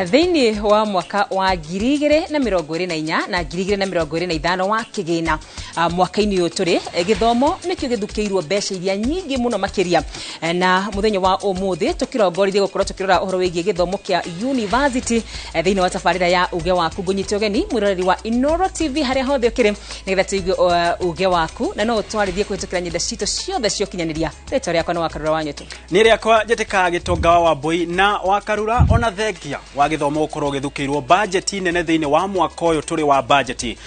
Thĩinĩ wa mwaka wa 2024 na 2025 wa kĩgĩna mwaka-inĩ ũyũ tũrĩ gĩthomo nĩkĩo gĩthukĩirwo mbeca iria nyingĩ mũno makĩria, na mũthenya wa ũmũthĩ tũkĩrongorithia gũkorwo tũkĩrora ũhoro wĩgiĩ gĩthomo kĩa university thĩinĩ wa tabarĩra ya UGE WAKU. Ngũnyite ũgeni mwĩroreri wa Inoro TV harĩa hothe ũkĩrĩ nĩgetha tũigue UGE WAKU na no twarĩthie kũhĩtũkĩra nyenda citũ ciothe cia ũkinyanĩria. Rĩtwa rĩakwa nĩ Wakarura Wanyũtũ. Nĩ rĩakwa Njĩtĩka Gĩtonga wa Mbũi, na Wakarura ona thengia wa gĩthomo gũkorwo gĩthukĩirwo bajeti nene thĩinĩ wa mwaka ũyũ tũrĩ wa bajeti.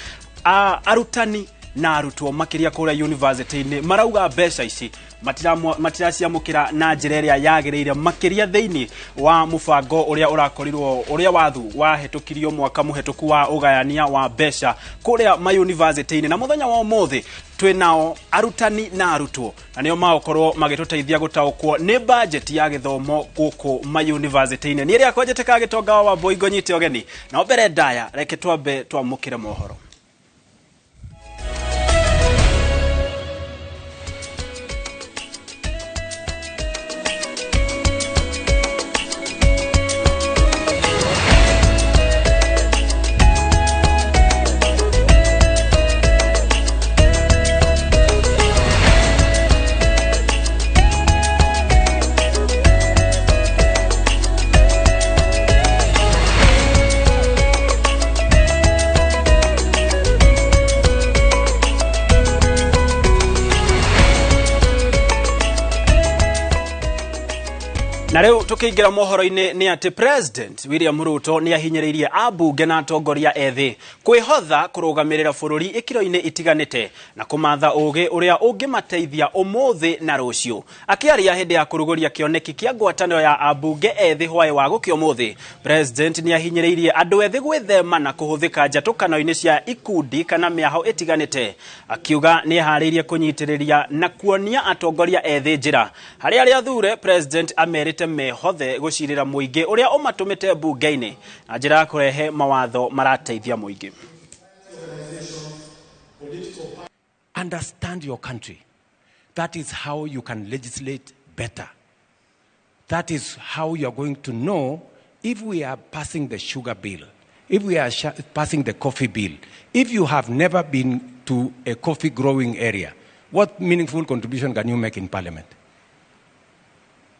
Arutani na arutwo makĩria kũrĩa university-inĩ marauga mbeca ici matiraciamũkĩra na njĩra ĩrĩa yagĩrĩire makĩria thĩinĩ wa mũbango ũrĩa ũrakorirwo ũrĩa wathu wahĩtũkirio mwaka mũhĩtũku wa ũgayania wa mbeca kũrĩa ma-university-inĩ. Na mũthenya wa ũmũthĩ twĩnao arutani na arutwo na nĩo magokorwo magĩtũteithia gũtaũkwo nĩ bajeti ya gĩthomo gũkũ ma-university-inĩ. Nĩ rĩakwa Njĩtĩka Gĩtonga wa Mbũi, ngũnyite ũgeni na mbere ndaya reke twambe twamũkĩre mohoro. Na rĩu tukĩingira mohoro-inĩ nĩ atĩ President William Ruto nĩ ahinyĩrĩirie ambunge na atongoria ethĩ kwĩhotha kũrũgamĩrĩra bũrũri ikĩro-inĩ itiganĩte na kũmatha ũgĩ ũrĩa ũngĩmateithia ũmũthĩ na rũciũ. Akĩaria hĩndĩ ya kũrugũria kĩoneki kĩa ngwatanĩro ya ambunge ethĩ hwaĩ wa gũkĩa ũmũthĩ, President nĩ ahinyĩrĩirie andũ ethĩ gwĩthema na kũhũthĩka njatũkano-inĩ cia ikundi kana mĩaho ĩtiganĩte. Akiuga nĩ eharĩirie kũnyitĩrĩria na kuonia atongoria ethĩ njĩra. Harĩ arĩa athure, President amerite mehothe gũcirĩra mũingĩ ũrĩa ũmatũmĩte bunge-inĩ na njĩra ya kũrehe mawatho marateithia mũingĩ. Understand your country. That is how you can legislate better. That is how you are going to know if we are passing the sugar bill, if we are passing the coffee bill. If you have never been to a coffee growing area, what meaningful contribution can you make in parliament?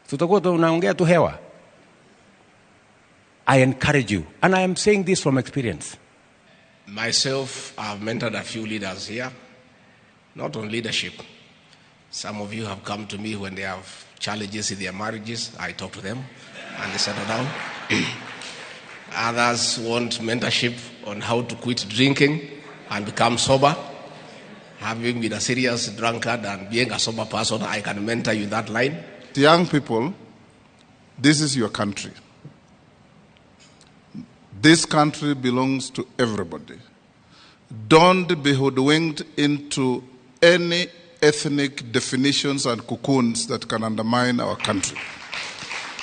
Tutakuwa tunaongea tu hewa. I encourage you, and I am saying this from experience. Myself, I've mentored a few leaders here, not on leadership. Some of you have come to me when they have challenges in their marriages. I talk to them and they settle down. Others want mentorship on how to quit drinking and become sober. Having been a serious drunkard and being a sober person, I can mentor you in that line. Young people, this is your country. This country belongs to everybody. Don't be hoodwinked into any ethnic definitions and cocoons that can undermine our country.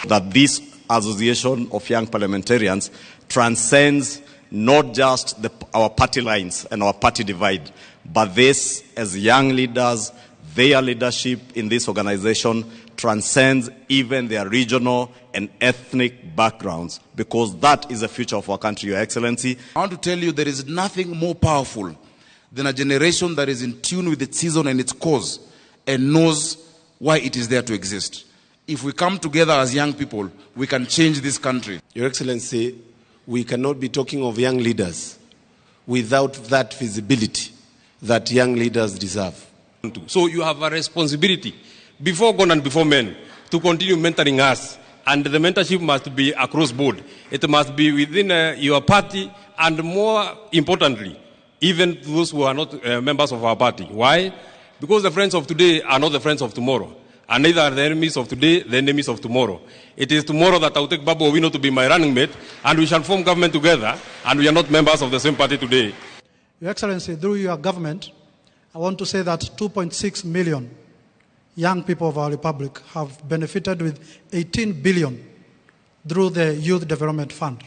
That this association of young parliamentarians transcends not just our party lines and our party divide, but this, as young leaders, their leadership in this organization transcends even their regional and ethnic backgrounds, because that is the future of our country, Your Excellency. I want to tell you there is nothing more powerful than a generation that is in tune with its season and its cause and knows why it is there to exist. If we come together as young people, we can change this country. Your Excellency, we cannot be talking of young leaders without that visibility that young leaders deserve. So you have a responsibility before God and before men to continue mentoring us, and the mentorship must be across board. It must be within your party, and more importantly, even those who are not members of our party. Why? Because the friends of today are not the friends of tomorrow, and neither are the enemies of today the enemies of tomorrow. It is tomorrow that I will take Babu Owino to be my running mate, and we shall form government together, and we are not members of the same party today. Your Excellency, through your government, I want to say that 2.6 million young people of our republic have benefited with 18 billion through the Youth Development Fund.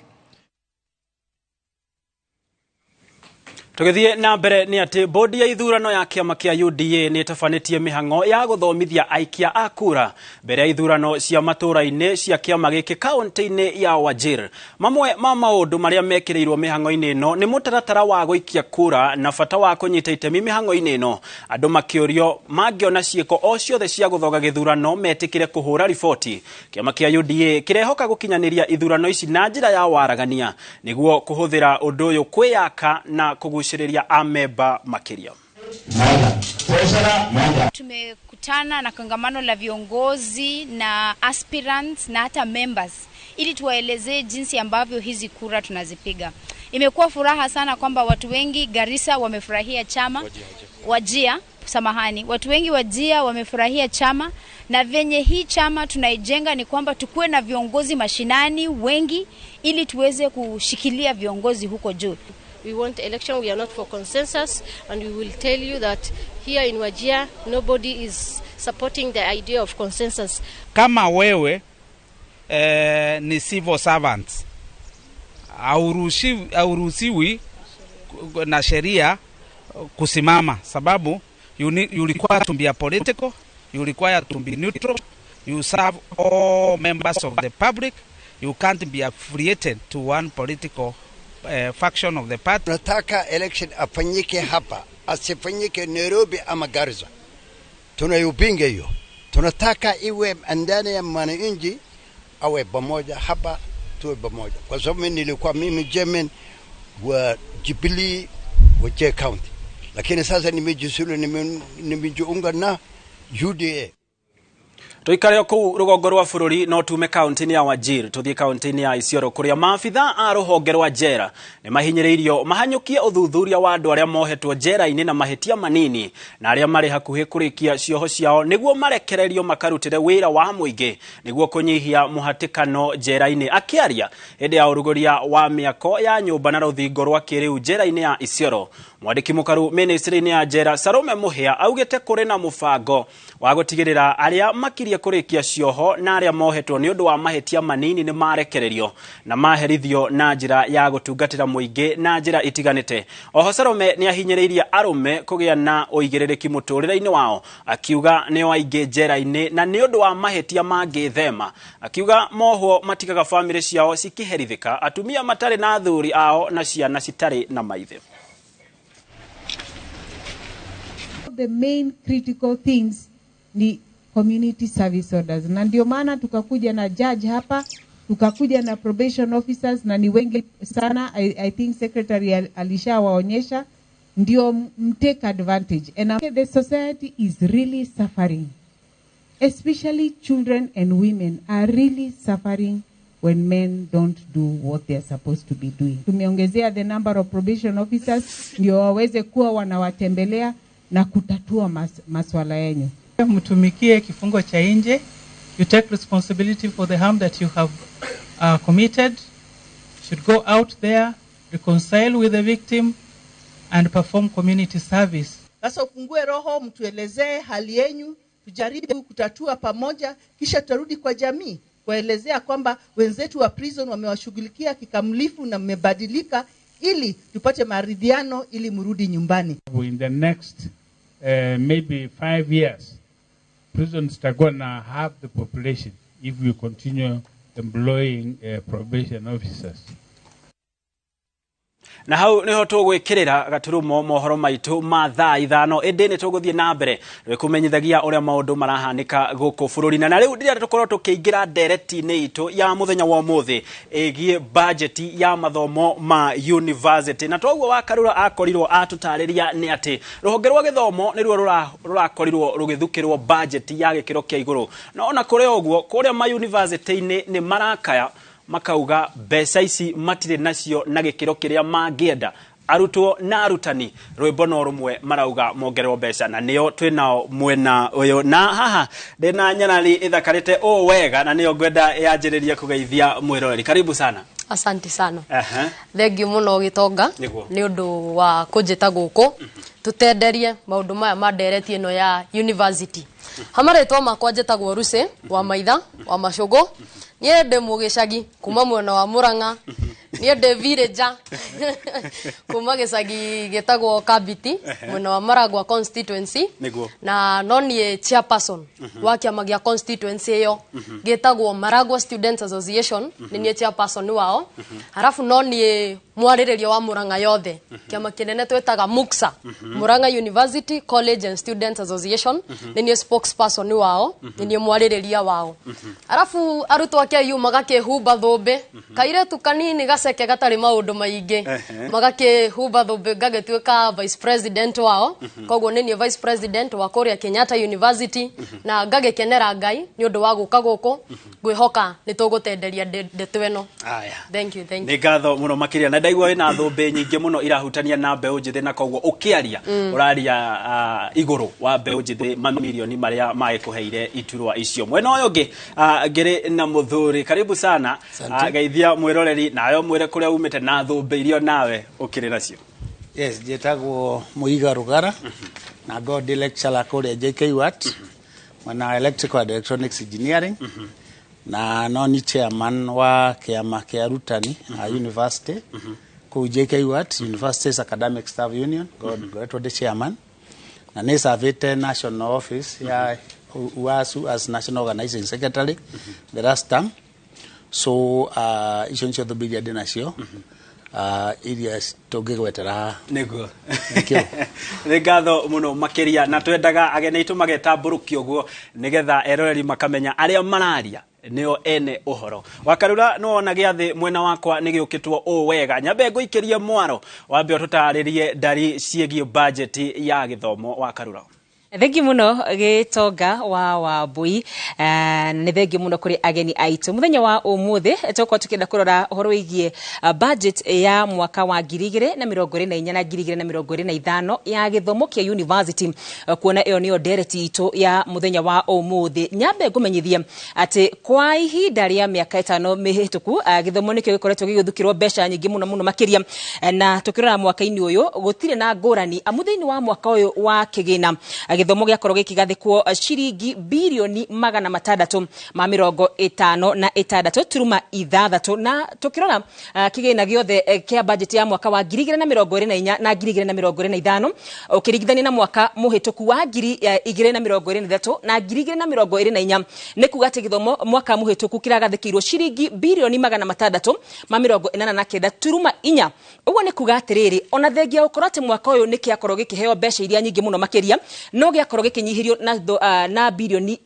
Tugithie na mbere ni ati bodi ya ithurano ya kiama kia UDA ni tafanetie mihango ya guthomithia aikia a kura mbere ya ithurano cia matura-ini cia kiama giki kaunti-ini ya Wajir. Mamwe ma maundu maria mekireirwo mihango-ini ino ni mutaratara wa guikia kura na bata wa kunyita itemi mihango-ini ino. Andu makiorio mangiona ciiko o ciothe cia guthoga githurano metikire kuhura riboti. Kiama kia UDA kirehoka gukinyaniria ithurano ici na njira ya waragania niguo kuhuthira undu uyu kwiyaka na kuguciriria ameba makiria. Tumekutana na kongamano la viongozi na aspirants na hata members ili tuwaelezee jinsi ambavyo hizi kura tunazipiga. Imekuwa furaha sana kwamba watu wengi Garissa wamefurahia chama watu wengi Wajia wamefurahia chama, na venye hii chama tunaijenga ni kwamba tukue na viongozi mashinani wengi ili tuweze kushikilia viongozi huko juu. We want election, we are not for consensus, and we will tell you that here in Wajir nobody is supporting the idea of consensus. Kama wewe ni civil servants, hauruhusiwi na sheria kusimama, sababu you require to be political, you require to be neutral, you serve all members of the public, you can't be affiliated to one political faction of the party. Tunataka election afanyike hapa, asifanyike Nairobi ama Garissa. Tunayupinga hiyo. Tunataka iwe ndani ya mwananchi awe pamoja hapa, tuwe pamoja. Kwa sababu nilikuwa mimi chairman wa Jubilee Wajir County, lakini sasa nimejiunga na UDA. Tuikare ku rugongo rwa bũrũri no tume kaunti-ini ya Wajir tuthie kaunti-ini ya Isiolo kuria maabitha a ruhonge rwa jera ni mahinyiriirio mahanyukie uthuthuria wa andu aria mohetwo jera-ini na mahitia manini na aria mari hakuhi kurikia cioho ciao niguo marekererio makarutire wira wa muingi niguo kunyihia muhatikano jera-ini. Akiaria hĩndĩ ya uruguria wa miako ya nyumba na ruthingo rwa kiriu jera-ini ya Isiolo, mwandiki mukaru ministry-ini ya jera Salome Muhia augite kuri na mubango wa gutigirira aria makirie kurikia cioho na aria mohetwo ni undu wa mahitia manini ni marekererio na maherithio na njira ya gutungatira muingi na njira itiganite. Oho Salome ni ahinyiriirie arume kugia na uigiririki muturire-ini wao, akiuga ni waingi jera-ini na ni undu wa mahitia mangithema. Akiuga mohwo matigaga family ciao cikiherithika, atumia matari na athuri ao na ciana citari na maithe. The main critical things ni community service orders, na ndio maana tukakuja na judge hapa, tukakuja na probation officers, na ni wengi sana. I think secretary alishawaonyesha, ndio take advantage. And the society is really suffering, especially children and women are really suffering when men don't do what they are supposed to be doing. Tumeongezea the number of probation officers ndio waweze kuwa wanawatembelea na kutatua maswala yenu. Mtumikie kifungo cha nje. You take responsibility for the harm that you have committed. Should go out there, reconcile with the victim and perform community service. Sasa ufungue roho, mtuelezee hali yenu, tujaribu kutatua pamoja, kisha turudi kwa jamii kuelezea kwamba wenzetu wa prison wamewashughulikia kikamilifu na mmebadilika, ili tupate maridhiano ili mrudi nyumbani. In the next maybe 5 years, prisons are going to have the population if we continue employing probation officers. Na hau niho tugwikirira gaturumo mohoro maitu ma thaa ithano indi ni tuguthie na mbere kumenyithagia uria maundu marahanika guku bururi na riu ndiria tukorwo tukiingira ndereti-ini itu ya muthenya wa muthi egie budget ya mathomo ma university. Na twaguo Wakarura akorirwo atutariria ni ati ruhonge rwa githomo ni ruo rurakorirwo rugithukirwo budget ya gikiro kia iguru, na ona kuri oguo kuria ma university-ini ni marakaya makauga mbeca ici matire nacio na gikiro kiria mangienda arutwo na arutani. Rwimbo no rumwe marauga mongerwo mbeca na nio twinao mwena uyu, na haha ndina nyarari ithakarite o wega na nio ngwenda yanjiririe kugeithia mwiroreri. Karibu sana. Asante sana. Thengiũ muno Gitonga ni undu wa kunjita guku tutenderie maundu maya mandereti ino ya university. Hamaretwo makwa njitagwo Ruse wa Maitha wa Macogo. Niĩ ndĩ mũgĩcagi kuma mwena wa Murang'a Niĩ ndĩ villager kuma gĩcagi gĩtagwo Kabiti mwena wa Maragwa constituency na no niĩ chairperson wa kĩama gĩa constituency ĩyo gĩtagwo Maragwa Students Association nĩ niĩ chairperson wao halafu no niĩ mwarĩrĩria wa Murang'a yothe kĩama kĩnene twĩtaga MUCSA Murang'a University College and Students Association nĩ niĩ spokesperson wao nĩ niĩ mwarĩrĩria wao halafu arutwo ake yu magakĩhumba thũmbĩ kairetu kanini gaceke gatarĩ maũndũ maingĩ magakĩhumba thũmbĩ ngagĩtuĩka vice president wao koguo nĩ niĩ vice president wa kũrĩa Kenyatta University na ngagĩkenera Ngai nĩ ũndũ wa gũka gũkũ ngwĩhoka nĩ tũgũtenderia ndeto ĩno. Thank you. Nĩ ngatho mũno makĩria na ndaigua wĩna thũmbĩ nyingĩ mũno irahutania na mbeũ njĩthĩ na koguo ũkĩaria ũraria igũrũ wa mbeũ njĩthĩ mamilioni marĩa magĩkũheire iturwa icio. Mwena ũyũ ũngĩ ngĩrĩ na mũthuri karibu sana geithia mwĩroreri nayo mwĩre kũrĩa umĩte na thũmbĩ irio nawe ũkĩrĩ nacio. Yes, njĩtagwo Mũiga Rũgara na ngodi lecturer kũrĩa JK WAT mwena electrical and electronics engineering na no ni chairman wa kĩama kĩa arutani university kũu JK WAT Universities Academic Staff Union ngoretwo ndĩ chairman na nĩ servete national office ya UASU as national organizing secretary the last term so icio nĩcio thũmbĩ iria ndĩ nacio iria tũngĩgwetera nĩguo nĩ ngatho mũno makĩria na twendaga ageni aitũ magetambũrũkio ũguo nĩgetha eroreri makamenya arĩa mararia nĩo ene ũhoro. Wakarura no ona gĩathĩ mwena wakwa nĩ gĩũkĩtwo o wega nyambe ngũikĩrie mwaro wambe ũtũtarĩrie ndari ciĩgiĩ budget ya gĩthomo Wakarura. Thengi muno Gitonga wa Wambui nĩ thengi muno kuri ageni aitu muthenya wa umuthi tũkorwo tukĩenda kũrora ũhoro wĩgiĩ budget ya mwaka wa 2024 na 2025 ya gĩthomo kĩa university kuona ĩyo nĩyo ndereti itũ ya muthenya wa umuthi. Nyambe ngũmenyithie atĩ kwa ihinda rĩa mĩaka 5 mĩhĩtũku gĩthomo nĩkĩo gĩkoretwo gĩgĩthukĩrwo mbeca nyingĩ muno makĩria na tũkĩrora mwaka-inĩ ũyũ gũtirĩ na ngũrani amuthĩinĩ wa mwaka ũyũ wa kĩgĩna gĩthomo gĩakorwo gĩkĩgathĩkwo ciringi bilioni 656 turuma ithathatũ na tũkĩrora kĩgĩna gĩothe kĩa budget ya mwaka wa 2024 na 2025 ũkĩringithania na mwaka mũhĩtũku wa 2023 na 2024 nĩ kuga atĩ gĩthomo mwaka mũhĩtũku kĩragathĩkĩirwo ciringi bilioni 689 turuma 4 ũguo nĩ kuga atĩrĩrĩ ona thengia gũkorwo atĩ mwaka ũyũ nĩ kĩakorwo gĩkĩheo mbeca iria nyingĩ mũno makĩria no gĩakorwo gĩkĩnyihirio na bilioni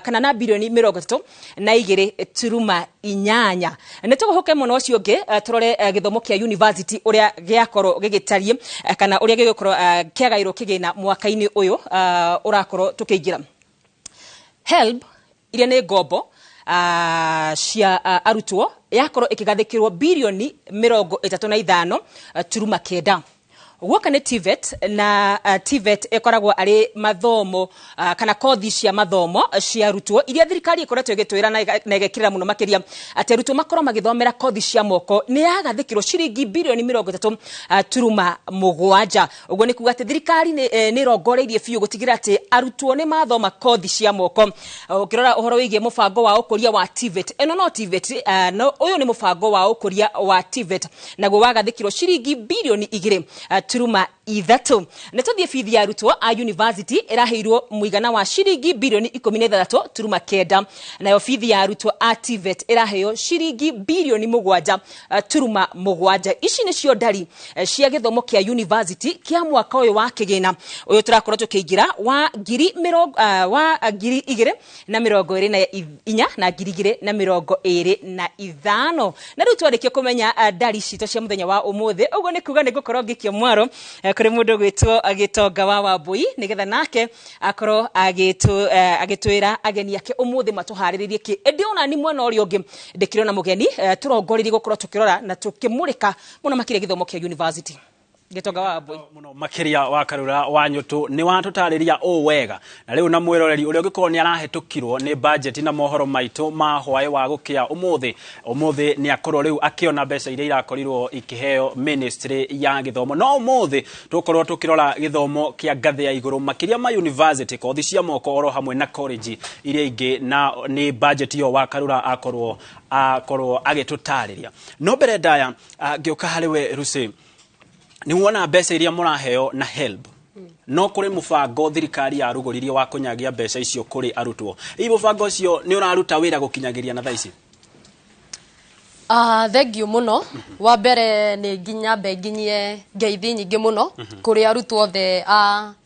kana na bilioni 30 na 2 turuma 8 nĩ tũgũhoke mũno ũcio ũngĩ tũrore gĩthomo kĩa university ũrĩa gĩakorwo gĩgĩtarie kana ũrĩa gĩgũkorwo kĩagaĩrwo kĩgĩna mwaka-inĩ ũyũ ũrakorwo tũkĩingĩra. HELB iria nĩ ngombo cia arutwo yakorwo ĩkĩgathĩkĩrwo bilioni 35 turuma 9. Woka nĩ TVET na TVET ĩkoragwo arĩ mathomo kana kothi cia mathomo cia arutwo iria thirikari ĩkoretwo ĩgĩtwĩra na ĩgekĩrĩra mũno makĩria atĩ arutwo makorwo magĩthomera kothi cia moko nĩ yagathĩkĩrwo ciringi bilioni 30 turuma 7. Ũguo nĩ kuga atĩ thirikari nĩ ĩrongoreirie biũ gũtigĩra atĩ arutwo nĩ mathoma kothi cia moko. Ũkĩrora ũhoro wĩgiĩ mũbango wa ũkũria wa TVET ĩno no TVET no ũyũ nĩ mũbango wa ũkũria wa TVET naguo wagathĩkĩrwo ciringi bilioni 2 turuma 3. Nĩ tũthiĩ bithi ya arutwo a university ĩraheirwo mũigana wa ciringi bilioni 13 turuma 9 nayo bithi ya arutwo a TVET ĩraheo ciringi bilioni 7 turuma 7. Ici nĩcio ndari cia gĩthomo kĩa university kĩa mwaka ũyũ wa kĩgĩna ũyũ tũrakorwo tũkĩingĩra wa 2024 na 2025 na rĩu twarĩkia kũmenya ndari citũ cia mũthenya wa ũmũthĩ. Ũguo nĩ kuga nĩ ngũkorwo ngĩkio mwaro kũrĩ mũndũ gwĩtwo Gitonga wa Wambui nĩgetha nake akorwo agĩtwĩra ageni ake ũmũthĩ matũharĩrĩrie kĩ. Ĩndĩ ona ni mwena ũrĩa ũngĩ ndĩkĩrĩ na mũgeni tũrongoririe gũkorwo tũkĩrora na tũkĩmũrĩka mũno makĩria gĩthomo kĩa university. Gitonga wa Bũi muno makiria wa Karura wa Nyũtũ ni watutariria o wega na riu na mwiroreri uria ugikorwo ni arahetukirwo ni budget na mohoro maitu ma hwae wa gukia umuthi ni akorwo riu akiona mbeca iria irakorirwo ikiheo ministry ya githomo no umuthi tukorwo tukirora githomo kia ngathi ya iguru makiria ma university kothi cia moko oro hamwe na college iria ingi na ni budget yo wa Karura akorwo agitutariria no mbere ndaya ngioka hariwe Rusi ni wona mbeca iria muraheo na help no kuri mubango thirikari ya rugoririe wa kunyagia mbeca icio kuri arutwo ibo mubango ucio ni uraruta wira gukinyagiria na thaici thank you muno wa mbere ni nginya nginyie ngeithi nyingi muno kuri arutwo the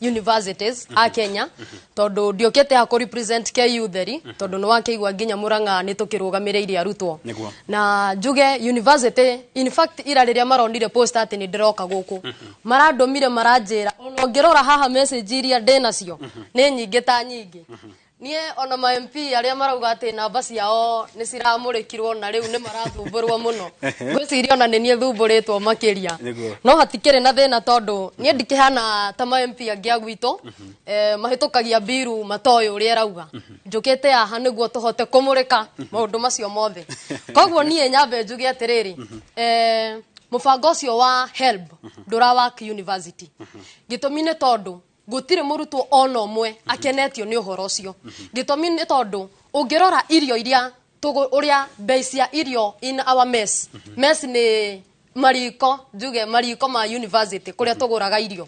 universities a Kenya tondu ndiokete ha ku represent KU theri tondu no wakeigwa nginya Murang'a ni tukirugamireire arutwo na njuge university in fact ira riria marondire post ati ni ndiroka guku marandomire maranjira ono ngirora haha message iria ndinacio ni nyingi ta nyingi nie ona ma MP aria marauga ati namba ciao ni ciramurikirwo na riu ni marathumburwa muno gwiciria ona ni nie thumburitwo makiria no hatikire na thina tondu nie ndikihana ta ma MP angia gwito mahitukagia biru matoyo uria rauga njukite aha niguo tuhote kumurika maundu macio mothe koguo nie nyambe njuge atiriri mubango ucio wa help ndura wa university gitumine tondu gutire murutwo ona omwe akenetio ni uhoro ucio gitumi ni tondu ungirora irio iria uria base ya irio in our mess ni mariko njuge mariko ma university kuria tuguraga irio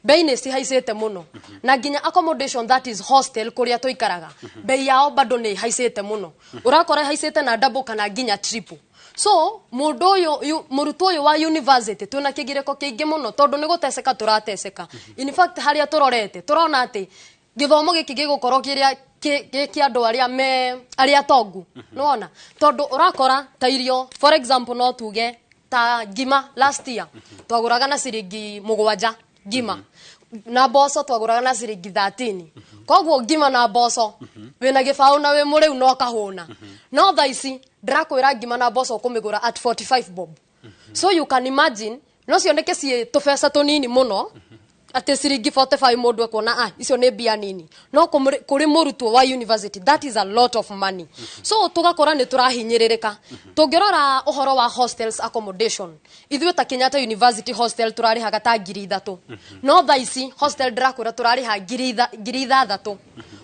bei ni cihaicite muno na nginya accommodation that is hostel kuria tuikaraga bei yao bado ni haicite muno urakora haicite na double kana nginya triple so mundu uyu murutwo uyu wa university tuna kigireko kiingi muno tondu ni guteseka turateseka in fact haria turorete turona ati githomo giki gigukorwo kiria ki andu aria tongu nona tondu urakora ta irio for example no tuge ta gima last year twaguraga na ciringi 7 gima na boso twaguraga na ciringi 13 koguo gima na boso wina gibau na we muriu no kahuna no thaici ndirakwira ngima na boso kumigura at 45 bob so you can imagine no cioneke cie tubesa tunini muno ati ciringi 45 mundu ekona icio ni bia nini no kuri murutwo wa university that is a lot of money so tugakora ni turahinyiririka tungirora uhoro wa hostels accommodation ithuĩ ta Kenyatta University hostel turarihaga ta 3,000 no thaici hostel ndirakwira turariha 3,000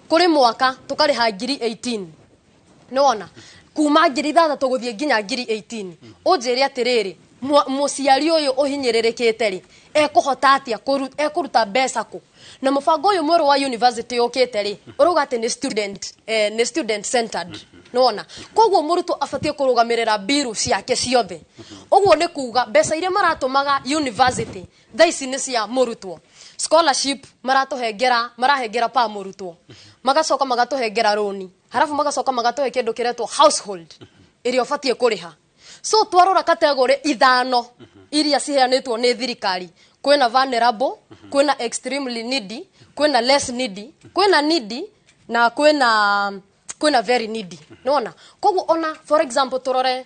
kuri mwaka tukariha 18 nona kuma 3,000 guthie nginya 18 unjire atiriri muciari uyu uhinyiririkite ri ekuhota atia ekuruta mbeca ku na mubango uyu mweru wa university ukite ri uruga ati ni student centered nona koguo murutwo abatie kurugamirira biru ciake ciothe uguo ni kuga mbeca iria maratumaga university thaici ni cia murutwo scholarship marahengera pa murutwo magacoka magatuhengera roni halafu magacoka magatuhe kindu kiretwo household iria ubatie kuriha so twarora category ithano iria ciheanitwo ni thirikari kwina vulnerable kwina extremely needy kwina less needy kwina needy na kwina very needy nona koguo ona for example turore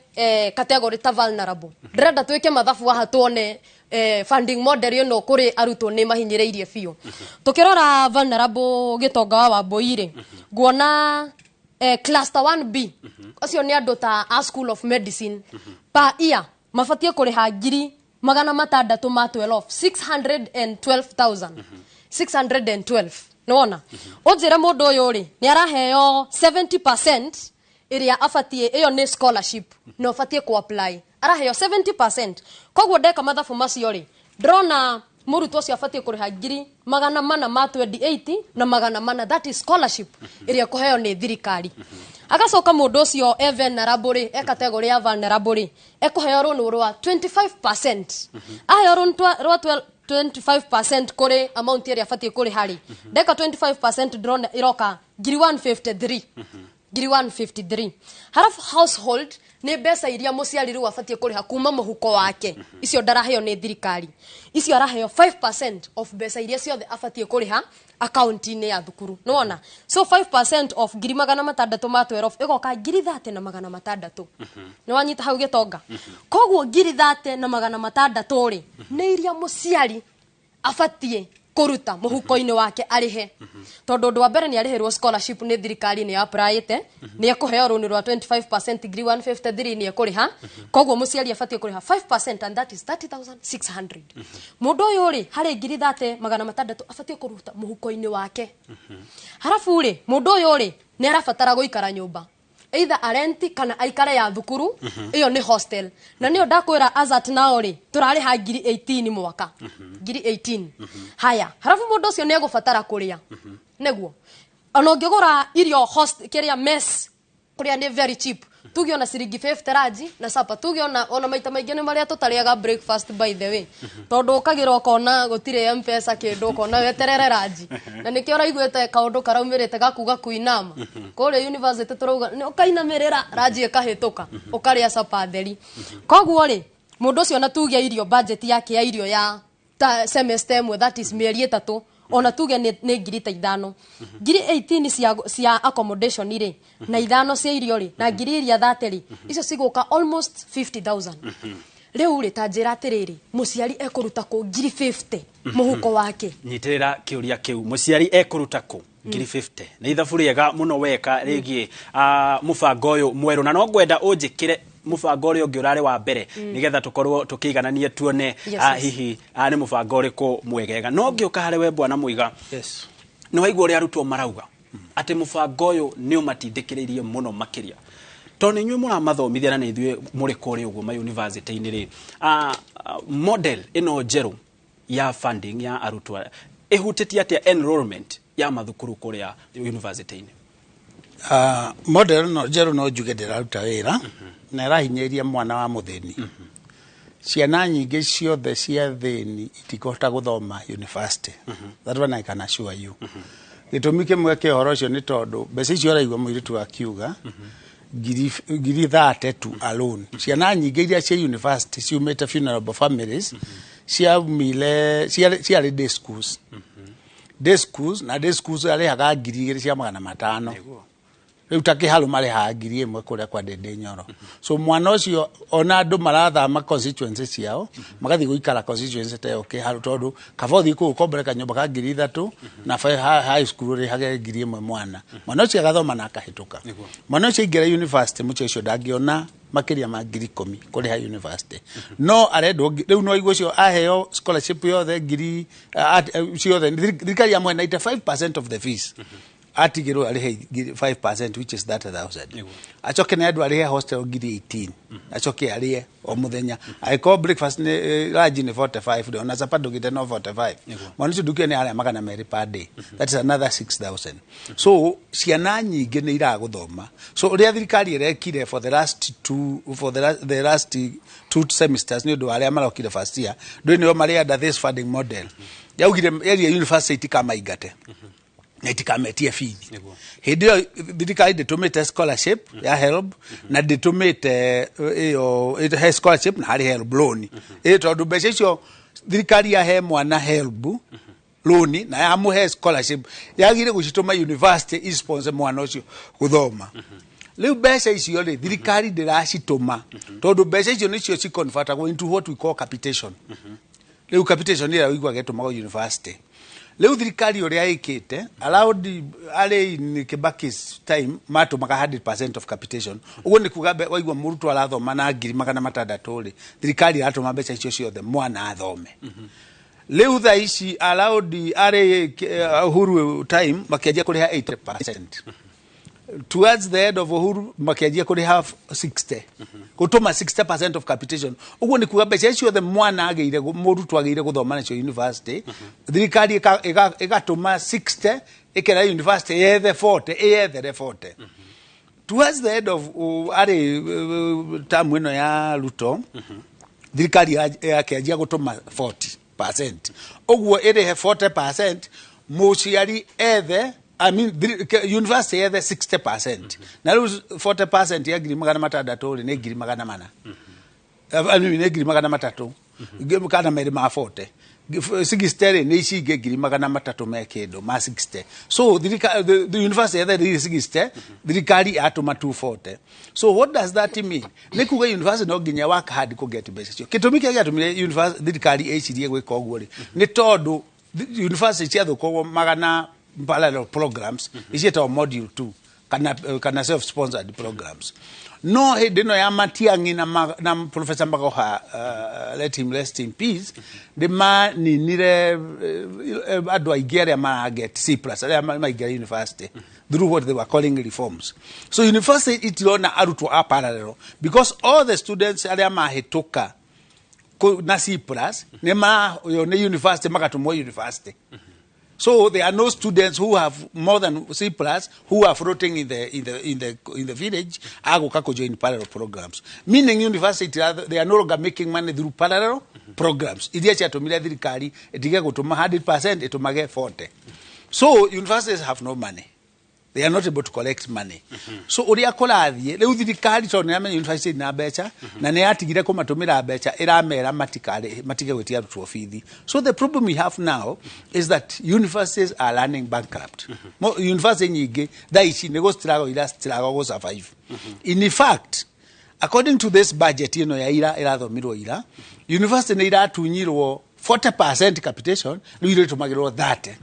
category ta vulnerable ndrenda twike mathabu wa tuone funding model yo no kuri arutwo ni mahinyireirie biu tukirora vulnerable gitonga wa Bũi nguona cluster 1B acio ni andu ta a school of medicine per year mafatie kuriha ngiri 612 612 nona unjire mundu uyu ri ni araheo 70% iria afatie iyo ni scholarship no fatie ku apply araheo 70% koguo ndeka mathabu macio ri ndrona murutwo cio afatie kuriha ngiri 428 na 400 that is scholarship iria kuheo ni thirikari agacoka mundu ucio vulnerable category ya vulnerable ekuheo runi rwa 25% aheo runi rwa 25% kuri amount iria afatie kuri hari ndeka 25% drone iroka ngiri 153 ngiri 153 harafu household nĩ mbeca iria mũciari rĩu abatie kũrĩha kuma mũhuko wake icio ndaraheo nĩ thirikari icio araheo 5% of mbeca iria ciothe abatie kũrĩha akaunti-inĩ ya thukuru nĩwona so 5% of ngiri 600 ma 12 ĩgoka ngiri 30,600 nĩwanyita hau gĩtonga koguo ngiri 30,600 rĩ nĩ iria mũciari abatie kuruta muhuko-inĩ wake arihe tondu undu wa mbere ni arihirwo scholarship ni thirikari ni applyite ni akuheo runi rwa 25% ngiri 153 ni akuriha koguo muciari abatie kuriha 5% and that is 30,600 mundu uyu ri hari ngiri 30,600 abatie kuruta muhuko-inĩ wake harafu ri mundu uyu ri ni arabatara guikara nyumba either arenti kana aikare ya thukuru iyo ni hostel na niyo ndakwira azat nao ri turari ha ngiri 18 mwaka ngiri 18 haya harafu mundu ucio ni egubatara kuria neguo ona ngigura irio host kiria mess kuria ni very cheap tugi ona ciringi 50 raji na sapa tugi ona maita maingĩ ni maria tutariaga breakfast by the way tondu ukagira ukona gutire mpesa kindu ukona weterere raji na nikio raiguete kaundu karaumirite gakuga kuinama kore university turuga ni ukainamirira raji ikahituka ukaria sapa theri koguo ri mundu ucio na tugi irio budget yake ya irio ya semester mwe that is mieri 3 ona tuge ni ngiri 5 ngiri 18 cia accommodation ri na 5 cia irio ri na ngiri iria 30 ri icio ciguka almost 50,000 riu ri tanjira atiriri muciari ekuruta ku ngiri 50 muhuko wake nyitirira kiuria kiu muciari ekuruta ku ngiri 50 na ithabu riega muno weka rigi mubango uyu mweru na no ngwenda unjikire mubango uri ungi urari wa mbere nigetha tukorwo tukigananie tuone hihi ni mubango uriku mwegega no ngiuka hari we bwana muiga no waigua uri arutwo marauga ati mubango uyu ni umatindikiririe muno makiria toni nywe muramathomithia na ni ithue muri kuri uguo ma university-ini ri model ino njeru ya funding ya arutwo ihutitie atia enrollment ya mathukuru kuria university-ini model no njeru no njuge ndiraruta wira na irahinyeria mwana wa muthini ciana nyingi ciothe cia thini itikota guthoma university that one I can assure you gitumi kimwe ke horo cio ni tondu mbeca icio araigwa muiritu akiuga ngiri 30 tu alone ciana nyingi iria cia university ciumite funeral families ciaumile ciarĩ day schools na day schools arihaga ngiri 2,500 riu takihalu mariha ngiri 1 kuria kwa Dede Nyoro so mwana ucio ona andu marathama constituency ciao magathi guikara constituency ta yo kihalu tondu kabothi ku kombereka nyumba ka ngiri 3 na high school ri hage ngiri 1 mwana ucio agathoma na akahituka mwana ucio ingera university mucho ucio dangiona makiria ma ngiri 10 kuri high university no arendo riu no igwo cio aheo scholarship yothe ngiri ciothe thirikari ya mwena 95% of the fees atigiro arihe 5% which is 30,000 achoke na andu arihe hostel ngiri 18 achoke arihe o muthenya I call breakfast ni lunch ni 45 na zapado gite no 45 mwana duke ni aria magana meri per day that is another 6,000 so ciana nyingi ni iraguthoma so uria thirikari irekire for the last two semesters ni ndu aria marokire first year ndo ni mari under this funding model yaugire area university kama igate na itikametie fees hindi yo thirikari nditumite scholarship ya help na nditumite iyo scholarship na hari help loan tondu mbeca icio thirikari ya he mwana help loan na ya muhe scholarship yagire gucituma university sponsor mwana ucio guthoma riu mbeca icio ri thirikari ndiracituma tondu mbeca icio nicio ci convert into what we call capitation riu capitation ira wigwa getuma go university leo thirikari uria ikite allowed ale in Kibaki's time matumaga 100% of capitation ugo ni kuga waigwa murutu arathoma na ngiri 600 ri thirikari atuma mbeca icio ciothe mwana athome leo tha ici allowed ale Uhuru time makianjia kuriha 80% towards the end of Uhuru makianjia kuriha 60 gutuma 60% of capitation ugo ni kuga mbeca icio the mwana ageire murutu ageire guthoma nacio university thirikari igatuma 60 ikera university yethe 40 towards the end of are term ino ya Ruto thirikari yakianjia gutuma 40% ugo irihe 40% muciari ethe I mean, university ya 60%. Na 40% ya giri magana matandatu ni giri magana mana. I mean, ni giri magana matatu. Kana meri ma 40. 60 ni isi giri magana matatu me kedo ma 60. So the university ya 60, thirikari atuma 240. So what does that mean? Nikuga university no ginya work hard ko get best. Kitumi kia gatumire university thirikari ecirie gwika oguo ri. Ni tondu university cia thuko magana parallel programs isieta module 2 kana self sponsored programs. No hedino ya matiangi na Professor Magoha, let him rest in peace. The man ni nire adwa igere ma get C+ ma igere university through what they were calling reforms. So university itilona arutu a parallel because all the students ale ma hetoka na C+ ne ma yo ne university makatumo university. So there are no students who have more than C+ who are floating in the village kako join parallel programs. Meaning university they are no longer making money through parallel programs. Idia cha tumira thirikari etige gutuma 100% etumage 40. So universities have no money. They are not able to collect money. So uria kolathie leu thirikari tone ya university na becha na ne atigire ko matumira becha iramera matige gwetia rutu ofithi. So the problem we have now is that universities are running bankrupt. University nyingi thaici nego struggle go survive. In fact, according to this budget ya irathomirwo ira, university ne iratunyirwo 40% capitation, lu tumagirwo 30.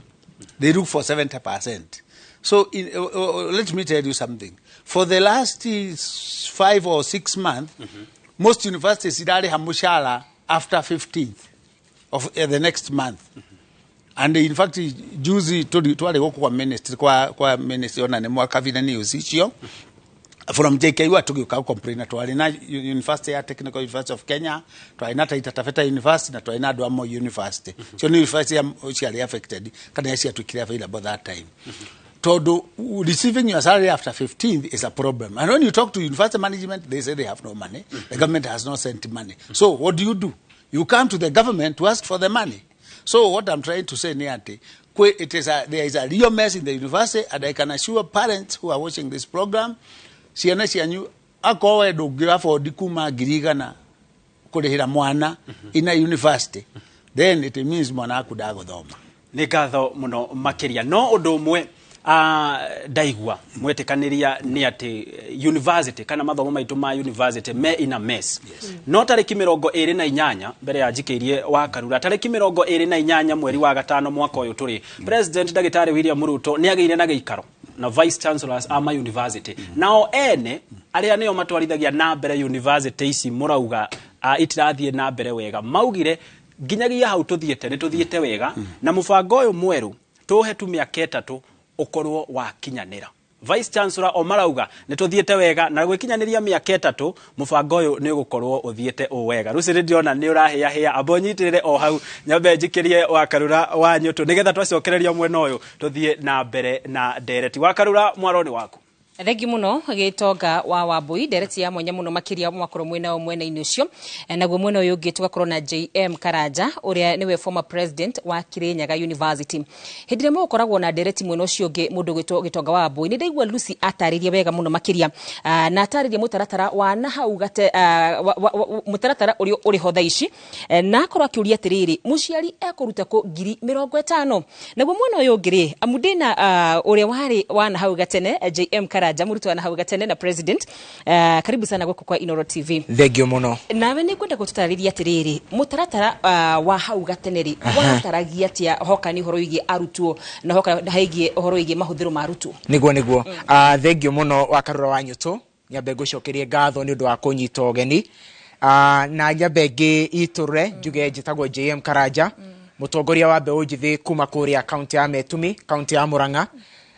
They look for 70%. So let me tell you something. For the last 5 or 6 months, most universities idari hamushala after 15th of the next month. And in fact, juzi tuwale wako kwa ministry ona ne mwaka vina news ichio. From JKU atugiuka complain twali na University ya Technical University of Kenya, twali na Taita Taveta University na twali na Dwamo University. So university ya actually affected kana yesi atukire available that time. So receiving your salary after 15th is a problem. And when you talk to university management, they say they have no money. The government has not sent money. So what do? You come to the government to ask for the money. So what I'm trying to say, Niante, there is a real mess in the university, and I can assure parents who are watching this program, sianyu akowe dogira for dikuma girigana kurehira mwana in a university. Then it means mwana akudago thoma. Nĩ ngatho muno makiria no undu umwe ndaigua mwetekaniria ni ati university kana mathomo maitu ma university me in a mess. No tariki 28 mbere ya njikeirie wa Karura tariki 28 mweri wa gatano mwaka uyu turi President Dagitari William Ruto ni ageire na geikaro na Vice Chancellors ama university nao ene aria neo matwarithagia na mbere university ici murauga itirathie na mbere wega maugire ginyagia hau tuthiete wega na mubango uyu mweru tuhe tu miaka 3 ukorwo wa kinyanira. Vice Chancellor omarauga nituthiete wega na gwikinyaniria miaka 3 mubango uyu ni gukorwo uthiete o wega. Ruciri ndiona ni urahia abonyitirire o hau nyambe njikirie wa Karura wa Nyutu nigetha twacokereria mwena uyu tuthie na mbere na ndereti wa Karura mwaroni waku. Thengi muno gitonga wa Wambui ndereti ya mwanya muno makiria mwakoro mwena-ini ucio naguo mwena uyu ungi tugakorwo na JM Karanja uria niwe former president wa Kirinyaga University. Hindire mo ukoragwo na ndereti mwena ucio ungi mundu gitonga wa Wambui ni ndaigua Lucy atariria wega muno makiria na atariria mutaratara wa na hau gate mutaratara uri ho thaici na akorwo akiuria atiriri muciari ekuruta ko 50,000 naguo mwena uyu ungi ri amudina uria wari wa na hau gatene JM Karanja Murutu na hau gatene na president karibu sana goko kwa Inoro TV. Thegio muno. Nawe ni kwenda gututariria atiriri mutaratara wa hau gateneri wataragia tia hoka ni horo igi arutwo na hoka haigi horo igi mahuthiro ma arutwo. Niguo thegio muno wa Karura wa Nyutu nyambe gucokerie ngatho ni undu wa kunyita ogeni na nyambe ngi iture njuge njitagwo JM Karanja mutongoria wa mbeu njithi kuma kuria county ya Metumi county ya Murang'a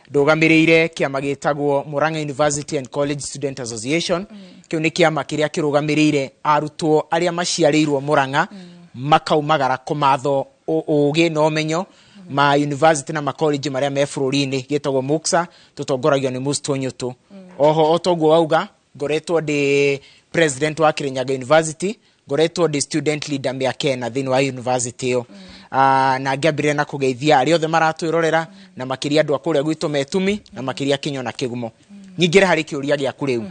ndugamiriire kiama gitagwo Murang'a University and College Student Association kiu ni kiama kiria kirugamiriire arutwo aria maciarirwo Murang'a makaumagara kumatho ugi no menyo ma university na ma college maria me bururi-ini gitagwo Muksa tutongoragio ni Musto Nyutu. Oho otogwo auga ngoretwo ndi president wa Kirinyaga University, ngoretwo ndi student leader miaka 4 thini wa university yo. na ngĩambĩrĩria na kũgeithia arĩa othe maratwĩrorera na makĩria andũ akũrĩa gwitũ metumi na makĩria Kinyo na Kĩgumo. Nyingĩre harĩ kĩũria gĩaku rĩu.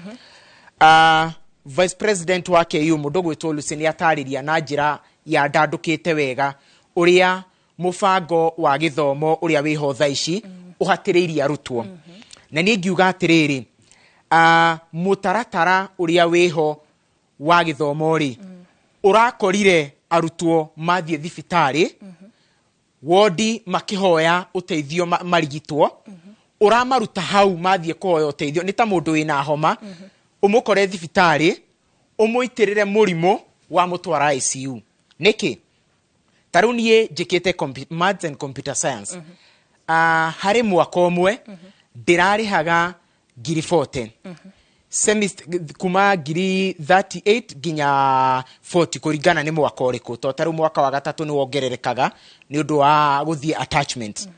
Vice President wa KU mũndũ gwĩtwo Lucy nĩ atarĩria na njĩra ya ndandũkĩte wega ũrĩa mũbango wa gĩthomo ũrĩa wĩho thaa ici ũhatĩrĩirie arutwo. Na niĩ ngiuga atĩrĩrĩ, mũtaratara ũrĩa wĩho wa gĩthomo rĩ ũrakorire arutwo mathiĩ thibitarĩ wodi makĩhoya ũteithio marigitwo, ũramaruta hau mathiĩ kũhoya ũteithio nĩ ta mũndũ wĩna homa, ũmũkore thibitarĩ ũmũitĩrĩre mũrimũ wa mũtwara ICU. Nĩkĩ? Tarĩu niĩ njĩkĩte Maths and Computer Science. Harĩ mwaka ũmwe ndĩrarĩhaga ngiri 40. Semester kuma ngiri 38 nginya 40 kũringana nĩ mwaka ũrĩkũ. Tarĩu mwaka wa gatatũ nĩ wongererekaga nĩ ũndũ wa gũthiĩ attachment.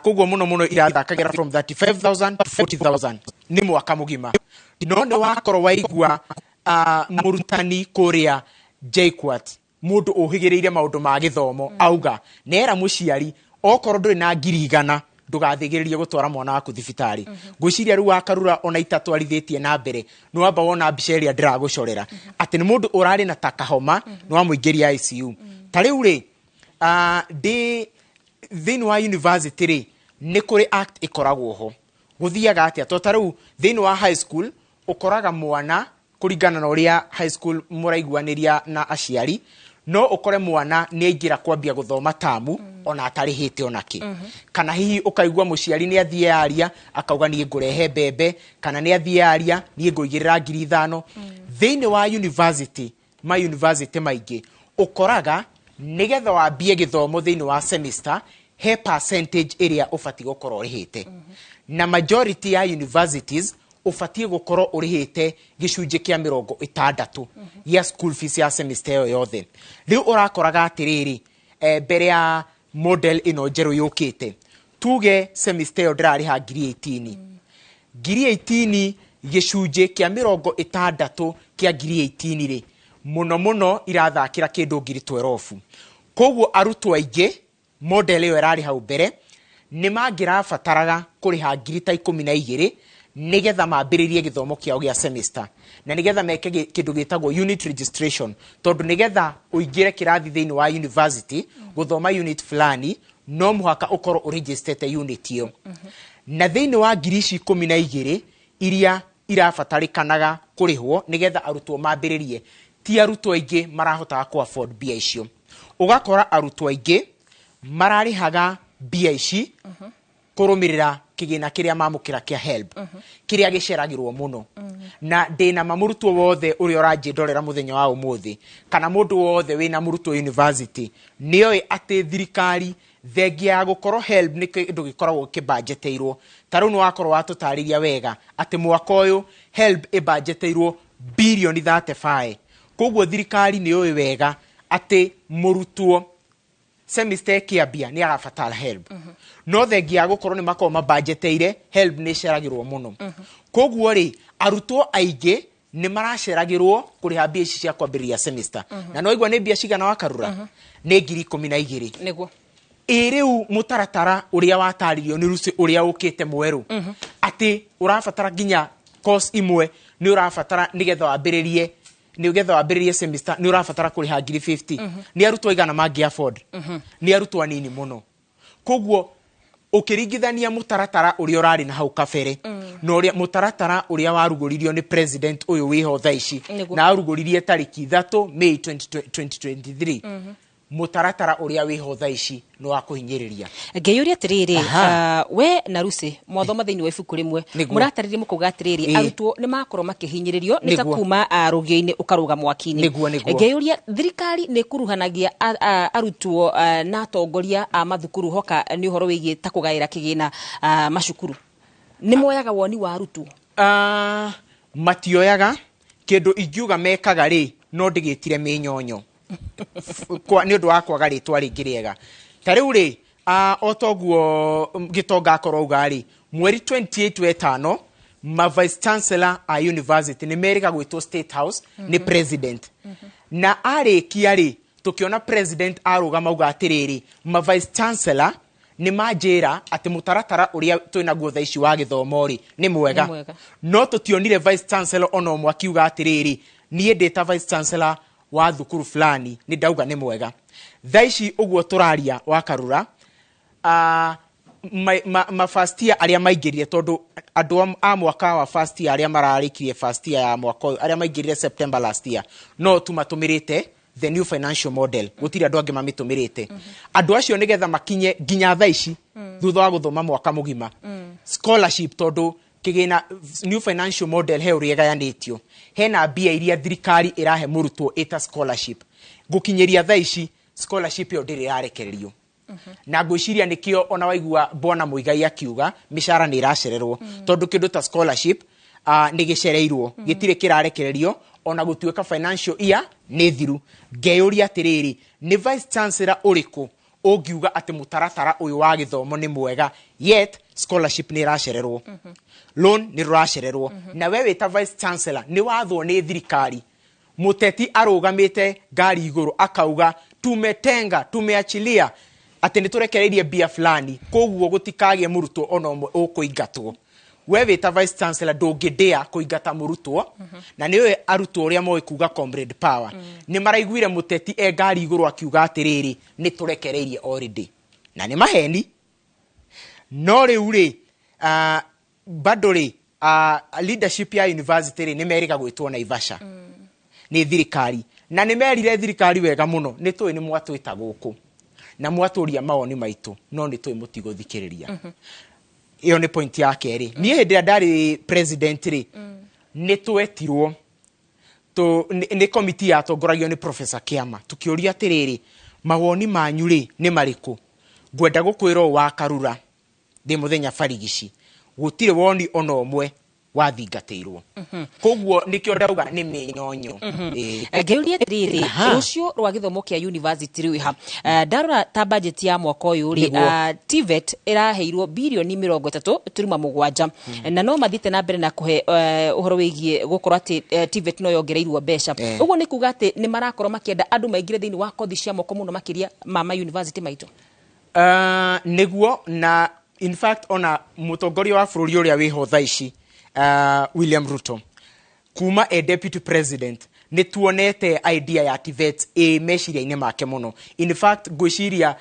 Koguo mũno irathakagĩra from 35,000 to 40,000 nĩ mwaka mũgima. No nĩ wakorwo waigua mũrutani kũrĩa JKUAT, mũndũ ũhĩgĩrĩire maũndũ ma gĩthomo, auga nera mũciari okorwo ndũrĩ na ngiri 100 ndũgathĩgĩrĩrie gũtwara mwana waku thibitarĩ. Ngwĩciria rĩu Wakarura ona itatwarithĩtie na mbere nĩ wamba wona mbica ĩrĩa ndĩragũcorera atĩ nĩ mũndũ ũrarĩ na takahoma nĩ wamũingĩria ICU. Ta rĩu rĩ thĩinĩ wa university rĩ nĩ kũrĩ act ĩkoragwo ho gũthiaga atĩa. Ta rĩu thĩinĩ wa high school ũkoraga mwana kũringana na ũrĩa high school mũraiguanĩria na aciari, no ũkore mwana nĩ aingĩra kwambia gũthoma tamu ona atarĩhĩte onakĩ. Kana hihi ũkaigua mũciari nĩ athiĩ aria akauga niĩ ngũrehe mbembe, kana nĩ athiĩ aria niĩ ngũigĩrĩra ngiri 5. Thĩinĩ wa university maingĩ ũkoraga nĩgetha wambie gĩthomo thĩinĩ wa semester he percentage ĩrĩa ũbatiĩ gũkorwo ũrĩhĩte. Na majority ya universities ũbatiĩ gũkorwo ũrĩhĩte gĩcunjĩ kĩa 60 ya school fees ya semester ĩyo yothe. Rĩu ũrakoraga atĩrĩrĩ, mbere ya model ĩno njerũ yũkĩte, tuge semester ĩyo ndĩrarĩha ngiri 18. Ngiri 18 gĩcunjĩ kĩa 60 kĩa ngiri 18 rĩ mũno irathakĩra kĩndũ ngiri 12. Koguo arutwo aingĩ model ĩyo ĩrarĩ hau mbere nĩ mangĩrabataraga kũrĩha ngiri 12 nĩgetha mambĩrĩrie gĩthomo kĩao gĩa semester na nĩgetha meke kĩndũ gĩtagwo unit registration, tondũ nĩgetha ũingĩre kĩrathi thĩinĩ wa university gũthoma unit fulani no mũhaka ũkorwo ũregistrete unit ĩyo. Na thĩinĩ wa ngiri 12 iria irabatarĩkanaga kũrĩhwo nĩgetha arutwo mambĩrĩrie, ti arutwo aingĩ marahotaga ku afford mbia icio. Ũgakora arutwo aingĩ mararĩhaga mbia ici kũrũmĩrĩra kĩgĩna kĩrĩa mamũkĩra kĩa HELB kĩrĩa gĩceragĩrwo mũno. Na ndĩna mũrutwo wothe ũrĩa ũranjĩndorera mũthenya wa ũmũthĩ kana mũndũ wothe wĩna mũrutwo university nĩoĩ atĩ thirikari thengia ya gũkorwo HELB nĩ kĩndũ gĩkoragwo kĩbanjeteirwo. Ta rĩu nĩ wakorwo watũtarĩria wega atĩ mwaka ũyũ HELB ĩbanjeteirwo birioni 35. Koguo thirikari nĩoĩ wega atĩ mũrutwo semester kĩambia nĩ arabatara HELB. No thengia ya gũkorwo nĩ makorwo mabanjeteire HELB nĩ ĩceragĩrwo mũno. Koguo rĩ arutwo aingĩ nĩ maraceragĩrwo kũrĩha mbia ici cia kwambĩrĩria semester. Na no igua nĩ mbia cigana Wakarura? Nĩ ngiri 12. Nĩguo. Rĩu mũtaratara ũrĩa wataririo nĩ Lucy ũrĩa ũkĩte mwerũ atĩ ũrabatara nginya course imwe nĩ ũrabatara nĩgetha wambĩrĩrie semester nĩ ũrabatara kũrĩha ngiri 50. Nĩ arutwo aigana mangĩ afford? Nĩ arutwo anini mũno. Koguo ũkĩringithania mũtaratara ũrĩa ũrarĩ na hau kabere na ũrĩa mũtaratara ũrĩa warugũririo nĩ president ũyũ wĩho thaa ici na arugũririe tarĩki 3 May 2023, mũtaratara ũrĩa wĩho thaa ici nĩ wa kũhinyĩrĩria. Ngeyũria atĩrĩrĩ, we na Lucy mwathoma thĩinĩ wa ibuku rĩmwe mũratarĩria mũkauga atĩrĩrĩ arutwo nĩ makorwo makĩhinyĩrĩrio nĩ ta kuma rũgĩo-inĩ ũkarũga mwaki-inĩ. Ngeyũria thirikari nĩ kuruhanagia arutwo na atongoria a mathukuru hoka nĩ ũhoro wĩgiĩ ta kũgaĩra kĩgĩna macukuru, nĩ moyaga woni wa arutwo? Matioyaga. Kĩndũ ingiuga mekaga rĩ no ndĩgĩtire mĩnyonyo nĩ ũndũ wa kwaga rĩtwa rĩngĩ rĩega. Ta rĩu rĩ o toguo Gĩtonga akorwo auga rĩ mweri 28 wetano ma vice chancellor a university nĩ merĩga gwĩtwo State House nĩ president. Na arĩkia rĩ tukiona president aruga mauga atiriri ma vice chancellor ni majira ati mutaratara uria twina guo thaici wa githomo ri ni mwega no tutionire vice chancellor ono mwakiuga atiriri nie ndeta vice chancellor wa thukuru fulani ni ndauga ni mwega thaici uguo turaria wa Karura ma first year aria maingirire tondu andu a mwaka wa first year aria mararikirie first year ya mwaka aria maingirire September last year no tumatumirite the new financial model gutiri andu ange mamitumirite andu acio nigetha makinye ginya thaici thutha wa guthoma mwaka mugima scholarship tondu kigina new financial model he uri gayanitio hena bia iria thirikari irahe murutwo eta scholarship gukinyeria thaici scholarship yo ndiri yarekererio na ngwiciria nikio ona waigua bwana Muigai akiuga mishara ni iracererwo tondu kindu ta scholarship ni gicereirwo gitire kirarekererio ona gutuika financial year ni thiru ngeyuria atiriri ni vice chancellor uriku ungiuga ati mutaratara uyu wa githomo ni mwega yet scholarship ni iracererwo loan ni ruracererwo na we wita vice chancellor ni wathwo ni thirikari muteti arugamite ngari iguru akauga tumeachilia ati ni turekereirie bia fulani koguo gutikagie murutwo ona umwe ukuingatwo we wita vice chancellor ndungidea kuingata murutwo na niwe arutwo uria moe kuga comrade power ni maraiguire muteti ngari iguru akiuga atiriri ni turekereirie already na ni maheni no riu ri bado ri leadership ya university ri ni meriga gwitwo na Ivasha ni thirikari na ni merire thirikari wega muno ni tui ni mwatwita guku na mwaturia maoni maitu no ni tui mutigothikiriria iyo ni point ya keri ni hindi ndari president ri ni twetirwo to ni committee ya tongoragio ni professor Kiama tukiuria atiriri mawoni manyu ri ni mariku gwenda gukwiro wa Karura ndi muthenya barigici gutire woni ono omwe wathingatirwo koguo nikio ndauga ni minyonyo ngeuria riri rucio rwa githomo kia university riha ndarora ta budget ya mwaka uyu ri TVET iraheirwo bilioni 30.7 na no mathite na mbere na kuhe uhoro wigie gukorwo ati TVET no yongereirwo mbeca uguo ni kuga ati ni marakorwo makienda andu maingire thiini wa kothi cia moko muno makiria ma university maitu niguo na in fact ona mutongoria wa bururi uria wiho thaici William Ruto kuma deputy president ni tuonete idea ya TVET meciria-ini make muno in fact gwiciria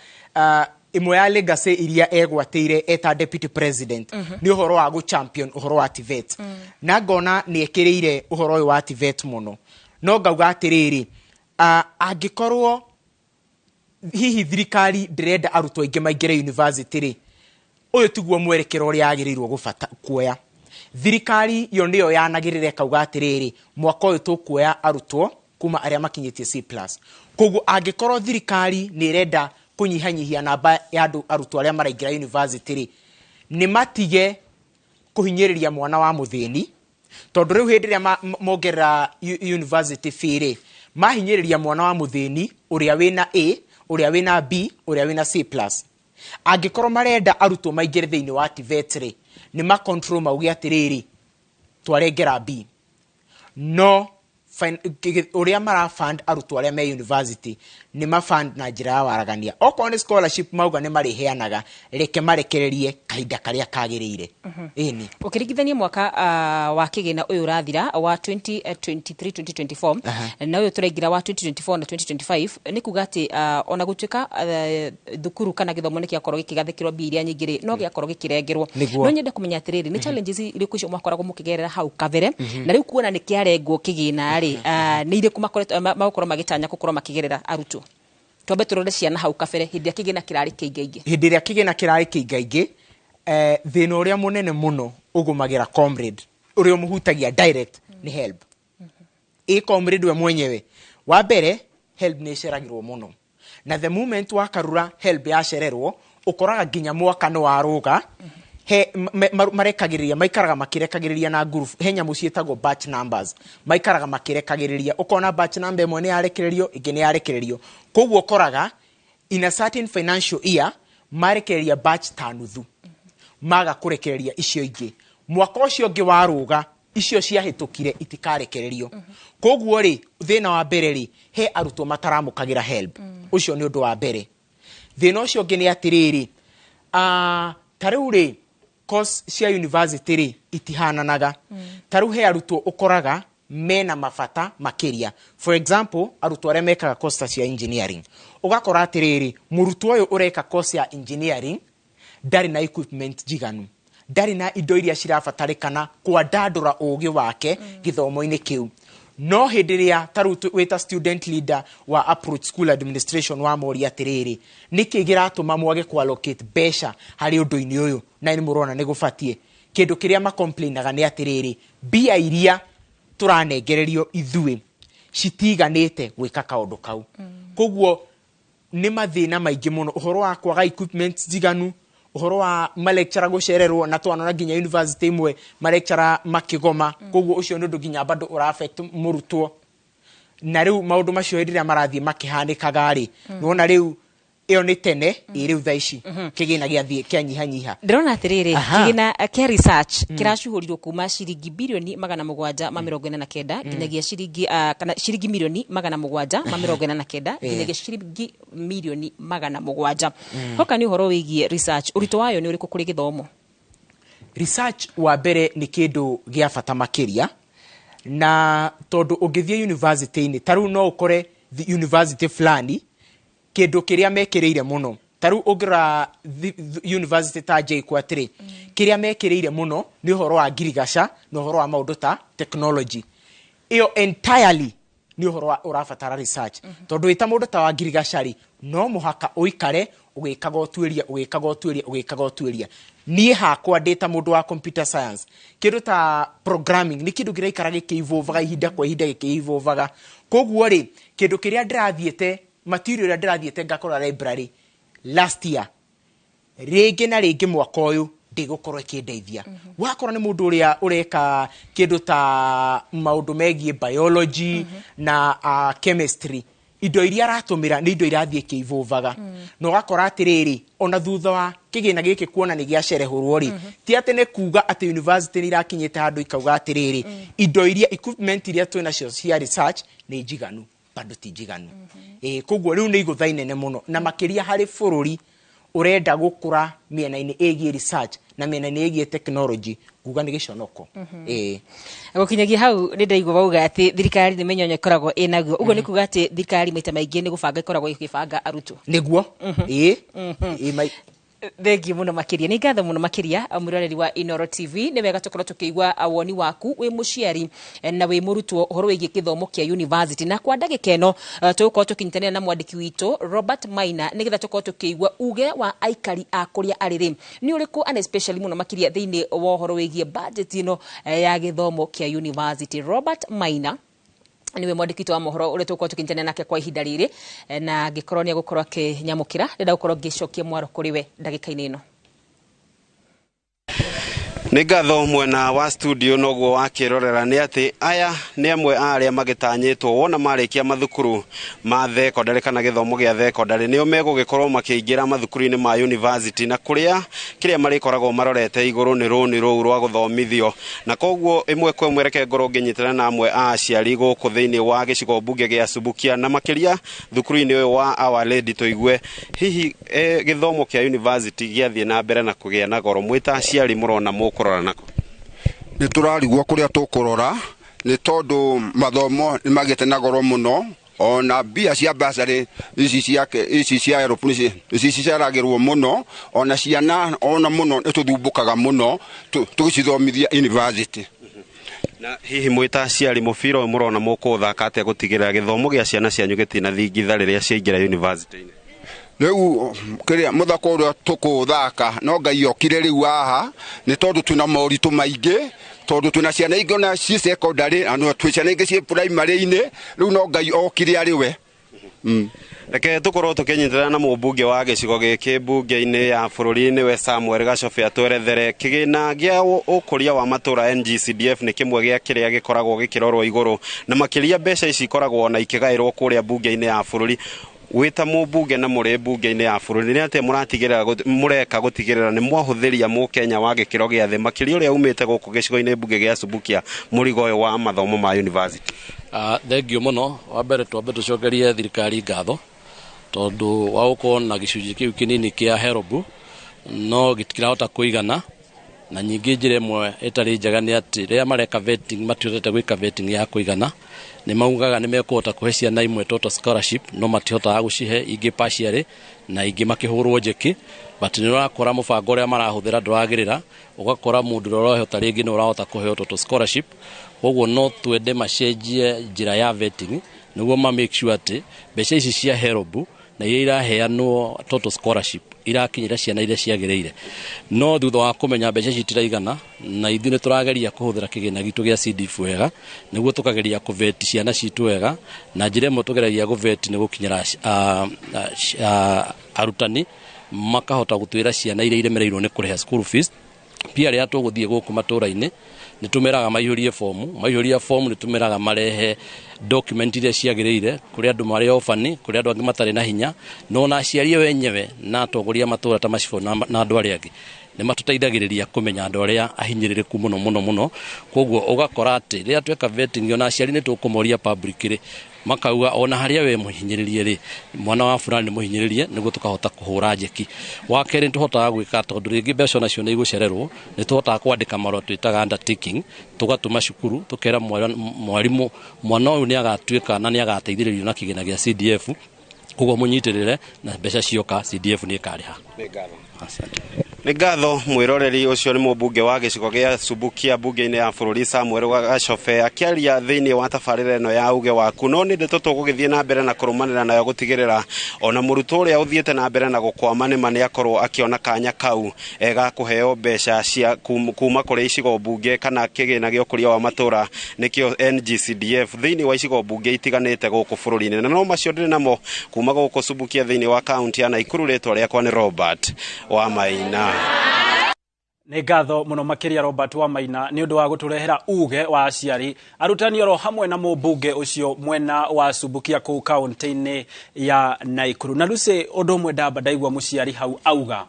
imwe ya legacy iria egwateire eta deputy president ni uhoro wa go champion uhoro wa TVET na ngona ni ekireire uhoro wa TVET muno no ngauga atiriri angikorwo hihi thirikari ndirenda arutwo aingi maingire university ri uyu tiguo mwerekero uri agirirwo gufata kuoya thirikari yo ndio yanagirire kauga atiriri mwaka uyu tukuoya arutwo kuma aria makinyitie C+ koguo angikorwo thirikari ni irenda kunyihanyihia namba ya arutwo aria maraingira university ri ni matige kuhinyiriria mwana wa muthini tondu riu hindi ria mongerera university fee ri mahinyiriria mwana wa muthini uria wina A uria wina B uria wina C+ angikorwo marenda arutwo maingire thiini wa TVET ri ni ma control maugi atiriri twarengera B no uria mara fund arutwo aria me university ni ma fund na njira ya waragania oko ni scholarship mauga ni mari heanaga reke marekererie kahinda karia kagirire ini ukiringithania mwaka wa kigina uyu rathira wa 2023-2024 na uyu turaingira wa 2024 na 2025 ni kuga ati ona gutuika thukuru kana githomo ni kiakorwo gikigathikirwo biria nyingiri no giakorwo gikirengerwo no nyende kumenya atiriri ni challenges iriku cio mwakoragwo mukigerera hau kabere na riu kuona ni kiarengwo kigina ri ni iriku makorwo magitanya gukorwo makigerera arutwo twambe turore ciana hau kabere hindi ya kigina kirari kiingaingi hindi ya kigina kirari kiingaingi thina uria munene muno ugumagira comrade uria muhutagia direct ni help comrade we mwenyewe wa mbere help ni ceragirwo muno na the moment wa Karura help ya cererwo ukoraga ginya mwaka no waruga he marekagiriria maikaraga makirekagiriria na group henya mucietagwo batch numbers maikaraga makirekagiriria ukona batch number imwe ni yarekererio ingi ni yarekererio koguo koraga in a certain financial year marekereria batch ta nuthu maga kurekereria icio ingi mwaka ucio ngi waruga icio ciahitukire itikarekererio koguo ri thina wa mbere ri he arutwo mataramukagira help ucio ni undu wa mbere thina ucio ungi ni atiriri tariu ri course cia university ri itihananaga tariu he arutwo ukoraga mena mabata makiria for example arutwo aria mekaga course cia engineering ugakora atiriri murutwo uyu ureka course ya engineering ndari na equipment jiganu ndari na indo iria cirabatarikana kwandandura ugi wake githomo-ini kiu no hindiria taru wita student leader wa approach school administration wa mori atiriri niki giratuma mwage ku allocate besha hari undu-ini uyu na ni murona ni gubatie kindu kiria ma complainaga ni atiriri bia iria turanengererio ithui citiganite gwika kaundu kau koguo ni mathina maingi muno uhoro wa kwaga equipment jiganu uhoro wa malecturer gucererwo na twanona nginya university imwe malecturer makigoma koguo ucio ndu nginya bado ura affect murutwo na riu maundu macio hindira marathie makihanikaga ri nona riu iyo ni tene iriu thaici kigina giathie kianyihanyiha ndirona atiriri kigina kia research kiracuhurirwo kuma ciringi bilioni 749 nginyagia ciringi kana ciringi milioni 749 nginyagia ciringi milioni 700 hoka ni uhoro wigie research urito wayo ni uriku kuri githomo research wa mbere ni kindu gia bata makiria na tondu ungithie university ni taru no ukore university flani kindu kiria mekireire muno taru ugira university ta JKUAT atiri kiria mekireire muno ni uhoro wa girigasha no uhoro wa maundu ta technology iyo entirely ni uhoro wa urabatara research tondu ita mundu ta wa girigashari no muhaka uikare ugikaga utueria nie hakwa data mundu wa computer science kindu ta programming ni kindu giraikara gikiivovaga ihinda kwa ihinda gikiivovaga koguo ri kindu kiria ndirathiete material ya ndirathiete ngakora library last year ringi na ringi mwaka uyu ndigukorwo ikindeithia wakora ni mundu uria ureka kindu ta maundu megie biology na chemistry indo iria aratumira ni indo irathie kiivovaga no gakora atiriri ona thutha wa kigina giki kuona ni gia cerehurwo ri ti ati ne kuga ati university ni irakinyete handu ikauga atiriri indo iria equipment iria twina cia research ni jiganu bado ti jiganu koguo riu ni iguthaine ne muno na makiria hari bururi urenda gukura miena-ini egie research na miena-ini egie technology kuga ni giconoko gukinyagia hau ni ndaigua bauga ati thirikari ni menyonyo ikoragwo inaguo uguo ni kuga ati thirikari maita maingi ni gubanga ikoragwo igibanga arutwo niguo thengi muno makiria ni ngatho muno makiria mwiroreri wa Inoro TV ni wega tukorwo tukiigua awoni waku wi muciari na wi murutwo horo wigie githomo kia university na kwa ndagika eno tukorwo tukinyitania na mwandiki wito Robert Maina nigetha tukorwo tukiigua uge wa aikari a kuria ariri ni uriku and especially muno makiria thiini wa horo wigie budget ino ya githomo kia university. Robert Maina niwe mwandikito wa mohoro ule tuko tukinyitania nake kwa ihinda riri na gikorwo ni agukorwo akinyamukira ndenda gukorwo gicokia mwaro kuriwe ndagika-ini ino. Ni ngatho mwena wa studio noguo wakirorera ni ati aya ni amwe aria magitanyitwo wona marikia mathukuru ma thekondarĩ kana githomo gia thekondarĩ nio megugikorwo makiingira mathukuru-ini ma university na kuria kiria marikoragwo marorete iguru ni runi ruu rwa guthomithio na koguo imwe kwa imwe reke ngorwo nginyitana na amwe a aciari guku thiini wa gicigo bunge gia Subukia na makiria thukuru-ini uyu wa Our Lady tuigue hihi githomo kia university giathie na mbere na kugia na goro mwita aciari murona mukurora nako ni turarigwa kuria tukurora ni tondu mathomo ni magite na goro muno ona bia cia basari ici cia aeroplane ici ciaragirwo muno ona ciana ona muno nituthubukaga muno tugicithomithia university na hihi mwita aciari mubira murona mukuthaka atia gutigirira githomo gia ciana cianyu gitina thingitha riria ciaingira university-ini riu kiria muthako uria tukuthaka no Ngai okire riu haha ni tondu twina moritu maingi tondu twina ciana ingi na ci secondary ano twi ciana ingi ci primary-ini riu no Ngai okire ari we reke tukorwo tukinyitana na mubunge wa gicigo giki bunge-ini ya bururi-ini we Samuel Gacobe atwerethere kigina gia ukuria wa matura NGCDF ni kimwe gia kiria gikoragwo gikirorwo iguru na makiria mbeca ici ikoragwo na ikigairwo kuria bunge-ini ya bururi wita mubunge na muri bunge-ini ya bururi ni ate mureka gutigirira ni mwahuthiria mu Kenya wa gikiro gia thi makiri uria umite guku gicigo-ini bunge gia Subukia murigo uyu wa mathomo ma university. Thengio muno wa mbere twambe tucokerie thirikari ngatho tondu wa gukorwo na gicunji kiu kinini kia herobu no gitikirahota kuigana na nyingi njira imwe itari njega ni ati riria mareka vetting matiotete gwika vetting ya kuigana ni maugaga ni mekuhota kuhe ciana imwe total scholarship no matihotaga gucihe ingi partially na ingi makihurwo njeki but ni urakora mubango uria marahuthira nduragirira ugakora mundu rorohota ringi ni urahota kuheo total scholarship koguo no twende macenjie njira ya vetting niguo ma make sure ati mbeca ici cia herobu na iria iraheanwo total scholarship irakinyira ciana iria ciagiriire no thutha wa kumenya mbeca ici tiraigana na ithuĩ nĩ tũrageria kũhũthĩra kĩgĩna gitũ gĩa CDF wega nĩguo tũkageria kũveti ciana citũ wega na njĩra ĩmwe tũgeragia kũveti nĩ gũkinyĩra arutani makahota gũtwĩra ciana iria iremereirwo nĩ kũrĩha school fees pia rĩa tũgũthiĩ gũkũ matũra-inĩ nĩ tũmeraga maihũrie fomu nĩ tũmeraga marehe document iria ciagĩrĩire kũrĩ andũ marĩ ofani kũrĩ andũ angĩ matarĩ na hinya no na aciari wenyewe na atongoria matũra ta macibũ na andũ arĩa angĩ nĩ matũteithagĩrĩria kũmenya andũ arĩa ahinyĩrĩrĩku mũno koguo ũgakora atĩ rĩrĩa tweka vetting ona aciari nĩ tũkũmoria publicly makauga ona harĩa we mũhinyĩrĩrie rĩ mwana wa fulani mũhinyĩrĩrie nĩguo tũkahota kũhũra njeki wa kerĩ tũhotaga gwĩka tondũ rĩngĩ mbeca nacio nĩ igũcererwo nĩ tũhotaga kwandĩka marũa twĩtaga undertaking tũgatũma cukuru tũkera mwarimũ mwana ũyũ nĩ agatuĩka na nĩ agateithĩrĩrio na kĩgĩna gĩa CDF koguo mũnyitĩrĩre na mbeca cioka CDF nĩ ĩkarĩha. Nĩ ngatho mwĩroreri ũcio nĩ mũmbunge wa gĩcigo gĩa Subukia bunge-inĩ ya bũrũri Samuel Gacobe akĩaria thĩinĩ wa tabarĩra ĩno ya UGE WAKU no nĩ ndeto tũgũgĩthiĩ na mbere na kũrũmanĩra nayo gũtigĩrĩra ona mũrutwo ũrĩa ũthiĩte na mbere na gũkwama nĩma nĩ akorwo akĩona kanya kau ga kũheo mbeca cia kuma kũrĩ icigo bunge kana kĩgĩna gĩa ũkũria wa matũra nĩkĩo NGCDF thĩinĩ wa icigo bunge itiganĩte gũkũ bũrũri-inĩ na no macio ndĩrĩ namo kuma gũkũ Subukia thĩinĩ wa kaunti ya Naikuru rĩtwa rĩakwa nĩ Robert wa Maina. Nĩ ngatho mũno makĩria Robert wa Maina nĩ ũndũ wa gũtũrehera uge wa aciari arutani oro hamwe na mũmbunge ũcio mwena wa Subukia kũu kaunti-inĩ ya Naikuru na Lucy ũndũ ũmwe ndamba ndaigua mũciari hau auga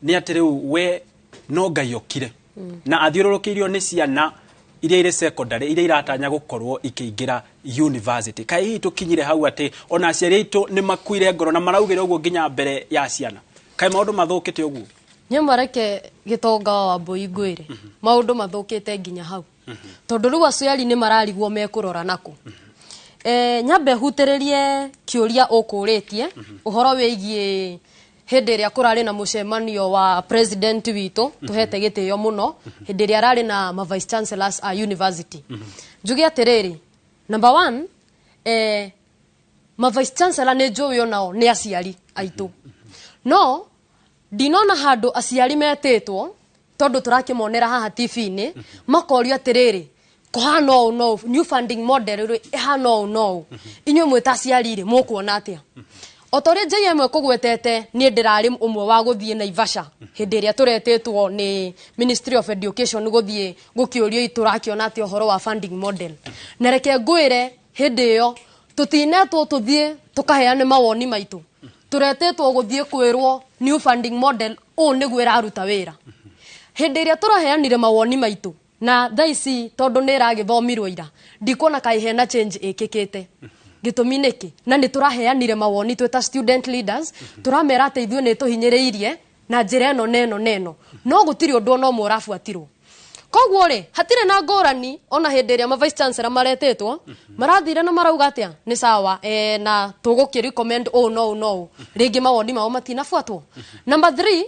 nĩ atĩ rĩu we no Ngai okire na athiũrũrũkĩirio nĩ ciana iria irĩ secondary iria iratanya gũkorwo ikĩingĩra university kaĩ hihi tũkinyire hau atĩ ona aciari aitũ nĩ makuire ngoro na maraugĩra ũguo nginya mbere ya ciana kaĩ maũndũ mathũkĩte ũguo nyemareke gitonga wa mbui ngwire maundu mathukite nginya hau tondu riu aciari ni mararigwo mekurora nako nyambe hutiririe kiuria ukuritie uhoro wigie hindi iria kurari na mucemanio wa president witu tuhete gitio muno hindi iria arari na ma vice chancellors a university njugi atiriri number 1 ma vice chancellor ni njui onao ni aciari aitu no dinona handu aciari metĩtwo tondu turakimonera haha TV-inĩ makorio atiriri kohana ũũ no new funding model ri ihana ũũ no inyuĩ mwĩta aciari ri mũkuona atia otori JM kũgwetete ni ndirari umwe wa guthie Naivasha hindi iria turetĩtwo ni Ministry of Education guthie gukiurio iturakiona atia uhoro wa funding model na reke ngwire hindi iyo tutinetwo tuthie tukaheane mawoni maitu turetetwo guthie kwirwo new funding model o niguo iraruta wira hindi iria turaheanire mawoni maitu na thaici tondu ni iragithomirwo ira ndikuona kai hena change ikikite gitumi niki na ni turaheanire mawoni tweta student leaders turamera ate ithuĩ ni tuhinyĩrĩirie na njĩra ĩno neno no gutiri ũndũ ona ũmwe ũrabuatirwo koguo ri hatire na ngũrani ona hindi iria ma vice chancellor maretĩtwo marathire na marauga atia ni sawa na tũgũkĩ recommend no ringi mawoni mao matinafuatwo number 3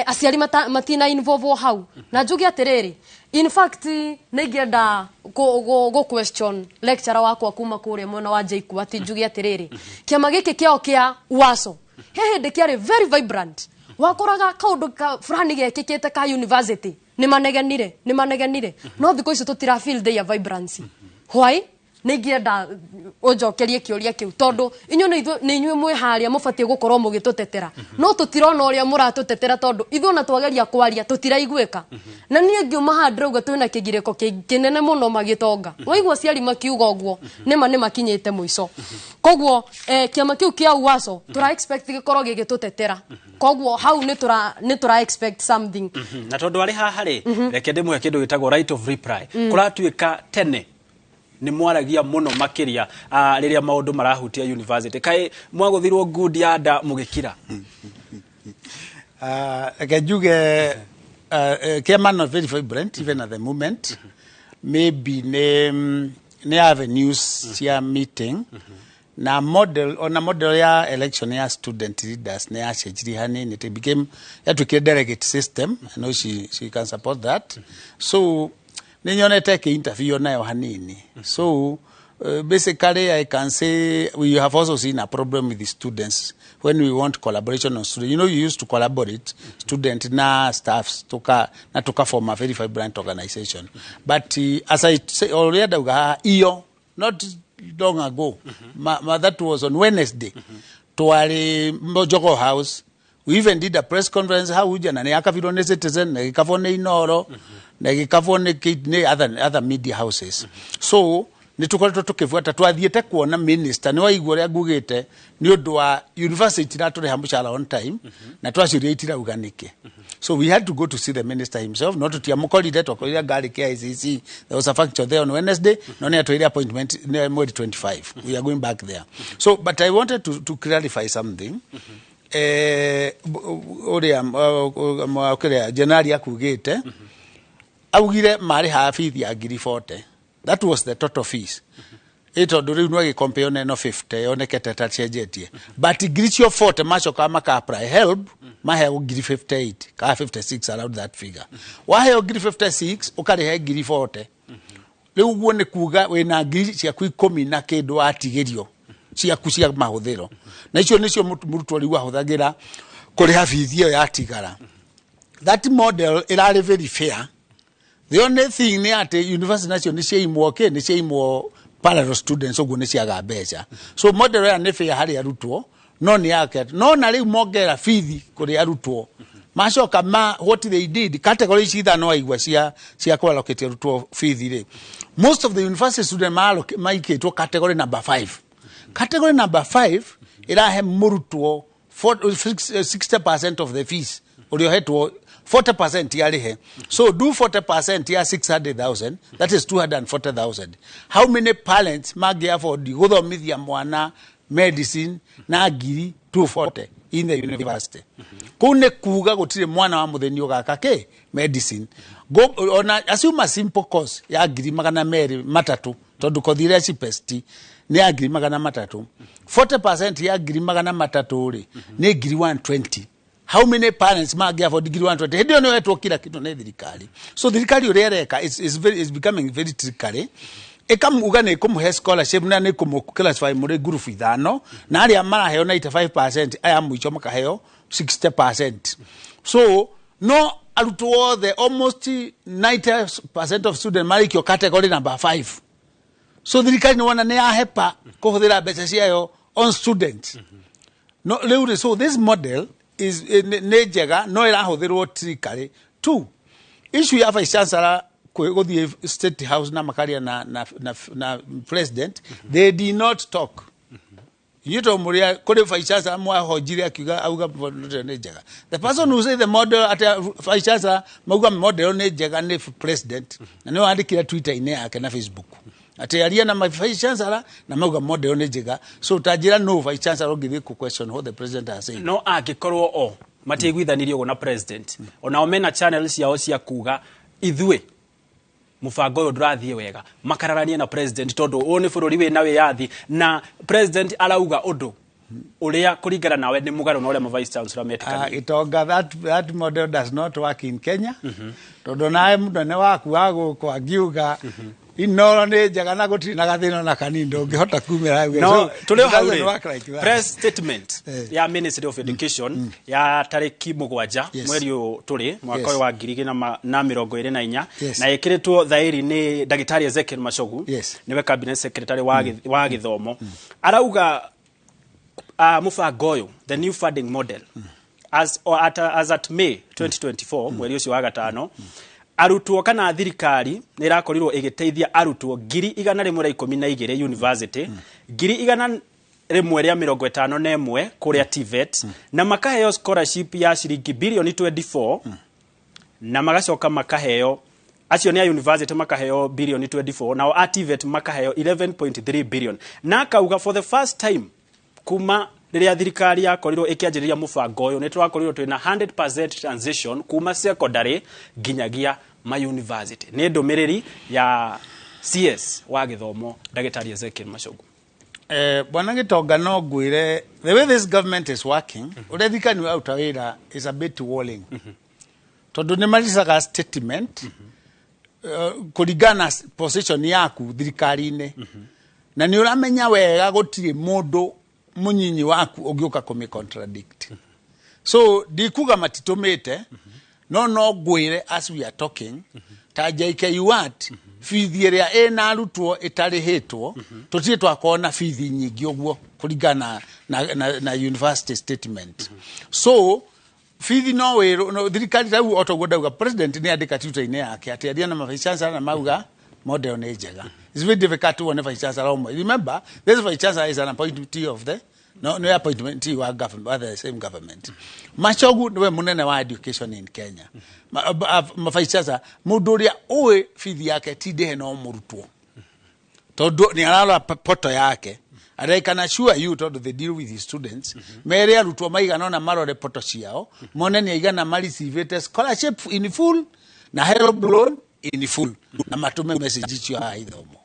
aciari matina involve hau na njugi atiriri in fact nĩngĩenda go question lecturer wakwa kuma kũrĩa mwena wa JKU ati njugi atiriri kĩama gĩkĩ kĩao kĩa waso he hindi kĩarĩ very vibrant wakoraga kaundu fulani gekĩkĩte ka university ni manegenire no thikũ ici tutira feel their vibrancy why ningienda unjokerie kiuria kiu tondu inyu ni inyue mwe haria mubatie gukorwo mugitutetera no tutirona uria muratutetera tondu ithuna twageria kwaria tutiraiguika na nie ngiuma handrauga twina kigiriko kinene muno magitonga waigua ciari makiuga uguo nima makinyite muico koguo kiama kiu kia UWASO tura expect gikorwo gigitutetera koguo hau ni tura expect something na tondu ari haha ri reke ndimwe kindu gitagwo right of reply kuratuika tene ni mwaragia muno makiria riria maundu marahutia university kai mwaguthirwo good yanda mugikira akajuge kiama not very vibrant even at the moment maybe ne avenues cia meeting na model ya election ya student leaders ne actually hanini it became to delegate system. I know she can support that. So ninyonete ke interview nayo hanini. So basically I can say we have also seen a problem with the students when we want collaboration on students. You know, you used to collaborate student na staffs to form a very vibrant organization. But as I say already not long ago, that was on Wednesday, to our Mojogo House. We even did a press conference. How would you na yakaviro citizen, nekavone inoro, nekavone other media houses. So nitukore tukivuata twathiete kuona minister ni waigua ria ngugite ni undu wa university na turi hamuchala on time na twaciria itira uganike. So we had to go to see the minister himself, not to tiamukorire twakorire gari KICC. There was a function there on Wednesday, no ne atoire appointment near Mweri 25. We are going back there. So but I wanted to clarify something. General akugite augire mari hafithi ya ngiri 40. That was the total fees. Ito duri unwagi compare no 50 onekete tachejetie. But ngiri 40 macho kama ka apply help mahe ngiri 58 ka 56 around that figure. Wahe ngiri 56 ukari he ngiri 40. Leo uone kuga wena ngiri cia ku 10 na kindu atigirio cia kucia mahuthiro. Na icio nicio murutwo riu ahuthagira kuri hafithio ya tigara. That model irari very fair. The only thing ni ate university national ni cia parallel students ogu ni cia gabeca. So model ya nefe ya hari arutwo no ni yake no na riu mogera fithi kuri arutwo macoka what they did category cia no aigwa cia kwa allocate arutwo fithi ri. Most of the university students maiketwo category number 5. Category number 5 irahe murutwo 60% of the fees urio hetwo 40% yalihe. So do 40% ya 600,000, that is 240,000. How many parents magi afford guthomithia mwana medicine na ngiri 240 in the university? Kune kuga gutire mwana wa mutheni ugaka ke medicine. Go ona assume a simple course ya ngiri magana meri matatu tondu kothire cheapest ni ya ngiri magana matatu. 40% ya ngiri magana matatu ri ni ngiri 120. How many parents magi afford degree 120? Hedio no etwo kila kitu na thirikari. So thirikari urereka is becoming very trickery. Ekamuga ne kumuhe scholarship na ne kumuklasify muri group 5 na ari amara heo 95% aya mwicho makaheo 60%. So no arutwo the almost 90% of students marikio category number 5. So thirikari ni wana ne ahepa kuhuthira becha ciayo on students. No leo so this model is nejega no irahuthirwo trickery. 2 issue ya vice chancellor kugothie state house na makaria na president, they did not talk. Yito muria kore vice chancellor mwa hojire akiga auga nejega. The person who say the model at vice chancellor mauga model nejega ne president na no andikira Twitter ine yake na Facebook. Atearia na vice chancellor na mauga model nejega. So tajira no vice chancellor give ku question what the president has said. No agikorwo o matigwithanirio go na president ona omena channels yao cia kuga ithue mufango uyu ndurathie wega makararanie na president tondu one bururi we nawe yathi na president arauga undu uria kuringana nawe ni mugaru na uria vice chancellor metikania. Itonga that model does not work in Kenya. Tondu nae munene waku wagu kwa giuga Inoro nĩ njega na gũtirĩ na gathĩna na kanini ndũngĩhota kumĩra hau. No tũrĩ hau press statement ya Ministry of Education ya tarĩki 7 mweri ũyũ tũrĩ mwaka wa 2024 na ĩkĩrĩtwo thaĩri nĩ Ndagĩtarĩ Ezekiel Machogu niwe cabinet secretary wa gĩthomo. Arauga mũbango ũyũ, the new funding model, as at May 2024 mweri ũcio wa gatano, arutwo kana thirikari nĩ irakorirwo ĩgĩteithia arutwo 112 university 151 kũrĩa TVET na makaheo scholarship ya shilingi bilioni 24 na magacoka makaheo acio ni university makaheo bilioni 24 na a TVET makaheo 11.3 billion. Na akauga for the first time kuma rĩrĩa thirikari yakorirwo ĩkĩanjĩrĩria mũbango ũyũ nĩ tũrakorirwo twĩna 100% transition kuma secondary nginyagia ma university. Nĩ ndũmĩrĩri ya CS wa gĩthomo Ndagĩtarĩ Ezekiel Machogu. Bwana Gitonga no ngwĩre the way this government is working ũrĩa thirikari nĩ aruta wĩra is a bit worrying. Tondũ nĩ maricaga statement kũringana position yaku thirikari-inĩ na nĩ ũramenya wega gũtirĩ mũndũ mũnyinyi waku ũngĩũka kũmĩ contradict. So ndikuga matitumĩte no ngwĩre as we are talking ta JKUAT fithi ĩrĩa ĩna arutwo ĩtarĩhĩtwo tũtirĩ twakona fithi nyingĩ ũguo kũringana na university statement. So fithi no wĩrwo thirikari rĩu otoguo ndauga president nĩ andĩka tuta-inĩ yake atĩ aria na vice chancellor na mauga model nĩ njega. It's very difficult to one vice chancellor. Remember, this vice chancellor is an appointee of the no appointment wa government, the same government. Machogu niwe munene wa education in Kenya. Vice chancellor mũndũ ũrĩa ũĩ fithi yake ti ndĩhe no mũrutwo. Tondũ nĩ ararora poto yake. And I can assure you tondũ they deal with his students. Mere arutwo maigana na marore poto ciao. Mone nĩ aigana maricivĩte scholarship in full na help loan in full. Na matume message icio ha ithomo.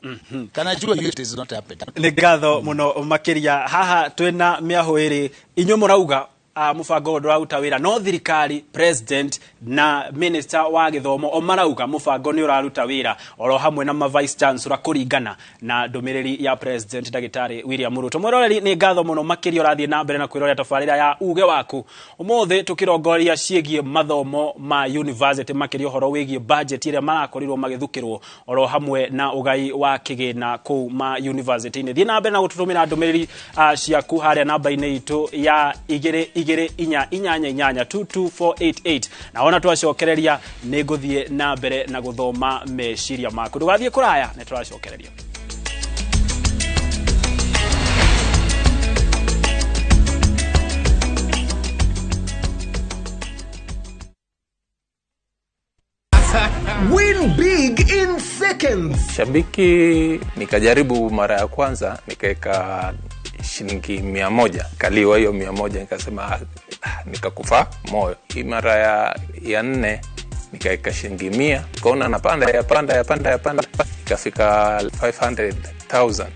Kana jua you it is not happening. Nĩ ngatho mũno makĩria haha twĩna mĩahũ ĩrĩ inyuĩ mũrauga mũbango ndũraruta wĩra no thirikari president na minister wa gĩthomo o marauga mũbango nĩ ũraruta wĩra oro hamwe na vice chancellor kũringana na ndũmĩrĩri ya president Ndagĩtarĩ William Ruto. Mwĩroreri nĩ ngatho mũno makĩria ũrathiĩ na mbere na kwĩrorera tabarĩra ya UGE WAKU. Ũmũthĩ tũkĩrongoria ciĩgiĩ mathomo ma university makĩria ũhoro wĩgiĩ budget ĩrĩa marakorirwo magĩthukĩrwo oro hamwe na ũgai wa kĩgĩna kũu ma university-inĩ. Thiĩ na mbere na gũtũtũmĩra ndũmĩrĩri ciaku harĩa namba-inĩ itũ ya 288224488 na ona twacokereria nĩ ngũthiĩ na mbere na gũthoma meciria maku. Ndũgathiĩ kũraya nĩ tũracokereria. Win big in seconds. Shabiki nikajaribu mara ya kwanza nikaeka shilingi 100 kaliwa hiyo 100 nikasema nikakufa moyo. Hii mara ya 4 nikaeka shilingi 100 kaona napanda yapanda ikafika 500,000.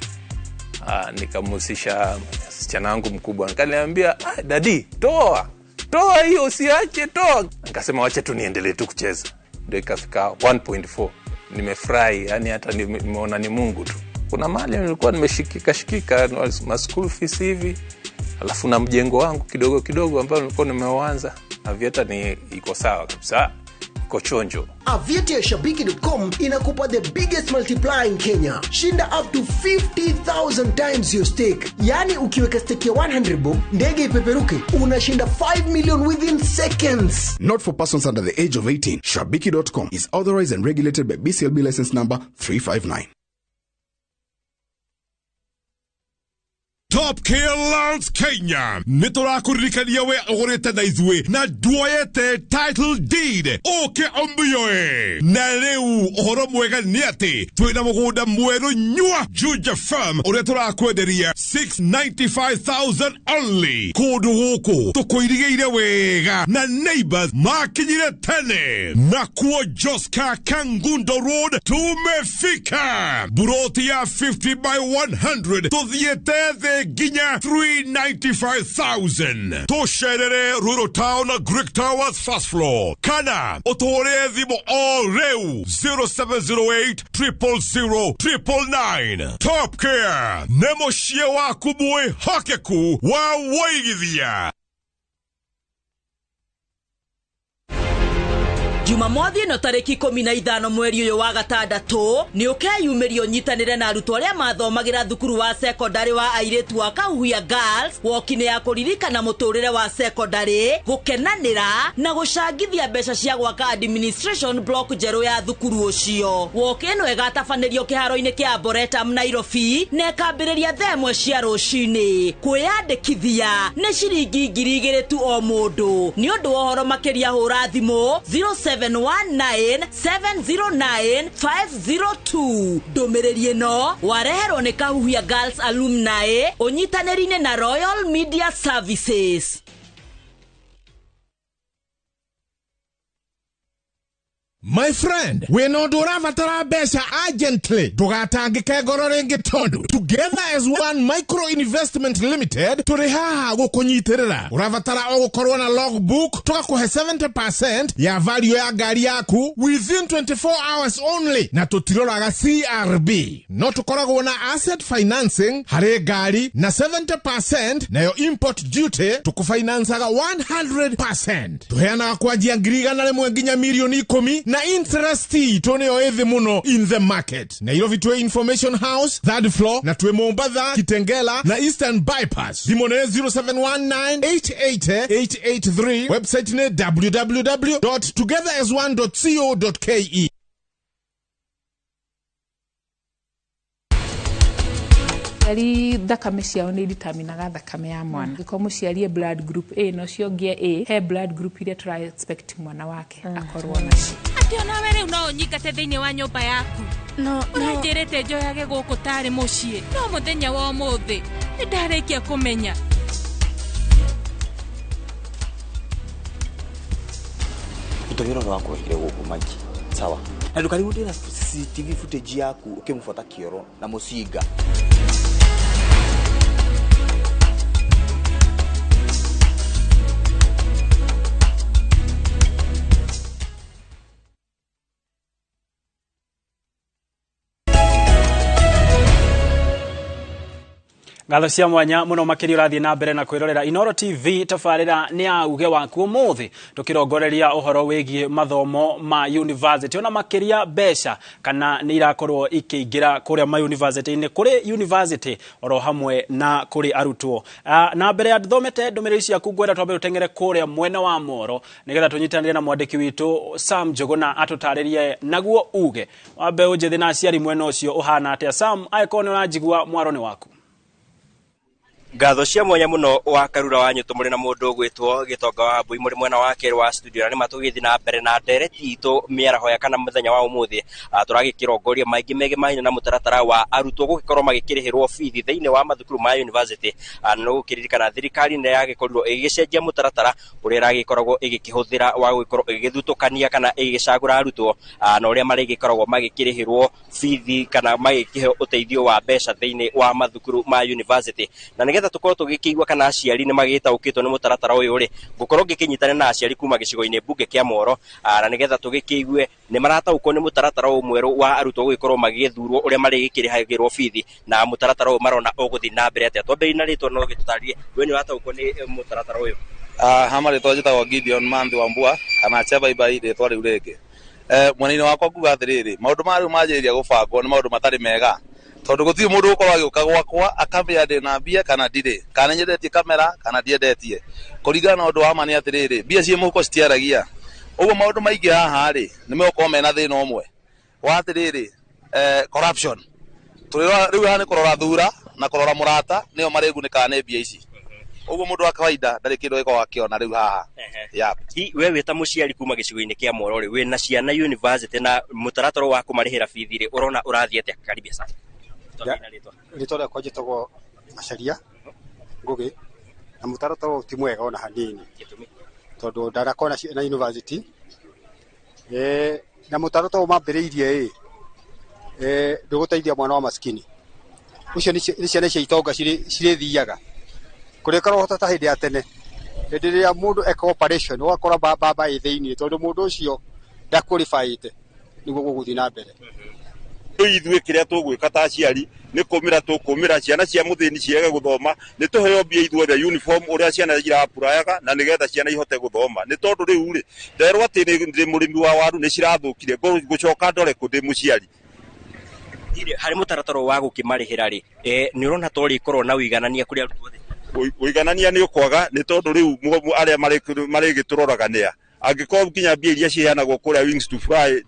Nikamusisha msichana wangu mkubwa nikaniambia dadi toa hiyo usiache toa. Nikasema wacha tu niendelee tu kucheza. Ndio ikafika 1.4. Nimefurahi yani hata nimeona ni Mungu tu. Kuna mali nilikuwa nimeshikika ma school fees hivi. Alafu na mjengo wangu kidogo ambao nilikuwa nimeuanza. Avieta ni iko sawa kabisa. Iko chonjo. Avieta ya Shabiki.com inakupa the biggest multiplier in Kenya. Shinda up to 50,000 times your stake. Yani ukiweka stake ya 100 bob, ndege ipeperuke, unashinda 5 million within seconds. Not for persons under the age of 18. Shabiki.com is authorized and regulated by BCLB license number 359. Top Killers Kenya niturakuririkania we ogorete na izwe na duoyete title deed oke ombuyoe na leu ohoro mwega ni ati twina mugunda mweru nyua Juja Farm ore turakwenderia 695,000 only kundu guku tukuirigeire wega na neighbors makinyire tene na kuo Joska Kangundo Road tumefika buroti ya 50 by 100 tuthiete nginya 395,000. Tosherere Rural Town Greek Towers first floor. Kana otore thimo all reu 0708 000 999. Top Care nemoshie waku mwe hakeku wa waigithia. Jumamothi no tariki 15 mweri uyu wa gatandatu ni ukeyumirio nyitanire na arutwo aria mathomagira thukuru wa secondary wa airetu wa Kahuya Girls wokine ya kuririkana muturire wa secondary gukenanira na gucangithia mbeca cia gwaka administration block jeru ya thukuru ucio. Wokino egatafanirio kiharo-ini kia Boretam Nairobi na ekambiriria themwe cia rucini. Kwiyandikithia ni ciringi 2,000 tu o mundu. Ni undu wa horo makiria hura thimu 0719709502. Ndumiriri ino wareherwo ni Kahuya Girls Alumni unyitanirine na Royal Media Services. My friend, we no duravatara besha urgently. Tugatangike ngoro ringi tondu. Together as one micro investment limited, turihaha gukunyitirira. Uravatara o gukorwo na logbook, tugakuhe 70% ya value ya gari yaku within 24 hours only. Na tutiroraga CRB. No tukoragwo na asset financing, hare gari na 70% na yo import duty tukufinansaga 100%. Tuheanaga kwanjia ngirigana rimwe nginya milioni 10 na interest tone oethe muno in the market. Na ilo vitwe Information House, third floor, na tuwe Mombasa, Kitengela, na Eastern Bypass. Dimone 0719880883. Website ne www.togetheras1.co.ke. Ari thakame ciao ni determinaga thakame ya mwana. Giko muciarie blood group A no ciongie A he blood group ile try expect mwana wake akorwo nacio. Ati ona were no nyikate thiini wa nyumba yaku. No njirete njoyage guku tari mucii. No muthenya wa umuthi ni ndarikia kumenya. Utogero wako ile guku maji. Sawa. Na ndukaribu ndina CCTV footage yaku ukimfuata kioro na musiga. Ngatho cia mwanya muno makiri urathie na mbere na kwirorera Inoro TV tafarira ni ya UGE WAKU umuthi tukirongoreria uhoro wigie mathomo ma university ona makiria besha kana ni irakorwo ikiingira kuria ma university ni kuri university oro hamwe na kuri arutwo na mbere ya thomete ndumiriri cia kugwera twambe rutengere kuria mwena wa Moro nigetha tunyitanire na mwandiki witu Sam Jogona atutaririe naguo UGE wambe unjethi na aciari mwena ucio uhana atia. Sam aikone unajigua mwarone waku. Ngatho cia mwanya muno wa Karura wanyu tumuri na mundu gwitwo Gitonga wa Mbui muri mwena wa keri wa studio na matugithi na mbere na ndereti itu miaraho ya kana muthenya wa umuthi turagikirongoria maingi mege mahina na mutaratara wa arutwo gugikorwo magikirihirwo fithi thiini wa mathukuru ma university no gukiririkana thirikari ne yagikorwo igicenjia mutaratara uria iragikoragwo igikihuthira wa gugikorwo igithutukania kana igicagura arutwo na uria marigikoragwo magikirihirwo fithi kana magikihe uteithio wa mbeca thiini wa mathukuru ma university na tukorwo tugikigwa kana aciari ni magitaukitwo ni mutaratara uyu ri gukorwo gikinyitana na aciari kuma gicigo-ini bunge kia Moro na nigetha tugikigwe ni marataukwo ni mutaratara umweru wa arutwo gugikorwo magithurwo uria marigikirihagirwo fithi na mutaratara uyu marona uguthi na mbere atia twambe na ritwa no gitutarie we ni wataukwo ni mutaratara uyu hamari twajitagwo Gideon Manthi wa Mbua kana Cheba Ibai ritwa riu ringi mwana-ini wakwa kuga atiriri maundu ma riu manjiriria gubangwo ni maundu matari mega tondu gutie mundu ukorwo agiuka gwakwa akamenya ndina mbia kana ndire kana nyendetie kamera kana ndiendetie kuringana na undu wa mani atiriri mbia cie muko citiaragia uguo maundu maingi haha ri ni megukorwo mena thina umwe wa atiriri corruption turira riu haha ni kurora thura na kurora murata nio maregunikaga ni mbia ici uguo mundu wa kawaida ndari kindu giko akiona riu haha we wita muciari kuma gicigo-ini kia Moro ri we na ciana university na mutaratara wa kumarihira fithi ri urona urathiete karibia sana ritwa riakwa njitagwo Macharia Ngugi na mutaratara ti mwega ona hanini tondu ndarakona na university na mutaratara mambiriirie nduguteithia mwana wa maskini ucio ni ciana cia itonga cirĩ thiaga kũrĩkorwo hota ta hĩndĩ ya tene hĩndĩ ĩrĩa mũndũ eka operation ũgakora baba ĩ thĩinĩ tondũ mũndũ ũcio ndakũrĩbaĩte nĩguo gũgũthiĩ na mbere ithuĩ kĩrĩa tũgwĩka ta aciari nĩ kũmĩra tũkũmĩra ciana cia mũthĩni ciage gũthoma nĩ tũheo mbia ithuothe uniform ũrĩa ciana irapurayaga na nĩgetha ciana ihote gũthoma nĩ tondũ rĩu rĩ nderwo atĩ nĩ mũrĩmi wa waru nĩ cirathũkire gũcoka ndore kũ ndĩ mũciari harĩ mũtaratara wa gũkĩmarĩhĩra rĩ nĩ ũrona to rĩkorwo na ũiganania kũrĩ arutwo othe ũiganania nĩ ũkwaga nĩ tondũ rĩu arĩa marĩgĩtũroraga nĩa angĩkorwo nginya mbia iria ciheanagwo kũrĩa wings to fly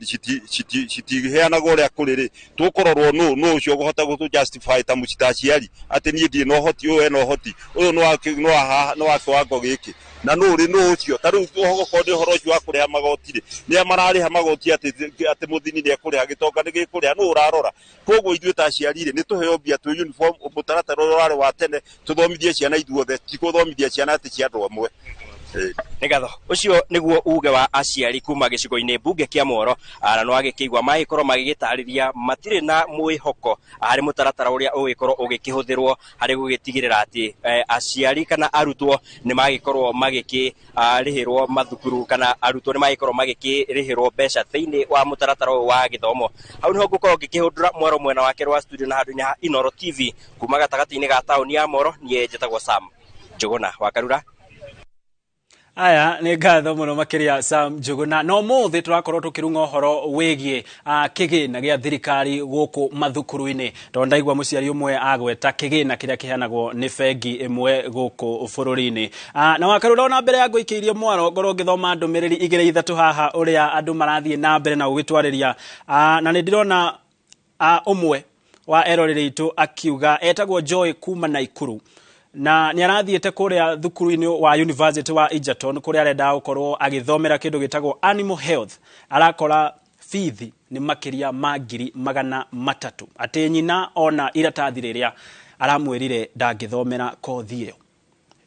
citiheanagwo ũrĩa kũrĩ rĩ tũkũrorwo nũ ũcio ũkũhota gũtũ-justify ta mũcitaciari atĩ niĩ ndirĩ na ũhoti ũyũ ena ũhoti ũyũ nĩ wa kĩwango gĩkĩ na nũ ũcio ta rĩu okorwo nĩ ũhoro ũcio wa kũrĩha magoti rĩ nĩa mararĩha magoti atĩ mũthini nĩ ekũrĩha gĩtonga nĩ gĩkũrĩha nũ ũrarora koguo ithuĩ ta aciari rĩ nĩ tũheo mbia twĩ uniform mũtaratara ũrĩa warĩ wa tene tũthomithie ciana ithuothe ti gũthomithia ciana atĩ cia andũ amwe Nĩgatho ũcio nĩguo uge wa aciari kuma gĩcigo-inĩ mbunge kĩa Moro na no agĩkĩigua magĩkorwo magĩgĩtarĩria matirĩ na mwĩhoko harĩ mũtaratara ũrĩa ũgĩkorwo ũgĩkĩhũthĩrwo harĩ gũgĩtigĩrĩra atĩ aciari kana arutwo nĩ magĩkorwo magĩkĩrĩhĩrwo mathukuru kana arutwo nĩ magĩkorwo magĩkĩrĩhĩrwo mbeca thĩinĩ wa mũtaratara ũyũ wa gĩthomo hau nĩho ngũkorwo ngĩkĩhũndũra Mwaro mwena wake wa studio na handũ-inĩ ha Inoro TV kuma gatagatĩ-inĩ ga taũni ya Moro niĩ njĩtagwo Sam Njũgũna wa Karura. Aya nĩ ngatho mũno makĩria Sam Njũgũna no mũthĩ tũrakorwo tũkĩrunga ũhoro wĩgiĩ kĩgĩna gĩa thirikari gũkũ mathukuru-inĩ tondũ ndaigua mũciari ũmwe agweta kĩgĩna kĩrĩa kĩheanagwo nĩ bengi ĩmwe gũkũ bũrũri-inĩ na wakarura ona mbere ya ngũikĩirie Mwaro ngorwo ngĩthoma ndũmĩrĩri igĩrĩ ithatũ haha ũrĩa andũ marathiĩ na mbere na gũgĩtwarĩria na nĩ ndĩrona ũmwe wa eroreri aitũ akiuga etagwo Joy kuma Naikuru na nĩ arathiĩte kũrĩa thukuru-inĩ wa University wa Egerton kũrĩa arenda gũkorwo agĩthomera kĩndũ gĩtagwo animal health arakora bithi nĩ makĩria ma ngiri 300 atĩ nyina ona iratathi rĩrĩa aramwĩrire ndangĩthomera kothi ĩyo.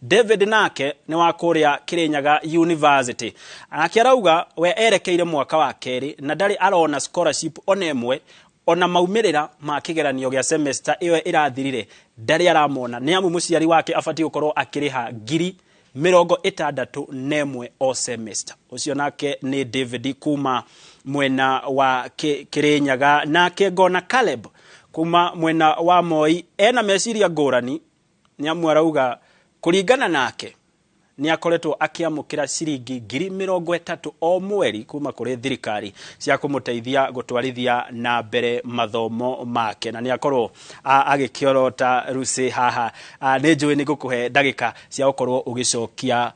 David nake nĩ wa kũrĩa Kirinyaga University nake arauga we erekeire mwaka wa kerĩ na ndarĩ arona scholarship ona ĩmwe ona maumĩrĩra ma kĩgeranio gĩa semester ĩyo ĩrathirire ndarĩ aramona nĩ amu mũciari wake abatie gũkorwo akĩrĩha ngiri 61 o semester. Ũcio nake nĩ David kuma mwena wa Kirinyaga nake ngona Caleb kuma mwena wa Moi ena meciria ngũrani nĩ amu arauga kũringana nake nĩ akoretwo akĩamũkĩra ciringi 30,000 o mweri kuma kũrĩ thirikari cia kũmũteithia gũtwarithia na mbere mathomo make na nĩ akorwo agĩkĩorota Rusi haha nĩ njũĩ nĩ ngũkũhe ndagĩka cia gũkorwo ũgĩcokia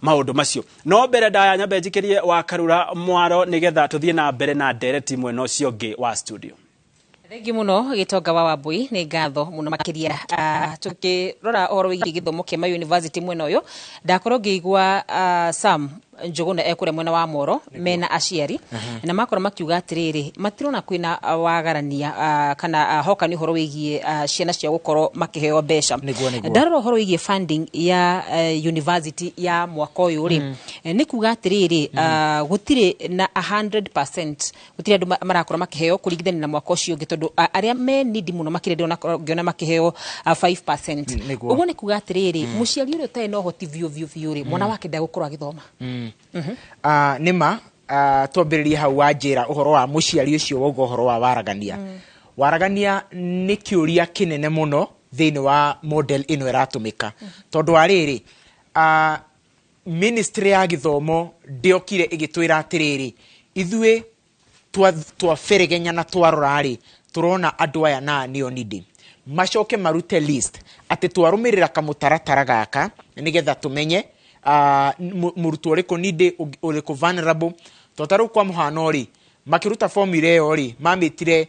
maũndũ macio no mbere ndaya nyambe njikĩrie wa Karura Mwaro nĩgetha tũthiĩ na mbere na ndereti mwena ũcio ũngĩ wa studio. Thengi muno gitonga wa Wambui ni ngatho muno makiria tukirora ohoro wigi githomo kia university mwena uyu ndakorwo ngĩigua Sam Njũgũna ekũrĩa mwena wa Moro mena aciari na makorwo makiuga atiriri matirona kwina wagarania kana hoka ni horo wigie ciana cia gukorwo makiheo mbeca ndarora horo wigie funding ya university ya mwaka uyu ri ni kuga atiriri gutire na 100% gutire andu marakorwo makiheo kuringithania na mwaka ucio ngi tondu aria me need muno makire ngiona makiheo 5%. Uguo ni kuga atiriri muciari uri utai no hoti vio ri mwana wake ndagukorwo agithoma nima twambĩrĩrie hau wanjĩra ũhoro wa mũciari ũcio wogo ũhoro wa waragania waragania nĩ kĩũria kĩnene mũno thĩinĩ wa model ĩno ĩratũmĩka tondũ arĩrĩ ministry ya gĩthomo ndĩokire ĩgĩtwĩra atĩrĩrĩ ithuĩ twaberegenya na twarora rĩ tũrona andũ aya na nĩo nindi macoke marute list atĩ twarũmĩrĩra kamũtaratara gaka nĩgetha tũmenye murutwo ũrĩkũ nindi ũrĩkũ vulnerable totaru kwa mũhano ri makiruta formula ĩyo ri mamĩtire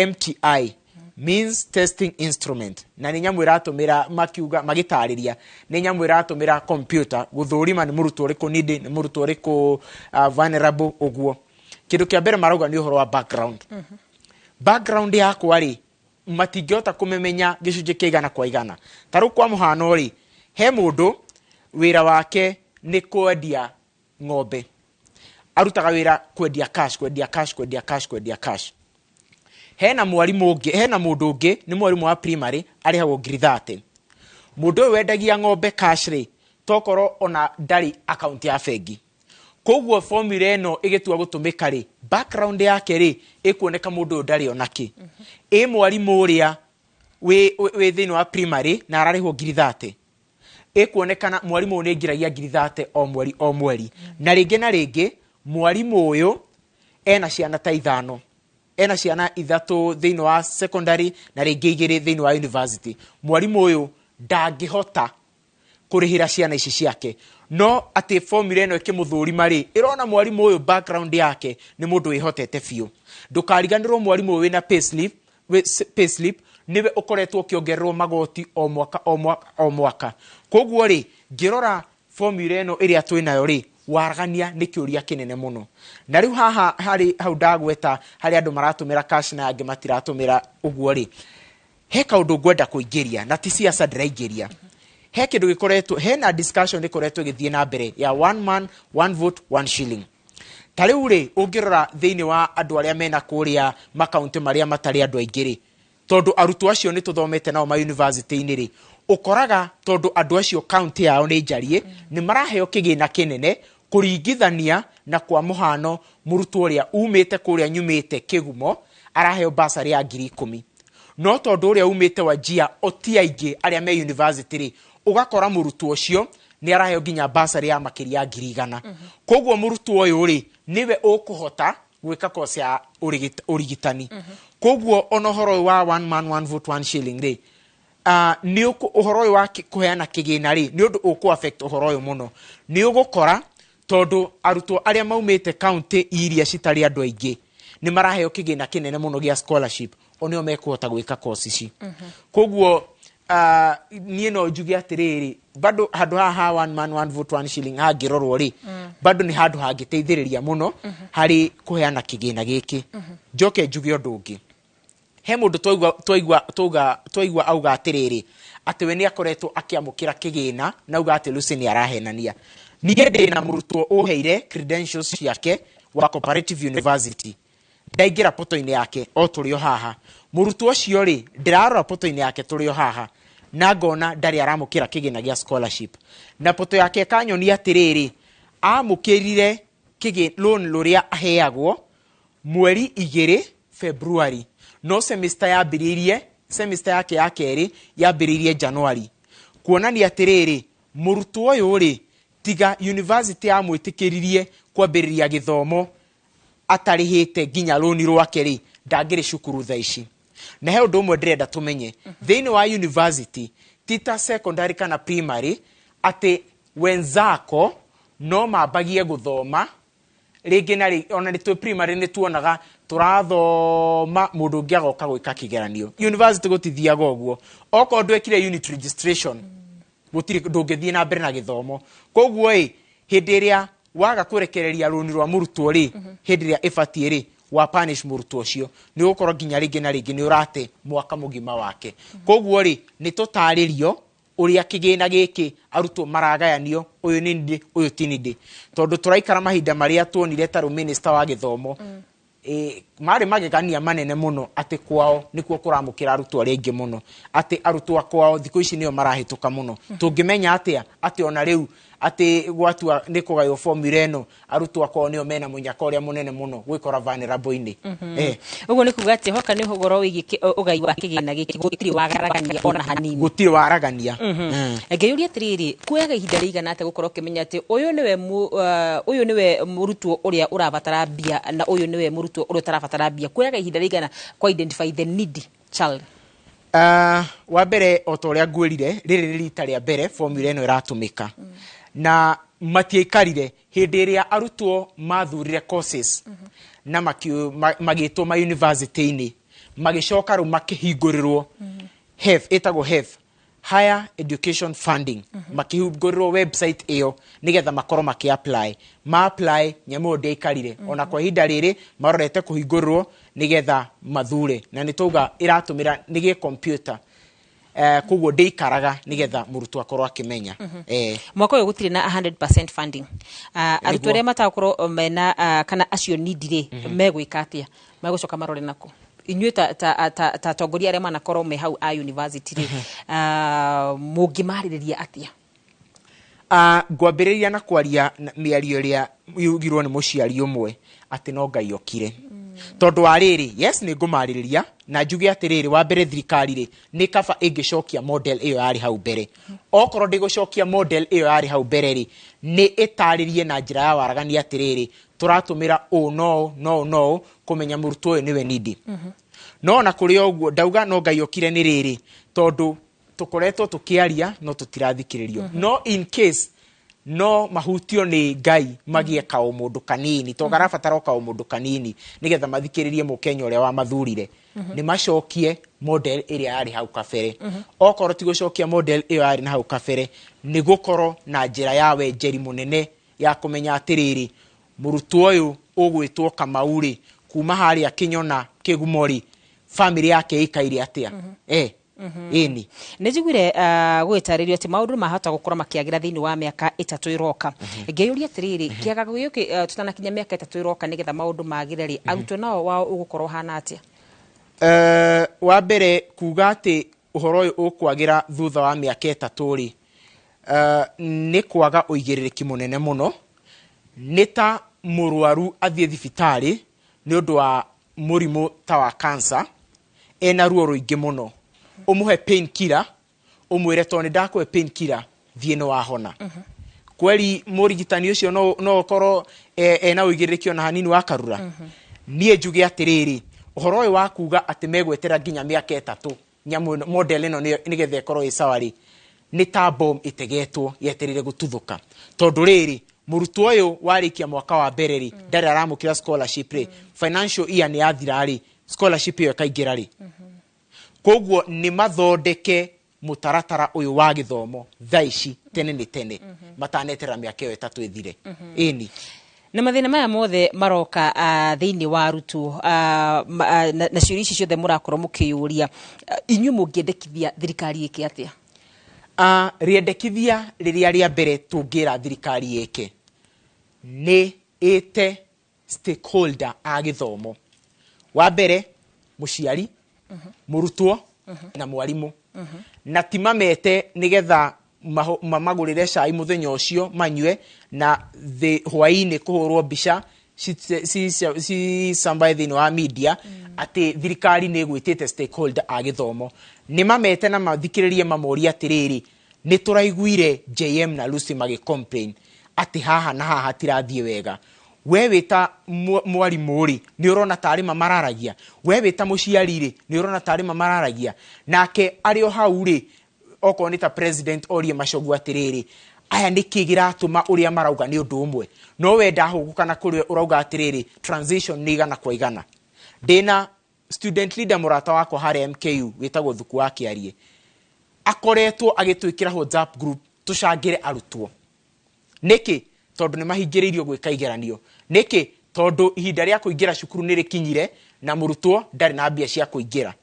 MTI means testing instrument na nĩ nyamũ ĩratũmĩra makiuga magĩtarĩria nĩ nyamũ ĩratũmĩra computer gũthũrima nĩ murutwo ũrĩkũ nindi nĩ murutwo ũrĩkũ vulnerable ũguo kĩndũ kĩa mbere marauga nĩ ũhoro wa background background yakwa ri matingĩhota kũmemenya gĩcunjĩ kĩigana kwa igana taru kwa mũhano ri he mũndũ wĩra wake nĩ kwendia ng'ombe arutaga wĩra kwendia cash hena mwarimu ungi hena mundu ungi ni mwarimu wa primary arihagwo ngiri 30 mundu uyu wendagia ng'ombe cash ri tokoro ona ndari account ya bengi koguo formula eno igitua gutumika ri background yake ri ikuoneka mundu ndari onaki mwarimu uria we thini wa primary na ararihwo ngiri 30 ikuonekana mwarimu ni ngiragia ngiri 30 o mweri na ringi mwarimu uyu ena ciana ta 5 ena ciana 3 thini wa secondary na ringi 2 thini wa university mwarimu uyu ndangihota kurihira ciana ici ciake no ati formula eno ikimuthurima ri irona mwarimu uyu background yake ni mundu wihotete fiu ndukariganirwo mwarimu uyu wina payslip niwe ukoretwo kiongererwo magoti o mwaka koguo ri ngirora formula eno iria twinayo ri waragania ni kiuria kinene muno na riu haha hari hau ndagweta hari andu maratumira cash na angi matiratumira uguo ri he kaundu ngwenda kuingiria na ti siasa ndiraingiria he kindu gikoretwo hena discussion ikoretwo githie na mbere ya one man one vote one shilling tariu ri ungirora thiini wa andu aria mena kuria makaunti maria matari andu aingiri tondu arutwo acio ni tuthomete nao ma university-ini ri ukoraga tondu andu acio county yao ni njarie ni maraheo kigina kinene kuringithania na kwa muhano murutwo uria umite kuria nyumite Kigumo araheo basari ya 10,000 no tondu uria umite Wajia oti aingi aria me university ri ugakora murutwo ucio ni araheo ginya basari ya makiria 100,000 koguo murutwo uyu ri niwe ukuhota gwika kosi ya urigitani koguo ono horo wa one man one vote one shilling ri ni uhoro wa kuheana kigina ri ni undu uku affect uhoro uyu muno ni ugukora tondu arutwo aria maumite county iria citari andu aingi ni maraheo kigina kinene muno gia scholarship onio mekuhota gwika kosi ici koguo nie no njuge atiriri bado handu haha one man one vote one shilling hangirorwo ri bado ni handu hangiteithiriria muno hari kuheana kigina giki njoke njuge undu ungi he mundu twaigua auga atiriri ati we ni akoretwo akiamukira kigina na uga ati Lucy ni arahenania niye ndina murutwo uheire credentials ciake wa Cooperative University ndaigira poto-ini yake o turio haha murutwo ucio ri ndirarora poto-ini yake turio haha na ngona ndari aramukira kigina gia scholarship na poto yake kanyoni atiriri amukirire loan luria aheagwo mweri 2 February no semester yake ya keri yambiririe January kuonania atiriri murutwo uyu ri tiga university amwitikiririe kwambiriria githomo atarihite ginya loan rwake ri ndangiri cukuru thaici na he undu umwe ndirenda tumenye thiini wa university tita secondary kana primary ati wenzako no mambagie guthoma ringi na ringi ona ni tu primary ni tuonaga turathoma mundu ungi agoka gwika kigeranio university gutithiaga uguo oko ndwekire unit registration gutiri ndungithie na mbere na githomo koguo hindi iria waga kurekereria runi rwa murutwo ri hindi iria ibatie ri wa punish murutwo ucio ni ukorwo ginya ringi na ringi ni urate mwaka mugima wake koguo ri ni tutaririo uria kigina giki arutwo maragayanio uyu ni ndi uyu ti ndi tondu turaikara mahinda maria tuonire taru minister wa githomo mari magegania manene muno ati kwao nikuo kuramukira arutwo aringi muno ati arutwo kwao thikũ ici nio marahituka muno tungimenya atia ati ona riu ati gwatua ni kugayo formula eno arutwo kwao nio mena munyaka uria munene muno gwikora vulnerable ini uguo ni kuga ati hoka ni hugoro wigi ugai wa kigina giki gutiri wagaragania ona hanini gutiri waragania ngeyuria atiriri kuega ihinda rigana ate gukorwo kimenya ati uyu niwe murutwo uria urabatara bia na uyu niwe murutwo uria tarabatara bia kuega ihinda rigana kwa identify the needy child wa mbere otoria ngwirire riri rita ria mbere formula eno iratumika na matiikarire hindi iria arutwo mathurire courses na magitwo ma university ini magicoka ru makihingurirwo etagwo higher education funding makihingũrirwo website iyo nigetha makorwo makiapply apply nyamu ndeikarire ona kwa ihinda riri marorete kuhingũrirwo nigetha mathure na nituga iratumira nige computer koguo ndeikaraga nigetha murutwo akorwo akimenya mwaka uyu gutire na 100% funding arutwo aria matakorwo mena kana acio nidire megwika atia megucoka marore nako inyuĩ ta atongoria arĩa manakorwo me hau a university rĩ mũngĩmarĩrĩria atĩa? Ngwambĩrĩria na kwaria mĩario ĩrĩa yugirwo nĩ mũciari ũmwe atĩ no Ngai okire. Tondũ wa rĩrĩ, yes nĩ ngũmarĩrĩria na njuge atĩrĩrĩ, wa mbere thirikari rĩ nĩ kaba ĩngĩcokia model ĩyo yarĩ hau mbere. Okorwo ndĩgũcokia model ĩyo yarĩ hau mbere rĩ, nĩ ĩtarĩrie na njĩra ya waragania atĩrĩrĩ, tũratũmĩra no kũmenya mũrutwo ũyũ nĩwe nindi. No na kũrĩ ũguo ndauga no Ngai okire nĩ rĩrĩ, tondũ tukoretwo tukiaria no tutirathikĩrĩrio. No in case no mahutio nĩ Ngai magie kao mũndũ kanini, to garabatara kao mũndũ kanini nigetha mathikĩrĩrie mũkenya ũrĩa wa mathurire, nĩ macokie model ĩrĩa yarĩ hau kabere. Okorwo ti gũcokia model ĩyo yarĩ na hau kabere, nĩ gũkorwo na njĩra ya wenjeri mũnene ya kũmenya atĩrĩrĩ, mũrutwo ũyũ ũgwĩtwo Kamau rĩ kuma harĩa Kĩnyona Kĩgumo rĩ family yake ĩikaire atĩa. Ĩni nĩ njiguire gwĩtarĩrio atĩ maũndũ mahota gũkorwo makĩagĩra thĩinĩ wa mĩaka 3 iroka. Ngĩyũria atĩrĩrĩ, kĩagago gĩkĩ tutanakinya mĩaka 3 iroka nĩgetha maũndũ magĩre rĩ, arutwo nao wao ũgũkorwo hana atĩa? Wa mbere kuga atĩ ũhoro ũyũ ũkwagĩra thutha wa mĩaka 3 rĩ nĩ kwaga ũigĩrĩrĩki mũnene mũno. Nĩ ta mũrwaru athiĩ thibitarĩ nĩ ũndũ wa mũrimũ ta wa cancer, ena ruo rũingĩ mũno, umuhe pain killer, umwire to nĩ ndakũhe pain killer thiĩ nĩ wahona. Kweli mũrigitani ũcio no ũkorwo ena ũigĩrĩrĩki ona hanini wa karura. Niĩ njuge atĩrĩrĩ, ũhoro ũyũ wa kuga atĩ megwetera nginya mĩaka 3 nyamũ model ĩno nĩgetha ĩkorwo ĩ sawa rĩ, nĩ ta bomb ĩtegetwo yeterire gũtuthũka. Tondũ rĩrĩ, mũrutwo ũyũ warĩkia mwaka wa mbere rĩ ndarĩ aramũkĩra scholarship rĩ, financial year nĩ yathira rĩ, scholarship ĩyo ĩkaingĩra rĩ. Koguo nĩ mathondeke mũtaratara ũyũ wa gĩthomo thaici tene nĩ tene matanetera mĩaka ĩyo 3 ĩthire. Ĩni na mathĩna maya mothe maroka thĩinĩ wa arutwo na ciũria ici ciothe mũrakorwo mũkĩyũria, inyuĩ mũngĩendekithia thirikari ĩke atĩa? Rĩendekithia rĩrĩa rĩa mbere tũngĩra thirikari ĩke nĩ ĩte stakeholder a gĩthomo. Wa mbere mũciari, mũrutwo na mwarimũ. Na ti mamete nigetha mamagũrĩre cai mũthenya ũcio manyue na hwaĩ-inĩ kũhũrwo mbica sambaye thĩinĩ wa media atĩ thirikari nĩ ĩgwĩtĩte stakeholder a gĩthomo. Nĩ mamete na mathikĩrĩrie mamoria atĩrĩrĩ, nĩ tũraiguire JM na Lucy magĩcomplain atĩ haha na haha tirathiĩ wega. We wita mwarimu ri nĩ ũrona tarĩ mamararagia, we wita mũciari ri nĩ ũrona tarĩ mamararagia. Nake arĩ o hau ri okorwo nĩ ta president orie Machogu atĩrĩrĩ, aya nĩ kĩ gĩratũma ũrĩa marauga nĩ ũndũ ũmwe, no we ndahũgũka na kũrĩa ũrauga atĩrĩrĩ transition nĩ igana kwa igana. Ndĩna student leader mũrata wakwa harĩa MKU wĩtagwo Thuku wa Kĩarie, akoretwo agĩtwĩkĩra WhatsApp group tũcangĩre arutwo. Nĩkĩ? Tondũ nĩ mahingĩrĩirio gwĩka igeranio. Nĩkĩ? Tondũ ihinda rĩa kũingĩra cukuru nĩ rĩkinyire na mũrutwo ndarĩ na mbia cia kũingĩra.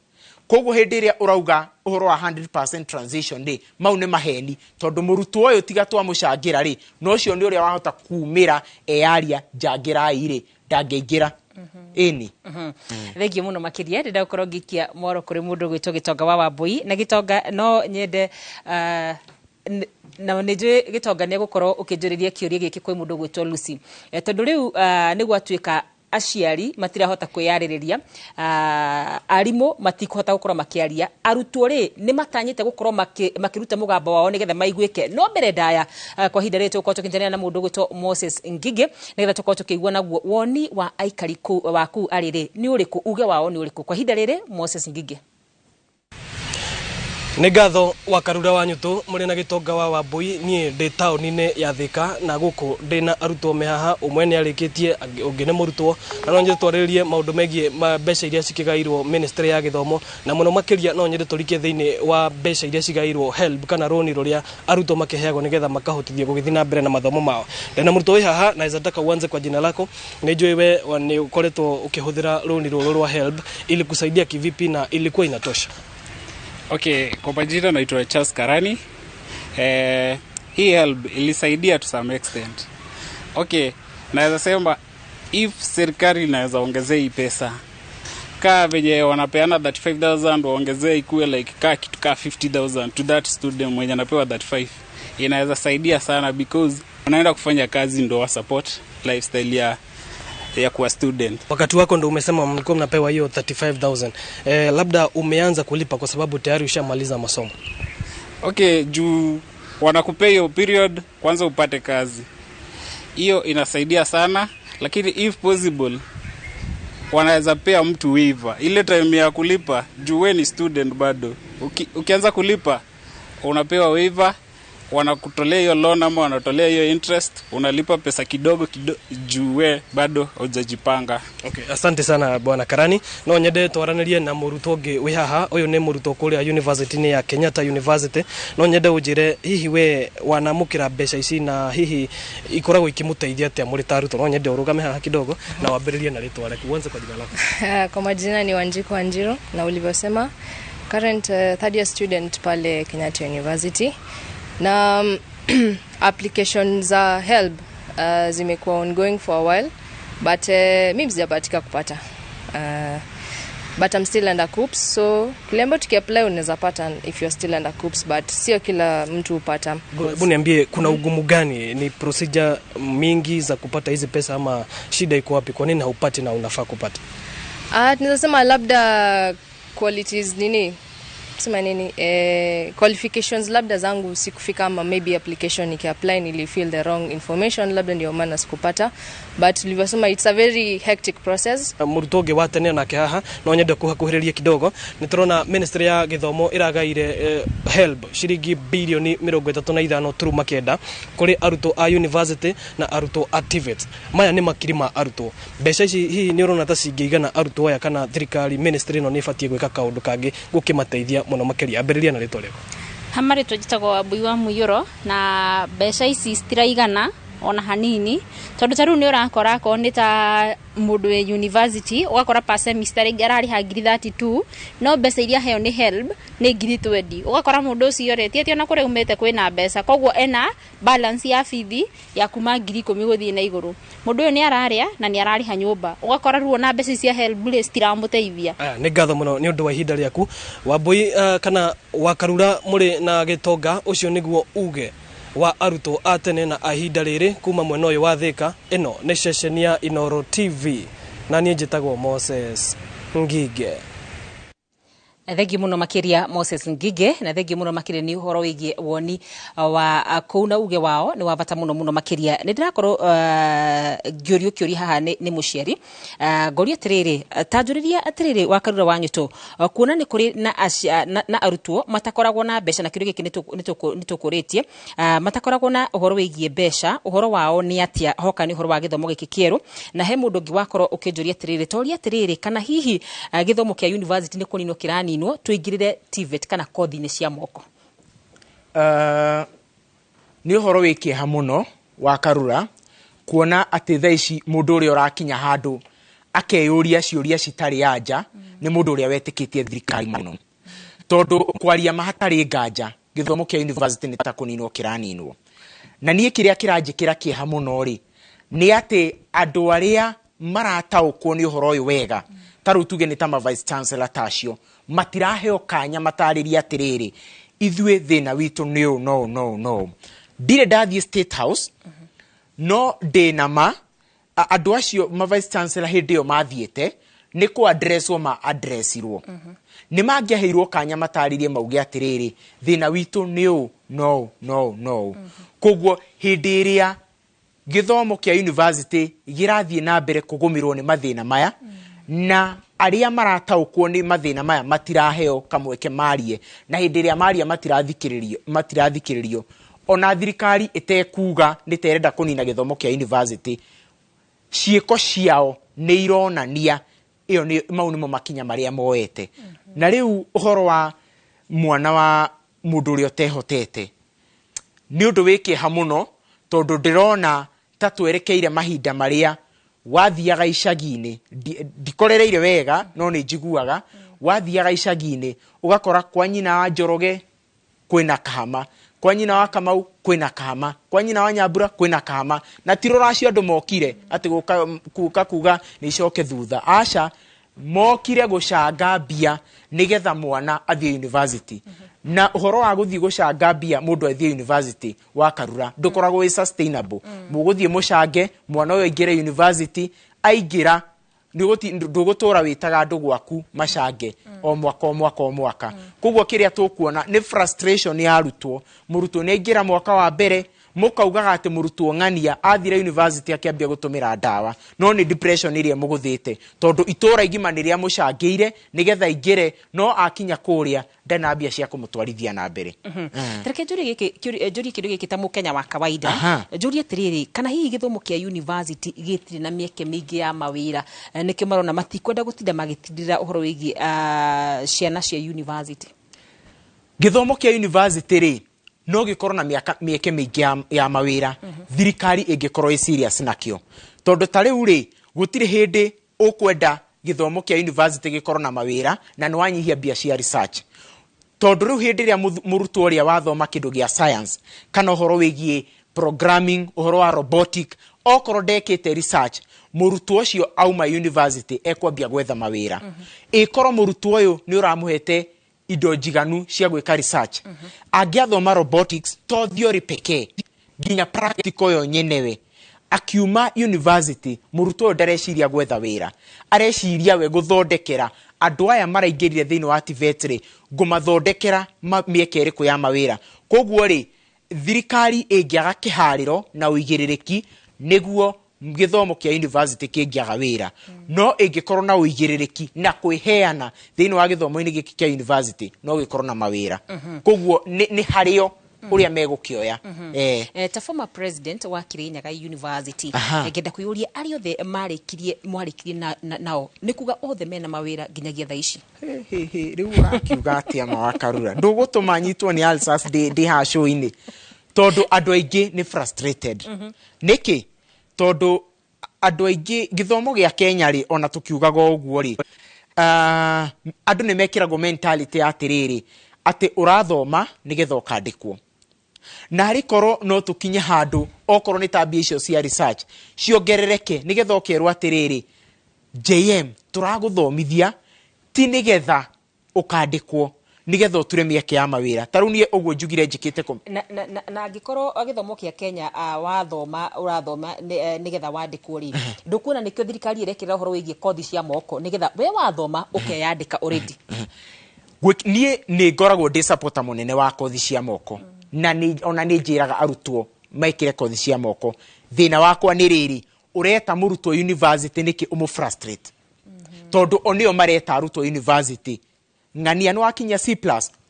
Koguo hĩndĩ ĩrĩa ũrauga ũhoro wa 100% transition rĩ, mau nĩ maheni, tondũ mũrutwo ũyũ tiga twamũcangĩra rĩ, no ũcio nĩ ũrĩa wahota kumĩra eyaria njangĩrai rĩ, ndangĩingĩra. Ĩni thengiũ mũno makĩria ndĩrenda gũkorwo ngĩikia moro kũrĩ mũndũ gwĩtwo Gĩtonga wa Wambui, na Gĩtonga no nyende na nĩ njũĩ Gĩtonga nĩ gũkorwo ũkĩnjũrĩria kĩũria gĩkĩ kwĩ mũndũ gwĩtwo Lucy, tondũ rĩu nĩ gwatuĩka aciari matirahota kwĩyarĩrĩria, arimũ matikũhota gũkorwo makĩaria, arutwo rĩ nĩ matanyĩte gũkorwo makĩruta mũgambo wao nĩgetha maiguĩke. No mbere ndaya kwa hinda rĩrĩ tũkorwo tũkĩnjania na mũndũ gwĩtwo Moses Ngige nĩgetha tũkorwo tũkĩigua naguo woni wa aikari wa kuu arĩrĩ nĩ ũrĩkũ, uge wao nĩ ũrĩkũ. Kwa hinda rĩrĩ Moses Ngige. Nĩ ngatho wa Karura wa Nyũtũ mũrĩ na Gĩtonga wa Wambui, niĩ ndĩ taũni-inĩ ya Thĩka na gũkũ ndĩna arutwo me haha, ũmwe nĩ arĩkĩtie ũngĩ nĩ mũrutwo, na no nyende twarĩrĩrie maũndũ megiĩ mbeca iria cikĩgaĩirwo ministry ya gĩthomo, na mũno makĩria no nyende tũrikie thĩinĩ wa mbeca iria cigaĩirwo HELB kana rũni rũrĩa arutwo makĩheagwo nĩgetha makahotithio gũgĩthiĩ na mbere na mathomo mao. Ndĩna mũrutwo wĩ haha na nataka uanze kwa jina lako. Nĩ njũĩ we nĩ ũkoretwo ũkĩhũthĩra rũni rũrũ rwa HELB ili kusaidia kivipi na ilikuwa inatosha? Okay, kwa majina naitwa Charles Karani. Hii HELB ilisaidia to some extent. Okay, naweza sema if serikali inaweza ongezea hii pesa kaa venye wanapeana 35,000 waongezee ikuwe like kaa kitu kaa 50,000 to that student mwenye anapewa 35. Inaweza saidia sana because wanaenda kufanya kazi ndo wa support lifestyle ya kuwa student. Wakati wako ndo umesema mlikuwa mnapewa hiyo 35,000. Labda umeanza kulipa kwa sababu tayari ushamaliza masomo. Okay, juu wanakupea hiyo period kwanza upate kazi. Hiyo inasaidia sana, lakini if possible wanaweza pea mtu waiver. Ile time ya kulipa, juu wewe ni student bado. Ukianza kulipa, unapewa waiver, wanakutolea hiyo loan ama wanatolea hiyo interest, unalipa pesa kidogo juu wewe bado hujajipanga. Okay, asante sana bwana Karani. No nyende twaranirie na muruto ungi wi haha, uyu ni muruto kuria university ni ya Kenyatta University. No nyende ujire hihi we wanamukira mbeca ici na hihi ikoragwo ikimuteithia atia muri taruto. No nyende urugame haha kidogo na wambiririe na ritwa rake. Uanze kwa jina lako. Kwa majina ni Wanjiku Wanjiro na ulivyosema current third year student pale Kenyatta University. Na application za HELB zimekuwa ongoing for a while, but mimi sijabahatika kupata. But I'm still under COOPS, so kulembo tukiapply unaweza pata if you're still under COOPS, but sio kila mtu upata. Hebu niambie kuna ugumu gani, ni procedure mingi za kupata hizi pesa ama shida iko wapi? Kwa nini haupati na unafaa kupata? Tunaweza sema labda qualities nini? Sema nini qualifications labda zangu sikufika, ama maybe application nikiapply nilifeel the wrong information, labda ndio maana sikupata, but nilivyosema it's a very hectic process. Murutoge watene nake haha no nyende kuhakuhiriria kidogo. Niturona ministry ya githomo iragaire HELB shiringi bilioni 35 turuma kenda kuri aruto a university na aruto activate. Maya ni makirima aruto. Mbeca ici hihi ni urona ta cingĩigana aruto aya kana thirikari ministry no nibatie gwika kaundu kangi gukimateithia muno makeria? Ambiriria na ritwa rĩako. Hamari tujitagwo Wambui wa Mũiyũro, na mbeca ici citiraigana ona hanini, tondu taru ni urakora ko ni ta mundu we university ugakora per semester arariha 32, no mbeca iria heo ni HELB ni 20. Ugakora mundu ucio retie ona kure umete kwina mbeca, koguo ena balance ya fithi ya kuma 10,000 guthii na iguru. Mundu uyu ni araria na ni arariha nyumba, ugakora ruo na mbeca cia HELB le stiramuteithia. Ni ngatho muno ni undu wa ihinda riaku. Wambui kana wakarura muri na gitonga ucio niguo uge wa aruto atene na ahinda riri kuma mwena uyu wa Thika. Ino ni ceceni ya Inoro TV na nie njitagwo Moses Ngige. Thengi muno makiria Moses Ngige, na thengi muno makiria ni uhoro wigie woni wa kuuna uge wao ni wabata muno makiria. Ni ndirakorwo ngiorio kiori haha ni muciari ngoria tiriri tanjuriria atiriri wakarura wanyuto kuona ni kuri na arutwo matakoragwo na mbeca na kirio giki nitukuritie matakoragwo na uhoro wigie mbeca. Uhoro wao ni atia hoka ni uhoro wa githomo giki kieru, na he mundu ngi wakorwo ukinjuria tiriri toria tiriri kana hihi githomo kia university ni kunino kirani tuingirire TVET kana kothi-ini cia moko. Ni uhoro wikiha muno wa karura kuona ati thaici mundu uri urakinya handu akeyuria ciuria citari anja ni mundu uri wetikitie thirikari muno, tondu kwaria mahatari nganja githomo kia university ni ta kuninwo kiraninwo. Na nie kiria kiranjikira kieha muno ri ni ati andu aria marataukwo ni uhoro uyu wega taru tuge ni ta vice chancellor tacio matiraheo kanya matariria atiriri ithue thina witu no dire dathi state house no dinama andu acio vice chancellor hindio mathiete ni ku addresswo ma addressirwo ni mangiaheirwo kanya mataririe mauge atiriri thina witu no koguo hindiria githomo kia university girathie na mbere kugumirwo ni mathina maya na aria marataukwo ni mathina maya matiraheo kamweke marie, na hindi ria maria matirathikiririo ona thirikari itekuga niterenda kunina githomo kia university. Ciiko ciao ni ironania iyo ni mau nimo makinya maria moete. Na riu uhoro wa mwana wa mundu uri otehotete ni undu wikiha muno, tondu ndirona ta twerekeire mahinda maria wathiaga icagi-ini ndikorereire wega no ni njiguaga wathiaga icagi-ini ugakora kwa nyina wa Njoroge kwina kahama, kwa nyina wa Kamau kwina kahama, kwa nyina wa Nyambura kwina kahama, na tirora cio andu mokire ati guka kuga ni icoke thutha. Aca mokire gucanga mbia nigetha mwana athie university na uhoro wa guthie gucanga mbia mundu athie university wa Karura ndukoragwo wi sustainable muguthie mucange mwana uyo ingire university aingira ndugutura witaga andu gwaku macange o mwaka koguo kiria tukuona ni frustration ya arutwo murutwo ni aingira mwaka wa mbere mukaugaga ati murutwo ng'ania athire university akiambia gutumira ndawa no ni depression iria muguthite tondu itura igima niria mucangeire nigetha ingire no akinya kuria ndana mbia cia kumutwarithia na mbere Tareke njuri kindu giki ta mukenya wa kawaida njuri atiriri kana hihi githomo kia university gitire na mieke mingi ya mawira niki marona matikwenda gutinda magitindira uhoro wigi ciana cia university githomo kia university ri no gikorwo na mieke mingi ya mawira thirikari ingikorwo i serious nakio tondu ta riu ri gutire hindi ukwenda githomo kia university gikorwo na mawira na ni wanyihia mbia cia research tondu riu hindi ria murutwo uria wathoma kindu gia science kana uhoro wigie programming uhoro wa robotic okorwo ndekite research murutwo ucio auma university ekwambia gwetha mawira ikorwo murutwo uyu ni uramuhete indo njiganu cia gwika research angiathoma robotics to theory pekee nginya practical yo nyenewe akiuma university murutwo ndareciria gwetha wira areciria we guthondekera andu aya maraingirire thiini wa TVET ngumathondekera mieke iriku ya mawira koguo ri thirikari ingiaga kihariro na uigiririki niguo githomo kia university kingiaga wira no ingikorwo na uigiririki na kwiheana thiini wa githomo-ini giki kia university no gikorwo na mawira koguo ni hario uria megukioya ta former president wa Kirinyaga University ngenda kuyuria ari othe mwarikirie nao nikuga othe mena mawira nginyagia thaa ici riu urakiuga atia ma wa Karura ndugutuma nyitwo ni alsas de ha show-ini tondu andu aingi ni frustrated niki tondu andu aingi githomo gia Kenya ri ona tukiugaga uguo ri andu ni mekirago mentality atiriri ati urathoma nigetha ukandikwo na rikoro no tukinye handu okorwo ni tabia icio cia research ciongerereke nigetha okerwo atiriri JM turaguthomithia ti nigetha ukandikwo nigetha uture mieke ya mawira taru nie uguo njugire njikite na angikorwo githomo kia Kenya urathoma nigetha wandikwo ri ndukuona nikio thirikari irekira uhoro wigie kothi cia moko nigetha we wathoma ukeyandika already nie ni ngoragwo ndi supporter munene wa kothi cia moko na ni ona ni njiraga arutwo maikire kothi cia moko thina wakwa ni riri ureta murutwo university niki frustrate tondu onio mareta arutwo university ng'ania no akinya C+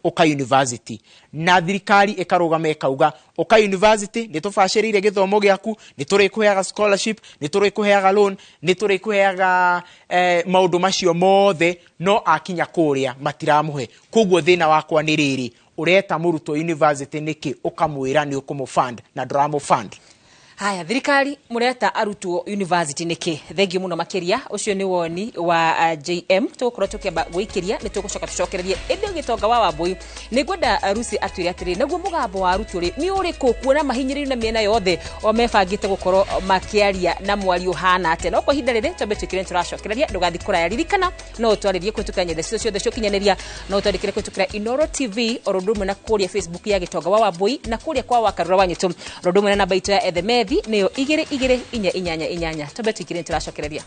uka university na thirikari ikarugama ikauga uka university nitubashirire githomo giaku niturikuheaga scholarship niturikuheaga loan niturikuheaga maundu macio mothe no akinya kuria matiramuhe koguo thina wakwa ni riri ureta murutwo university niki ukamwira ni ukumufund na ndramufund haya thirikari mureta arutwo university niki thengi muno makiria ucio ni woni wa JM tukura tukiamba gwikiria ni tugucoka tucokererie indi gitonga wa Wambui ni gwenda rusi atwire atiri naguo mugambo wa arutwo ri ni uriku kuona mahinyiriru na miena yothe o mebangite gukorwo makiaria na mwari uhana ate no kwa hinda riri tobe tukire turacokereria ndugathi kuraya ririkana no utwaririe kwetukira nyende ciothe ciokinyaneria no utwandikire kwetukira Inoro TV orondumwe na kuria Facebook ya gitonga wa Wambui na kuria kwa Wakarura wanyitu orondumwe na namba itu ya Etheme neo igire inyanya tobe tukire turacokereria.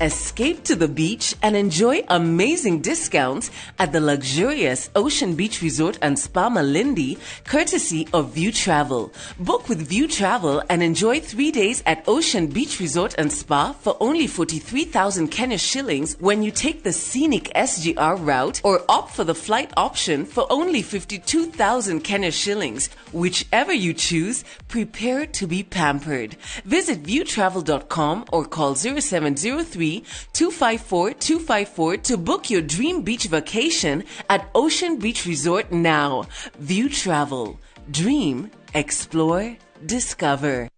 Escape to the beach and enjoy amazing discounts at the luxurious Ocean Beach Resort and Spa Malindi, courtesy of View Travel. Book with View Travel and enjoy 3 days at Ocean Beach Resort and Spa for only 43,000 Kenya shillings when you take the scenic SGR route or opt for the flight option for only 52,000 Kenya shillings. Whichever you choose, prepare to be pampered. Visit viewtravel.com or call 0703-254-254 to book your dream beach vacation at Ocean Beach Resort now. View Travel. Dream, explore, discover.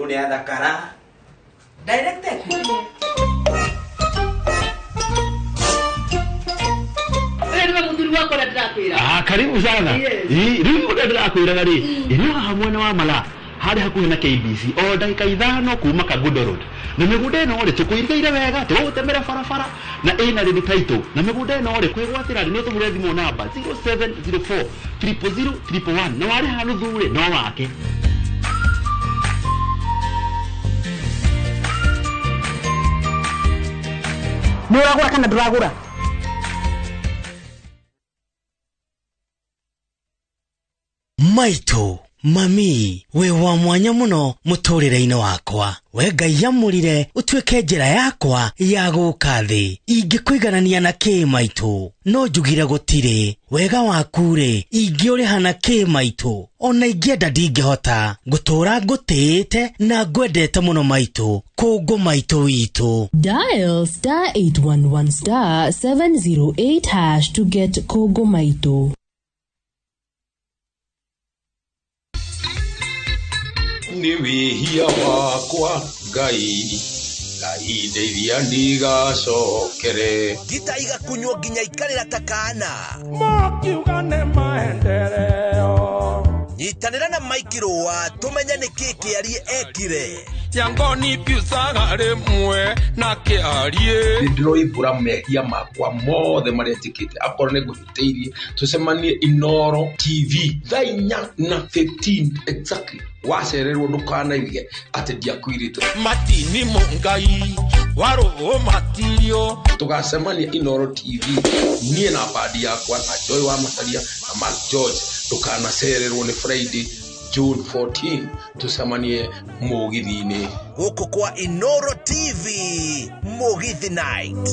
riu ni athakara director karibu sana. Riu ndirakwiraga ri ino haha mwena wa mala hari hakuhi na KBC o ndagika ithano kuma Kagundo Road na migunda ino ri tukuirigaire wega tugutemera barabara na ina ri title na migunda ino ri kwigwatira ri no tumure thimu namba 0704 000 111 na wari hanu thure no wake Nuragura kana duragura Maito mami we wa mwanya muno muturire-ini wakwa we Ngai yamurire utwike njira yakwa ya guka thi ingikwiganania na ki maitu no njugire gutire wega waku ri ingiuriha na ki maitu ona ingienda ndingihota gutura ngutiite na ngwendete muno maitu kungu maitu witu. Dial *811 *708# to get kungu maitu. Ni wihia wakwa Ngai ndeithia ndigacokere gitaiga kunywo nginya ikarira takana makiuga ne maendeleo nyitanira na Maikirwa tumenye niki kiarie ekire tiangoni piusaga rimwe na kiarie ndiroibura mehia makwa mothe maria njikite akorwo ni nguhiteirie tucemanie Inoro TV thainya na 15 exactly wacererwo ndukanaige ati ndiakwirite matini mungai waro matirio tugacemania Inoro TV nie na badi yakwa na Joy wa Masaria na Mark George tukanacererwo ni Friday June 14 tucemanie Mugithi-ini guku kwa Inoro TV Mugithi night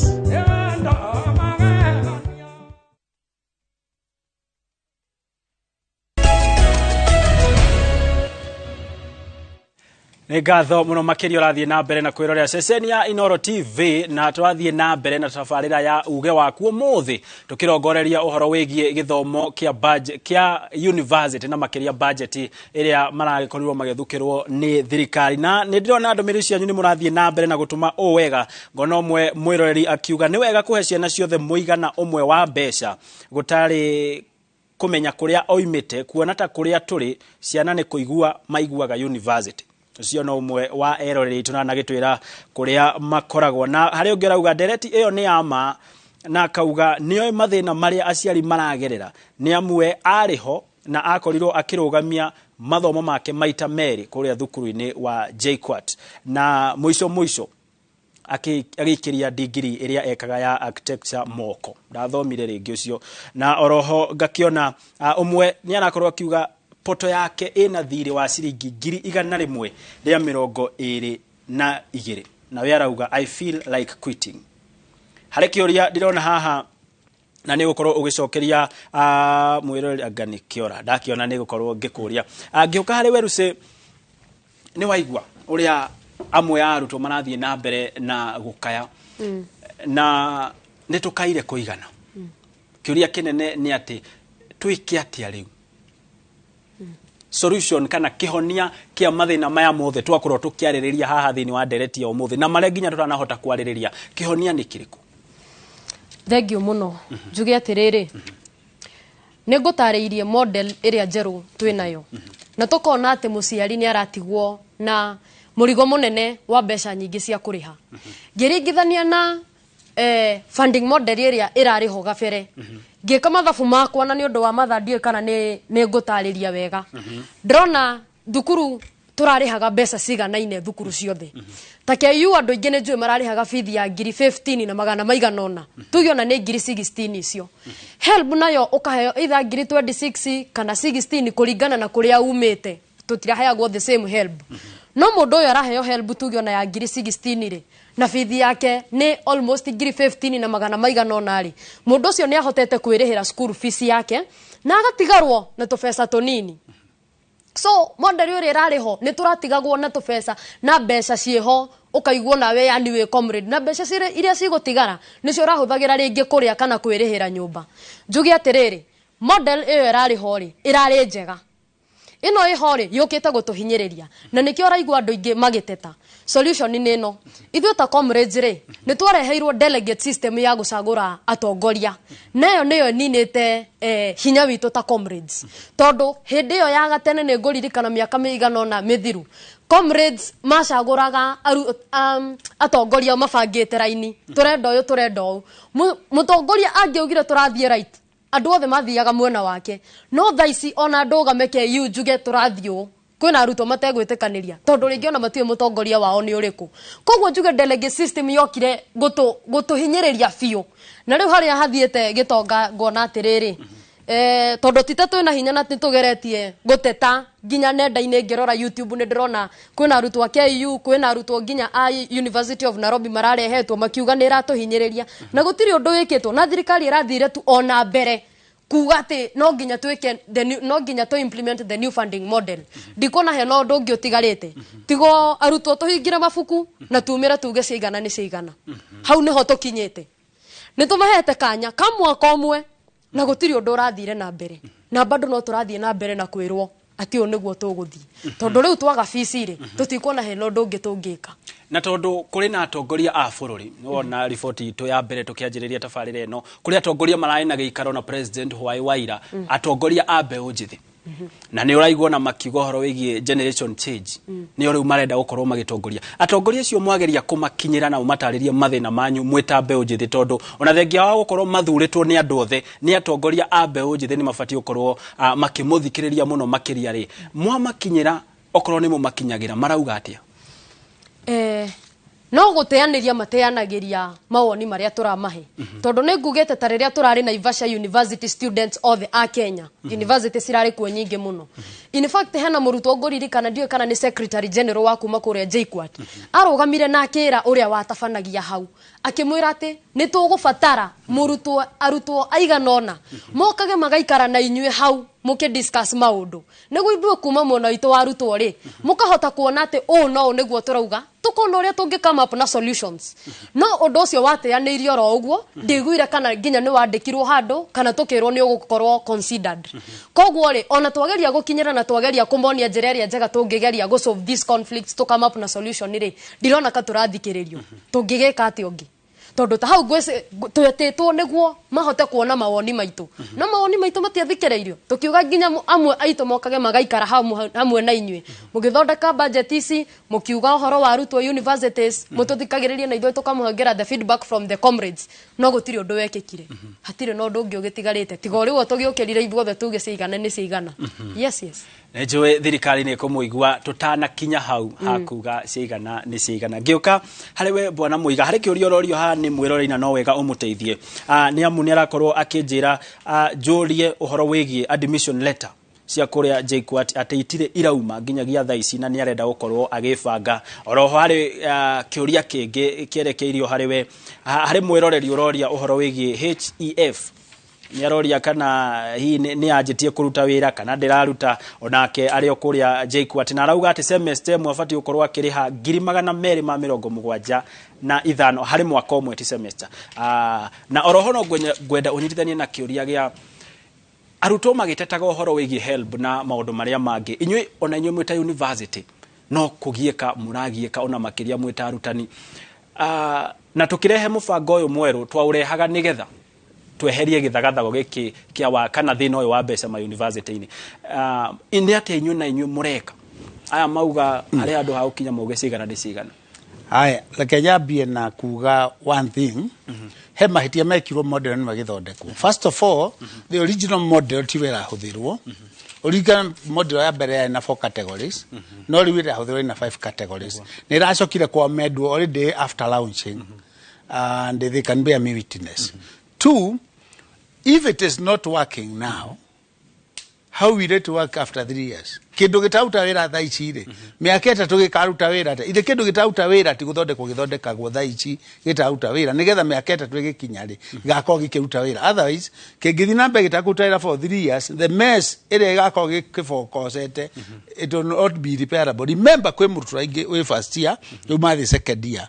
Nĩ ngatho mũno makĩria ũrathiĩ na mbere na kwĩrorera ceceni ya Inoro TV na tũrathiĩ na mbere na tabarĩra ya uge waku ũmũthĩ tũkĩrongoreria ũhoro wĩgiĩ gĩthomo kĩa university na makĩria budget ĩrĩa maragĩkorirwo magĩthukĩrwo nĩ thirikari na nĩ ndĩrona ndũmĩrĩri cianyu nĩ mũrathiĩ na mbere na gũtũma wega ngona ũmwe mwĩroreri akiuga nĩ wega kũhe ciana ciothe mũigana ũmwe wa mbeca gũtarĩ kũmenya kũrĩa oimĩte kuona ta kũrĩa tũrĩ ciana nĩ kũigua maiguaga university ucio no umwe wa eroreri tunana gitwira kuria makoragwo na hari ungi rauga ndereti iyo ni ama na kauga niyo mathina maria aciari maragerera ni amwe ariho na akorirwo akirugamia mathomo make maita meri kuria thukuru-ini wa JKUAT na mwisho agikiria degree iria ekaga ya architecture moko ndathomire ringi ucio na oroho ngakiona umwe ni anakorwo akiuga poto yake ina thiri wa ciringi 122 na we arauga I feel like quitting. Hari kioria ndirona haha na ni gukorwo ugicokeria mwirori agani kiora ndakiona ni gukorwo ngikuria ngiuka hari weruse ni waigua uria amwe arutwo marathie na mbere na gukaya na nitukaire kuigana kioria kinene ni ati twike atia riu solution kana kihonia kia mathina maya mothe twakorwo tukiaririria haha thini wa ndereti ya umuthi na mare nginya tutanahota kwaririria kihonia ni kiriku. Thengio muno njuge atiriri ningutariirie model iria njeru twinayo na tukona ati muciari ni aratigwo na murigo munene wa mbeca nyingi cia kuriha ngiringithania na funding model iria irariho gabere ngika mathabu makwa na ni undu wa mathandie kana ni ngutariria wega ndrona thukuru turarihaga mbeca ciganaine thukuru ciothe ta KU andu ingi ni njui mararihaga fithi ya 15 na magana maiganona tugiona ni 16 icio help nayo ukaheo either 26 kana 16 kuringana na kuria umite tutiraheagwo the same help no mundu uyu araheo help tugiona ya 16 ri na fithi yake ni almost 15 na magana maiganona ri mundu ucio ni ahotete kwirihira school fees yake na agatigarwo na tubesa tunini. So model uri irariho ni turatigagwo na tubesa na mbeca cieho ukaiguo nawe yani we comrade na mbeca iria cigutigara nicio urahuthagira ringi kuria kana kwirihira nyumba njugi atiriri model iyo irariho ri irari njega ino ihore yukite gutuhinyiriria na nikio raigwa andu ingi magiteta solution ni no ithuĩ ta comrades ri ni twareheirwo delegate system ya gucagura atongoria nayo niyo ninite hinya witu ta comrades tondu hindi yo ya gatene ni nguririkana miaka migana ona mithiru comrades macaguraga atongoria mabangite raini turenda uyu mutongoria angiugire turathie right andu othe mathiaga mwena wake no thaici ona ndũgameke yujuge turathio kwina aruto mategwitikaniria tondu ringi ona matiwe mutongoria wao ni uriku koguo njuge delegate system yokire gutuhinyiriria biu na riu haria hathiete gitonga ngona atiriri tondu tita twina hinya na tugeretie guteta nginya nenda-ini ngirora YouTube ni ndirona kwina arutwo KU kwina arutwo nginya University of Nairobi mararehetwo makiuga ni ratuhinyiriria na gutiri undu wikitwo na thirikari irathire tu ona mbere kuga ati no nginya twike no nginya to implement the new funding model ndikona he no undu ungi utigarite tigo arutwo tuhingira mabuku na tumira tuge cigana ni cigana hau niho tukinyite ni tumahete kanya kamwaka umwe na gutiri undu urathire na mbere na bado no turathie na mbere na kwirwo ati o niguo tuguthii tondu riu twaga fees ri tutikuona he no undu ungi tungika na tondu kuri na atongoria a bururi wona riboti itu ya mbere tukianjiriria tabarira eno kuri atongoria marari na giikaro na president Hwai Waira atongoria a mbeu njithi na ni uraigwo na makiugo horo wigie generation change ni uri marenda gukorwo magitongoria atongoria acio mwageria kumakinyira na umatariria mathina manyu mwita mbeu njithi tondu ona thengia wa gukorwo mathuritwo ni andu othe ni atongoria a mbeu njithi ni mabati gukorwo makimuthikiriria muno makiria ri mwamakinyira okorwo ni mumakinyagira marauga atia no guteaniria mateanagiria mawoni maria turamahe tondu ni ngugete ta riria turari na Ivasha University students othe a Kenya university cirari kuo nyingi muno in fact hena murutwo nguririkana ndio kana ni secretary general wa kuma kuria JKUAT arugamire na akira uria watabanagia hau akimwira ati ni tugubatara murutwo arutwo aiganona mokage magaikara na inyue hau muke discuss maundu niguo ithuĩ kuma mwena witũ wa arutwo ri mukahota kuona ati no niguo turauga tukona uria tungi come up na solutions no undu ucio wateanirio ro uguo ndigwire kana nginya ni wandikirwo handu kana tukirwo ni ugukorwo considered koguo ri ona twageria gukinyira na twageria kumonia njira iria njega tungigeria go solve these conflicts to come up na solution ri ndirona ka turathikiririo tungigeka ati ungi tondu ta hau twetetwo niguo mahote kuona mawoni maitu na mawoni maitu matiathikiririo tukiuga nginya amwe aitu mokage magaikara hamwe na inyue mugithondeka budget ici mukiuga horo wa arutwo universities mututhikagiriria na ithuĩ tukamuhengera the feedback from the comrades no gutiri undu wekikire hatire no undu ungi ugitigarite tiga riu tugiukirire ithuothe tuge cigana ni cigana yes Nejwe thirikari ni kumuigua tutana kinya hau hakuga cigana ni cigana ngiuka hariwe bwana muiga hari kiurio rorio ha ni mwirorina no wega umuteithie ni amu ni arakorwo akinjira jurie uhoro wigie admission letter cia kuria JKUAT ateitire irauma nginyagia thaa ici na ni arenda gukorwo agifanga oroho hari kiuria kingi kierekeirio hariwe hari mwiroreri uroria uhoro wigie HEF ni aroria kana hii ni ajitie kuruta wira kana ndiraruta onake ari okuria JKUAT na arauga ati semester mwafati ukorwa kiriha 275 na ithano hari mwaka umwe ti semester na oroho no gwenda unyitithanie na kiuria gia aruto magitetaga uhoro wigi help na maundu maria mangi inyui ona inyui mwita university no kugieka muragieka ona makiria mwita arutani na tukirehe mubango uyu mweru twaurehaga nigetha tweherie githagathago giki kia wa kana thina uyu wa mbeca ma university-ini indi ate inyu na inyu mureka aya mauga ari andu ha ukinya muge cigana ndi cigana aya leke jambie na kuga one thing he mahitia mekirwo model ni magithondekwo first of all the original model ti wera huthirwo original model ya mbere ya na 4 categories no riwira huthirwo na 5 categories ni racokire kwa medwo already after launching and they can bear me witness 2, if it is not working now, how will it work after 3 years? Kindu gitauta wira thaa ici ri miaka itatu gikaruta wira ta ithe kindu gitauta wira ti githondekagwo thaa ici gitauta wira nigetha miaka itatu gikinya ri gakoo gikiruta wira otherwise kingithi na mbere gitakuta wira for 3 years the mess ire gakoo gikifokosete it will not be repairable. Remember kwe murutu aingi we first year you mathi second year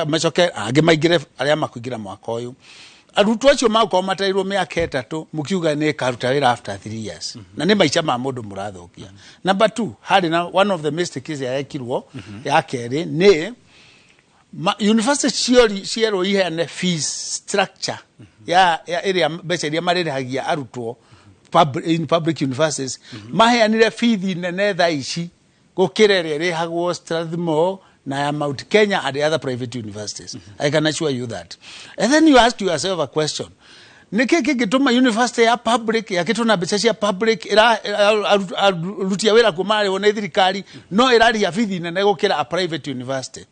machoke age maigire aria makuingira mwaka uyu arutwo acio mako matairwo miaka 3 mukiuga ni karuta wira after 3 years na ni maica ma mundu murathokia. Number 2 hari na one of the mistakes ya ekirwo ya keri ni university ciero ihene fees structure ya area becha iria mariragia arutwo in public universities maheanire fees nene tha ici gukirere rihagwo Strathmore na Mount Kenya and the other private universities. I can assure you that. And then you ask yourself a question. Niki gituma university ya public ya kitu na becha cia public ira rutia wira kumari wona thirikari no irari ya fees nene gukira a private university.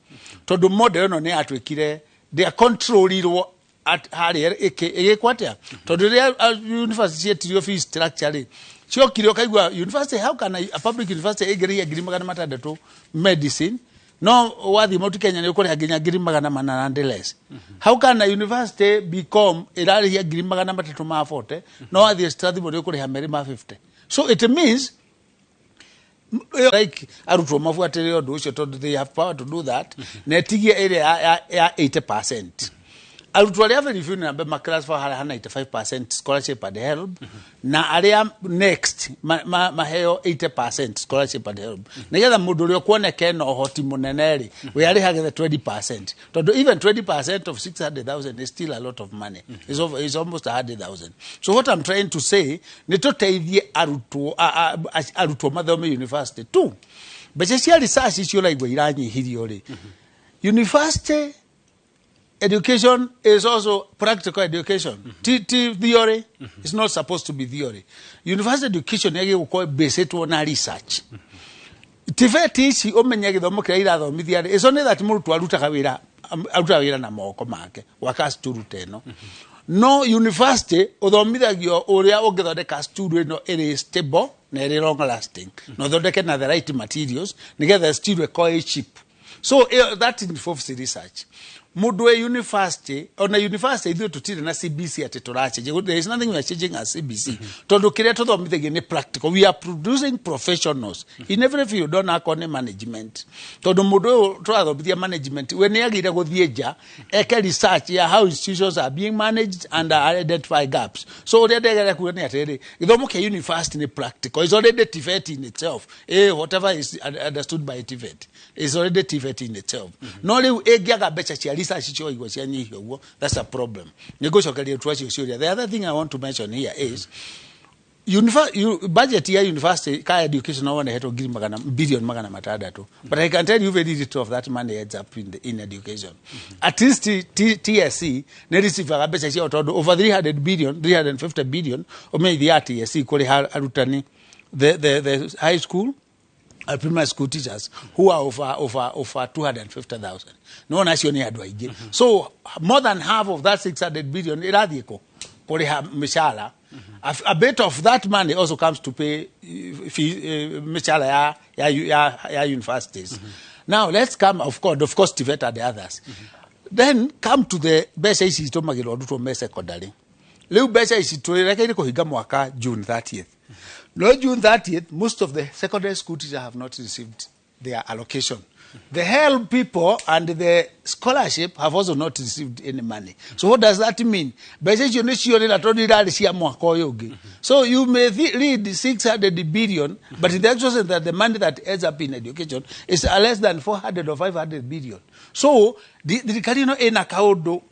Tondu model no ne atwikire they are controlled at hari igikwatia tondu ria university yetio fees structure cio kirio kaigwa university how can a public university igeria $600 medicine no wathi Mount Kenya ni kuri nginya $800 nonetheless. How can a university become irarihia $340 no wathi Strathmore ni kuri $50? So it means like arutwo mafuatire undu ucio tondu they have power to do that na tigia area ya 80%. Arutwo aria very few na ma class for 95% scholarship and help na aria next maheo 80% scholarship and help nigetha mundu uri kuoneke no hoti muneneri we are having the 20%. Tondu even 20% of 600,000 is still a lot of money. It's almost 100,000. So what I'm trying to say ni tuteithie arutwo mathomo university tu becha cia research icio laigwa iranyihirio ri university education is also practical education. Theory is not supposed to be theory. University education yage uko based on research. Tiveti si omenye githomo kira irathomithia is only that murutwo arutaga wira na moko make wakas turuteno. No university uthomithagio uria ungithondeka studio no it stable na it long lasting. No thondeke na the right materials nigetha studio ko cheap. So that involves research. Mudwe university on a university either to tell na CBC at turache. There is nothing we are changing as CBC. Tondo kireto do mithege practical. We are producing professionals in every field. Don't akone management. Tondo mudwe to do management. When you get go thieja, eke research ya how institutions are being managed and identify gaps. So they are going to tell you. Idomo university ni practical. It's already TVET in itself. Whatever is understood by TVET is already TVET in itself. No le egiaga becha research igwa cia nyihio guo. That's a problem. Negotiate tuache usuria. The other thing I want to mention here is budget ya university ka education na wana heto billion magana matatu. But I can tell you very little of that money ends up in education. At least TSC ne receive becha cia otodo over 350 billion or maybe the TSC kuri arutani the high school primary school teachers who are over 250,000. No nation ni adu aige. So more than half of that 600 billion iradiko kuri mishara. A bit of that money also comes to pay mishara ya universities. Now let's come of course TVET and the others. Then come to the best isi to magiro to me secondary. Leo best isi to rekeni ko higa mwaka June 30th. No, June 30th, most of the secondary school teachers have not received their allocation. The help people and the scholarship have also not received any money. So what does that mean? So you may read 600 billion, but in the actual sense that the money that ends up in education is less than 400 or 500 billion. So the Karino Enakaudo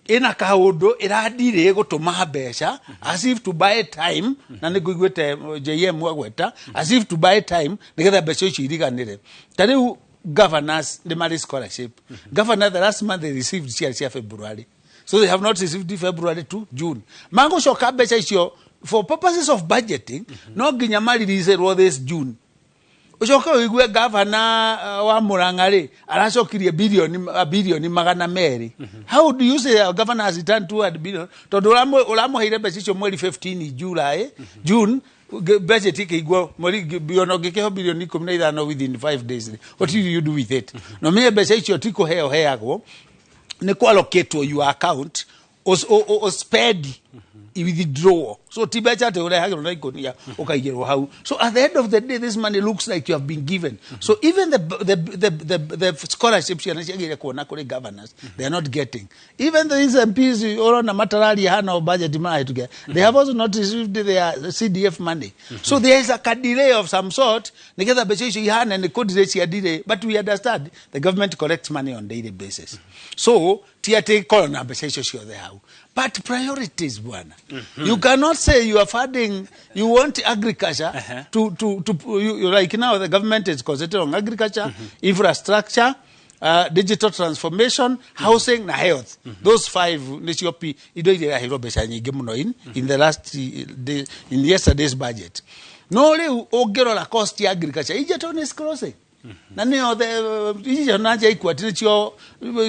ina kahudo iradire gutuma beca as if to buy time na niguigwete JM wagweta as if to buy time nigetha beca ici iriganire tani governors the marriage scholarship governor the last month they received cia February, so they have not received February to June. Mango shoka beca icio for purposes of budgeting no ginya mari release this June. Uchoka wigwe governor wa Murangari aracokirie billion magana meri. How do you say a governor has returned 200 billion? Tondu uramuheire mbeca icio mweri 15 June budget ikigwo mweri biono gikiho billion 15 within 5 days. What do you do with it? No me mbeca icio tiko heagwo ni ku allocate your account spedi withdraw. So tibecha te ule hagiro na ikonia ukaigirwo hau. So at the end of the day, this money looks like you have been given. So even the scholarships yanashagire kuona kule governors, they are not getting. Even the MPs or na matarali hana budget money to get, they have also not received their CDF money. So there is a delay of some sort. Nikeza besho hana and the code delay, but we understand the government collects money on daily basis. So tiate corona besho sure they have. But priorities, bwana. You cannot say you are funding, you want agriculture like now the government is concentrating on agriculture, infrastructure, digital transformation, housing, na health. Those 5 nishopi idoide hiro besha nyingi muno in the last day, in yesterday's budget. No le ogero la cost ya agriculture. Ijeton is crossing. Nani o the ijenaja ikwatini chio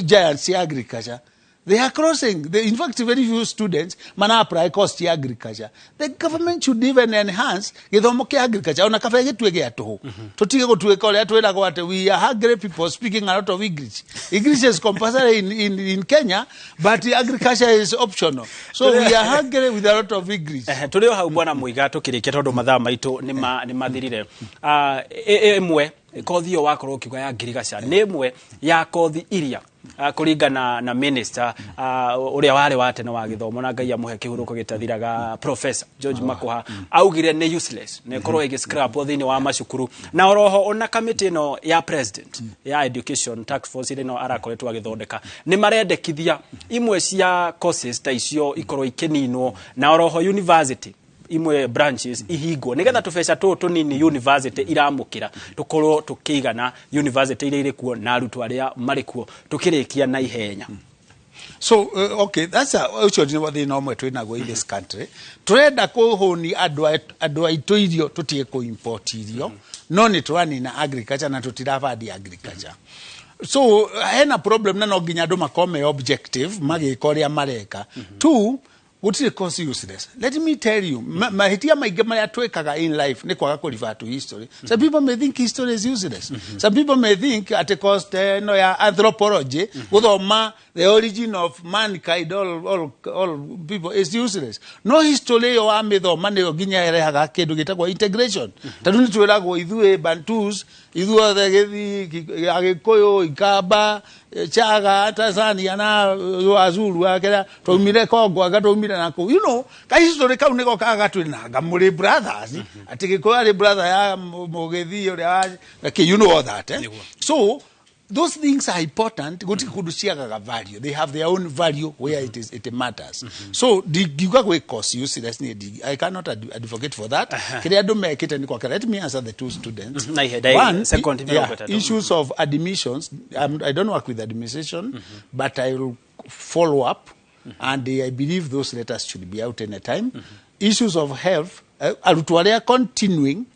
giants ya agriculture. They are crossing. In fact, very few students apply cost ya agriculture. The government should even enhance githomo kia agriculture. Ona kafa getwege atuho. Tutige go tuweka ole atwela go ate we are hungry people speaking a lot of English. English is compulsory in Kenya, but agriculture is optional. So we are hungry with a lot of English. Tulio hau bwana Muiga tukirikia tondu mathaa maitu ni mathirire. Emwe kothi yo wakorwo kiuga ya agriculture ni emwe ya kothi iria kuringana na minister uria wari wa tene wa githomo na ngai amuhe kihuruko gitathiraga Professor George Makuha augire ni useless ne korwo igi scrap thini wa macukuru na oroho ona committee no ya president ya education task force ile no arakoretwa githondeka ni marendekithia imwe cia courses ta icio ikorwo ikininwo na oroho university imwe branches ihigwo nigetha tubesha tunini university iramukira tukorwo tukigana university ile kuo na arutu aria marikuo tukirikia na ihenya. So okay, that's actually what they normally train go in this country. Trade ko honi adu aitu irio tutie ko import irio no ni twani na agriculture na tutirafa di agriculture. So hena problem na no ginya do makome objective magikoria mareka. Two, what is the cause useless? Let me tell you, mahitia maigema ya twekaga in life ni kwa refer to history. Some people may think history is useless. Some people may think at the cost no ya anthropology, the origin of mankind, all people is useless. No history o ametho mane oginya erehaga kindu gitagwo integration. Tadu ni twiragwo ithue Bantus, ithue the Agikuyu, Ikamba, Chaga, Tanzania na Azulu akera tumire Kongo agatumire nako. You know, ka history ka uniko kaga twinaga muri brothers. Atigiko ari brother ya Mogethi ore like you know all that. So those things are important. Value. They have their own value where it matters. So the giveaway cost you seriously. I cannot advocate for that. Let me answer the two students. One, issues of admissions. I don't work with administration, but I will follow up, and I believe those letters should be out in a time. Issues of health. Are continuing.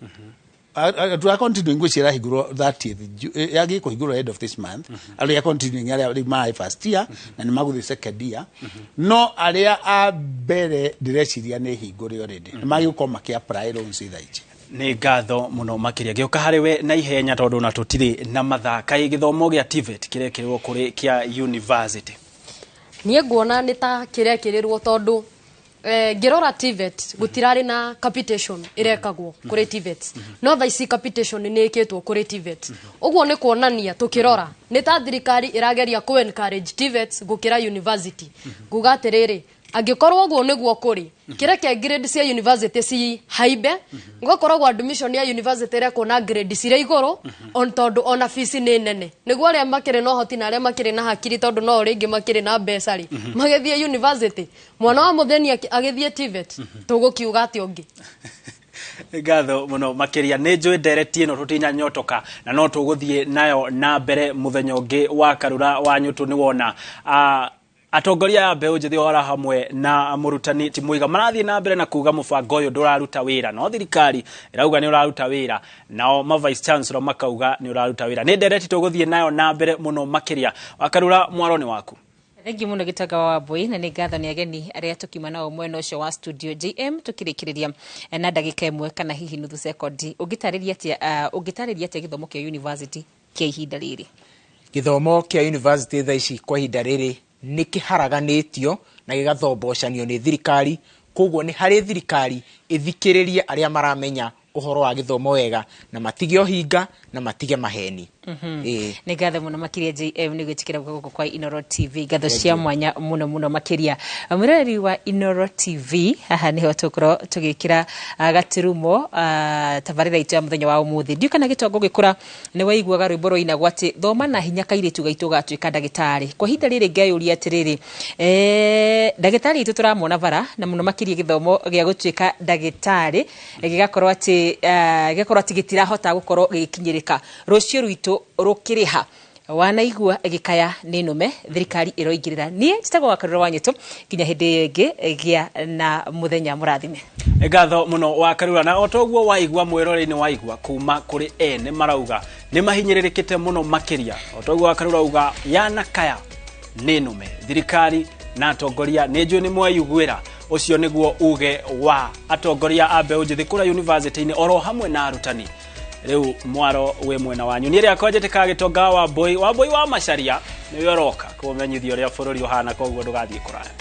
We are continuing with Higuro 30th. Yagi ko Higuro end of this month. We are continuing area my first year and magu the second year. No area a bere direction ne Higuro already. Magu koma kia pride on sidaichi. Ni gatho muno makiria gioka hariwe na ihenya tondu na tutiri na mathaka igithomo gia TVET kirekirwo kuri kia university. Nie nguona ni ta kirekirirwo tondu ngirora TVET gutirari na capitation irekagwo kuri TVET no tha ici capitation ni iketwo kuri TVET uguo ni kuonania tukirora ni ta thirikari irageria ku encourage TVET gukira university nguga atiriri angikorwo guo niguo kuri kireke grade cia university ci haibe ngokorwo admission ya university ireko na grade cire iguru on tondu ona fees ni nene niguo aria makire no hoti na aria makire na hakiri tondu no ringi makire na besari magethie university mwana wa mutheni agethie TVET tugukiuga ati ongi gatho muno makiria ni njui ndereti ino tutinya nyotoka na no tuguthie nayo na mbere muthenya ungi wa karura wa nyutu ni wona atongoria ya mbeu njithi ora hamwe na murutani ti Muiga marathie na mbere na kuga mubango uyu nduraruta wira no thirikari irauga ni uraruta wira nao ma vice chancellor makauga ni uraruta wira ni ndereti tuguthie nayo na mbere muno makiria wakarura mwaroni waku. Thengi muno gitaga wa Bũrũri na ni gatho ni ageni aria tukima nao mwena ucio wa studio JM tukirikiriria na ndagika imwe kana hihi nuthu sekondi ugitariria atia githomo kia university kia ihinda riri. Githomo kia university tha ici kwa ihinda riri nĩ kĩharaganĩtio na gĩgathombocanio nĩ thirikari, koguo nĩ harĩ thirikari ithikĩrĩrie arĩa maramenya ũhoro wa gĩthomo wega na matige ũhinga na matige maheni. Nĩ ngatho mũno makĩria JM nĩ gwĩtĩkĩra gũkũ kwa Inoro TV, ngatho cia mwanya mũno makĩria. Mwĩroreri wa Inoro TV, haha nĩho tũkorwo tũgĩkĩra gaturumo tabarĩra itu ya mũthenya wa ũmũthĩ. Ndiũ kana gĩtongo gĩkũra nĩ waiguaga rwĩmbo rũinagwo atĩ thoma na hinya kairĩtu gaitũ gatuĩka ndagĩtarĩ. Kwa ihinda rĩrĩ ngayũria atĩrĩrĩ, ndagĩtarĩ itu tũramona bara na mũno makĩria gĩthomo gĩa gũtuĩka ndagĩtarĩ gĩgakorwo atĩ gĩtirahota gũkorwo gĩkinyĩrĩka. Rũciũ rwitũ rũkĩrĩha wanaigua gĩkaya nĩ nũme, thirikari ĩroingĩrĩra. Niĩ njĩtagwo Wakarura wa Nyũtũ, nginya hĩndĩ ĩngĩ gĩa na mũthenya mũrathime. Ngatho mũno Wakarura, na otoguo waigua mwĩrore-inĩ waigua kuma kũrĩ ene marauga nĩ mahinyĩrĩrĩkĩte mũno makĩria. Otoguo Wakarura uga yanakaya nĩ nũme, thirikari na atongoria nĩ njũĩ nĩ mweyiguĩra. Ũcio nĩguo uge wa atongoria a mbeũ njĩthĩ kũrĩa university-inĩ oro hamwe na arutani. Rĩu mwaro we mwena wanyu nĩ rĩa kwanjĩtĩka gĩtonga wa Wambũi wa Macharia nĩ ũroka kũmenyithio ũrĩa bũrũri ũhana, koguo ndũgathiĩ kũraya.